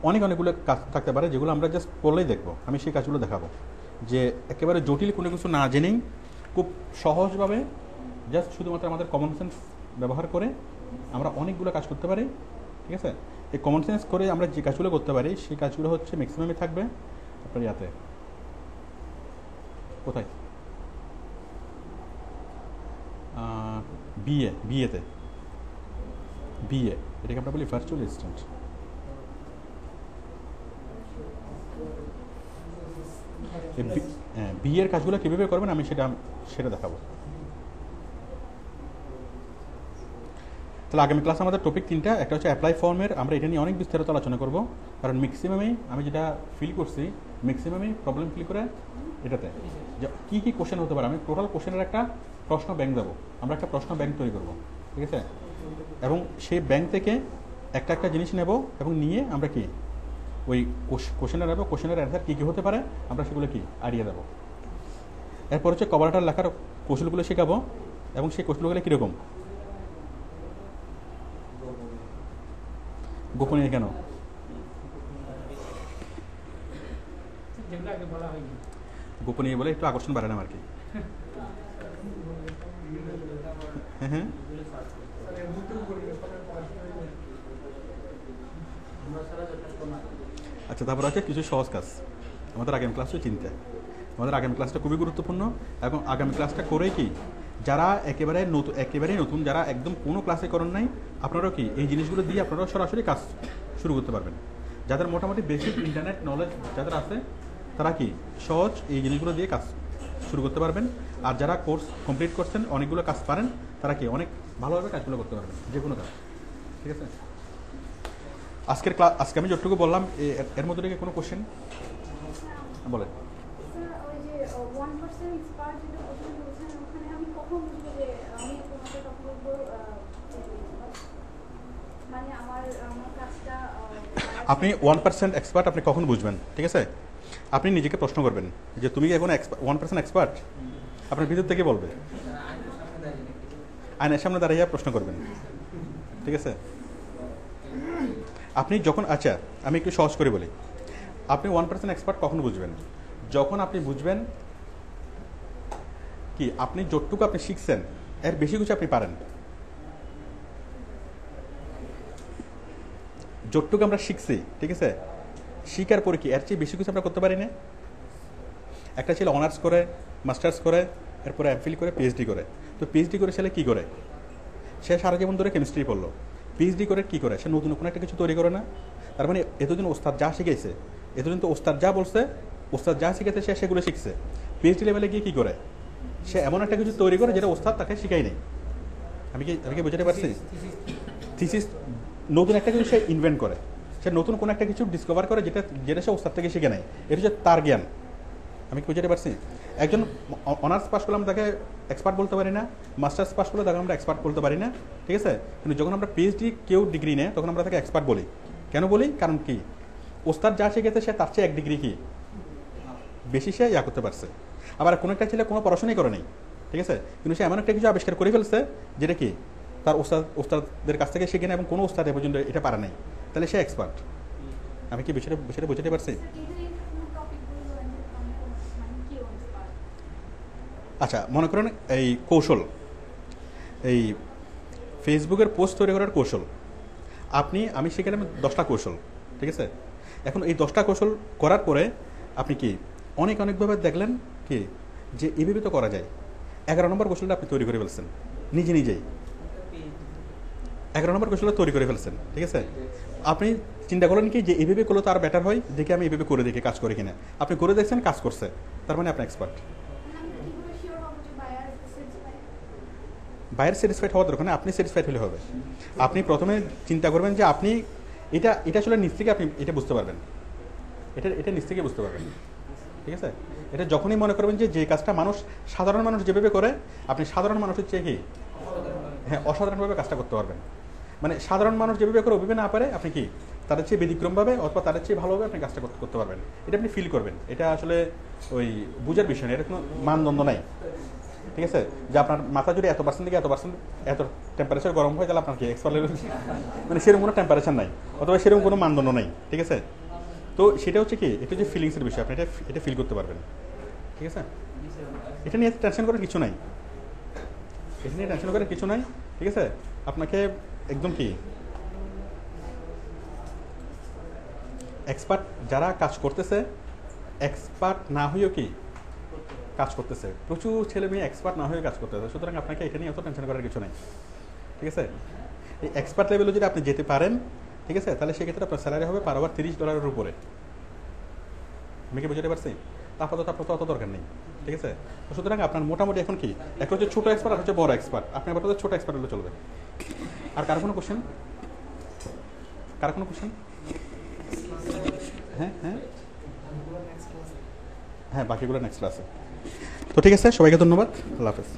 অনেকগুলো কাজ থাকতে পারে যেগুলো আমরা জাস্ট করলেই দেখবো। আমি সেই কাজগুলো দেখাবো যে একেবারে জটিল কোনো কিছু না জেনেই খুব সহজভাবে জাস্ট শুধুমাত্র আমাদের কমন সেন্স ব্যবহার করে আমরা অনেকগুলো কাজ করতে পারি। ঠিক আছে, এই কমন সেন্স করে আমরা যে কাজগুলো করতে পারি সেই কাজগুলো হচ্ছে ম্যাক্সিমামই থাকবে আপনার ইয়াতে, কোথায়, বিএতে, বিএ, এটাকে আমরা বলি ভার্চুয়াল অ্যাসিস্ট্যান্ট। বিএর কাজগুলো কীভাবে করবেন আমি সেটা দেখাবো। তাহলে আগামী ক্লাসে আমাদের টপিক 3টা, একটা হচ্ছে অ্যাপ্লাই ফর্মের, আমরা এটা নিয়ে অনেক বিস্তারিত আলোচনা করব, কারণ ম্যাক্সিমামই আমি যেটা ফিল করছি ম্যাক্সিমামই প্রবলেম ফিল করে এটাতে যে কী কী কোশ্চেন হতে পারে। আমি টোটাল কোশ্চেনের একটা প্রশ্ন ব্যাংক দেবো, আমরা একটা প্রশ্ন ব্যাংক তৈরি করব, ঠিক আছে, এবং সেই ব্যাংক থেকে একটা একটা জিনিস নেব এবং নিয়ে আমরা কি ওই কোশ্চেনে নেব, কোশ্চেনের অ্যান্সার কী কী হতে পারে আমরা সেগুলো কি আইডিয়া দেবো। এরপর হচ্ছে কভার লেটার লেখার কৌশলগুলো শেখাবো, এবং সেই কৌশলগুলো কীরকম, গোপনীয় কেন, যেগুলো আগে বলা হয়নি। গোপনীয় বলে একটু আকর্ষণ বাড়ে না আর কি। হ্যাঁ হ্যাঁ, আচ্ছা, তারপর আছে কিছু সহজ কাজ। আমাদের আগামী ক্লাসটা চিন্তা, আমাদের আগামী ক্লাসটা খুবই গুরুত্বপূর্ণ, এবং আগামী ক্লাসটা করেই কি যারা একেবারেই নতুন, যারা একদম কোনো ক্লাসে করেন নাই, আপনারাও কি এই জিনিসগুলো দিয়ে আপনারাও সরাসরি কাজ শুরু করতে পারবেন। যাদের মোটামুটি বেসিক ইন্টারনেট নলেজ যাদের আছে তারা কি সহজ এই জিনিসগুলো দিয়ে কাজ শুরু করতে পারবেন। আর যারা কোর্স কমপ্লিট করছেন, অনেকগুলো কাজ পারেন, তারা কি অনেক ভালোভাবে কাজগুলো করতে পারবেন, যে কোনো কাজ। ঠিক আছে, আজকে আমি যতটুকু বললাম এর মধ্যে থেকে কোনো কোশ্চেন বলেন। আপনি 1% এক্সপার্ট আপনি কখন বুঝবেন? ঠিক আছে, আপনি নিজেকে প্রশ্ন করবেন যে তুমি কি এখন 1% এক্সপার্ট? আপনার ভিতর থেকে বলবে, আয়নার সামনে দাঁড়িয়ে প্রশ্ন করবেন। ঠিক আছে, আপনি যখন, আচ্ছা আমি একটু সহজ করে বলি, আপনি 1% এক্সপার্ট কখন বুঝবেন? যখন আপনি বুঝবেন কি আপনি যতটুকু আপনি শিখছেন এর বেশি কিছু আপনি পারেন। যতটুকু আমরা শিখছি, ঠিক আছে, শিখার পরে কি এর চেয়ে বেশি কিছু আমরা করতে পারি না? একটা ছেলে অনার্স করে, মাস্টার্স করে, এরপরে এমফিল করে, পিএইচডি করে। তো পিএইচডি করে ছেলে কী করে? সে সারা জীবন ধরে কেমিস্ট্রি পড়লো। পিএইচডি করে কী করে? সে নতুন কোনো একটা কিছু তৈরি করে না? তার মানে এতদিন ওস্তাদ যা শিখেছে, এতদিন তো ওস্তাদ যা বলছে, ওস্তাদ যা শিখেছে সে সেগুলো শিখছে। পিএইচডি লেভেলে গিয়ে কী করে? সে এমন একটা কিছু তৈরি করে যেটা ওস্তাদ তাকে শিখাই নেই। আমি কি বুঝতে পারছি? থিসিস, নতুন একটা কিছু সে ইনভেন্ট করে, সে নতুন কোনো একটা কিছু ডিসকভার করে যেটা সে ওস্তাদ থেকে শিখে নেয়। এটা হচ্ছে তার জ্ঞান। আমি কি বুঝতে পারছি? একজন অনার্স পাস করলে আমরা তাকে এক্সপার্ট বলতে পারি না, মাস্টার্স পাস করলে তাকে আমরা এক্সপার্ট বলতে পারি না। ঠিক আছে, কিন্তু যখন আমরা পিএইচডি কেউ ডিগ্রি নেয় তখন আমরা তাকে এক্সপার্ট বলি। কেন বলি? কারণ কি ওস্তাদ যা শিখেছে সে তার চেয়ে এক ডিগ্রি কি বেশি সে করতে পারছে। আবার কোনো একটা ছেলে কোনো পড়াশোনাই করে নেই, ঠিক আছে, কিন্তু সে এমন একটা কিছু আবিষ্কার করে ফেলছে যেটা কি তার ওস্তাদের কাছ থেকে শিখে নেয় এবং কোনো ওস্তাদ এ পর্যন্ত এটা পারে নাই, তাহলে সে এক্সপার্ট। আমি কি বিষয়টা বুঝতে পারছি? আচ্ছা, মনে করেন এই কৌশল, এই ফেসবুকের পোস্ট তৈরি করার কৌশল, আমি শিখেলাম 10টা কৌশল। ঠিক আছে, এখন এই 10টা কৌশল করার পরে আপনি কি অনেকভাবে দেখলেন কি যে এইভাবে তো করা যায়। 11 নম্বর কৌশলটা আপনি তৈরি করে ফেলছেন নিজেই। 11 নম্বর কৌশলটা তৈরি করে ফেলছেন। ঠিক আছে, আপনি চিন্তা করেন কি যে এইভাবে করলে তো আর বেটার হয়, দেখে আমি এইভাবে করে দেখি কাজ করে কিনা। আপনি করে দেখছেন, কাজ করছে, তার মানে আপনি এক্সপার্ট। বাইরে স্যাটিসফাইড হওয়ার দরকার নেই, আপনি স্যাটিসফাইড হলে হবে। আপনি প্রথমে চিন্তা করবেন যে আপনি এটা আসলে নিজ থেকে আপনি এটা বুঝতে পারবেন, এটা নিজ থেকে বুঝতে পারবেন। ঠিক আছে, এটা যখনই মনে করবেন যে কাজটা সাধারণ মানুষ যেভাবে করে, আপনি সাধারণ মানুষের চেয়ে কি অসাধারণভাবে কাজটা করতে পারবেন। মানে সাধারণ মানুষ যেভাবে করে ওইভাবে না পারে, আপনি কি তাদের চেয়ে ব্যতিক্রমভাবে অথবা তাদের চেয়ে ভালোভাবে আপনি কাজটা করতে পারবেন। এটা আপনি ফিল করবেন। এটা আসলে ওই বুঝার বিষয় না, এটা কোনো মানদণ্ড নাই। ঠিক ঠিক আছে, যে আপনার মাথা যদি এত পার্সেন্ট থেকে এত টেম্পারেচার গরম হয়, তাহলে আপনার কি এক্সপার্ট লেভেল মানে সেরকম কোনো টেম্পারেচার নাই, অথবা সেরকম কোনো মানদণ্ড নেই। ঠিক আছে, তো সেটা হচ্ছে কি, এটা যে ফিলিংসের বিষয়, আপনি এটা ফিল করতে পারবেন। ঠিক আছে, এটা নিয়ে টেনশন করার কিছু নাই, এটা নিয়ে টেনশন করার কিছু নাই। ঠিক আছে, আপনাকে একদম কি এক্সপার্ট যারা কাজ করতেছে, এক্সপার্ট না হয়েও কি কাজ করতেছে, প্রচুর ছেলে মেয়ে এক্সপার্ট না হয়ে কাজ করতেছে। সুতরাং আপনাকে এটা নিয়ে এত টেনশন করার কিছু নাই। ঠিক আছে, এই এক্সপার্ট লেভেলে যদি আপনি যেতে পারেন, ঠিক আছে, তাহলে সেক্ষেত্রে আপনার স্যালারি হবে পার আওয়ার $30 উপরে। আমি কি বুঝতে পারছি? আপাতত আপনার তো অত দরকার নেই। ঠিক আছে, তো সুতরাং আপনার মোটামুটি এখন কি, একটা হচ্ছে ছোটো এক্সপার্ট আর হচ্ছে বড় এক্সপার্ট, আপনি আপাতত ছোটো এক্সপার্ট হলে চলবে। আর কার কোনো কোশ্চেন? কার কোনো কোশ্চেন? হ্যাঁ হ্যাঁ হ্যাঁ, বাকিগুলো নেক্সট ক্লাসে। তো ঠিক আছে, সবাইকে ধন্যবাদ, আল্লাহ হাফেজ।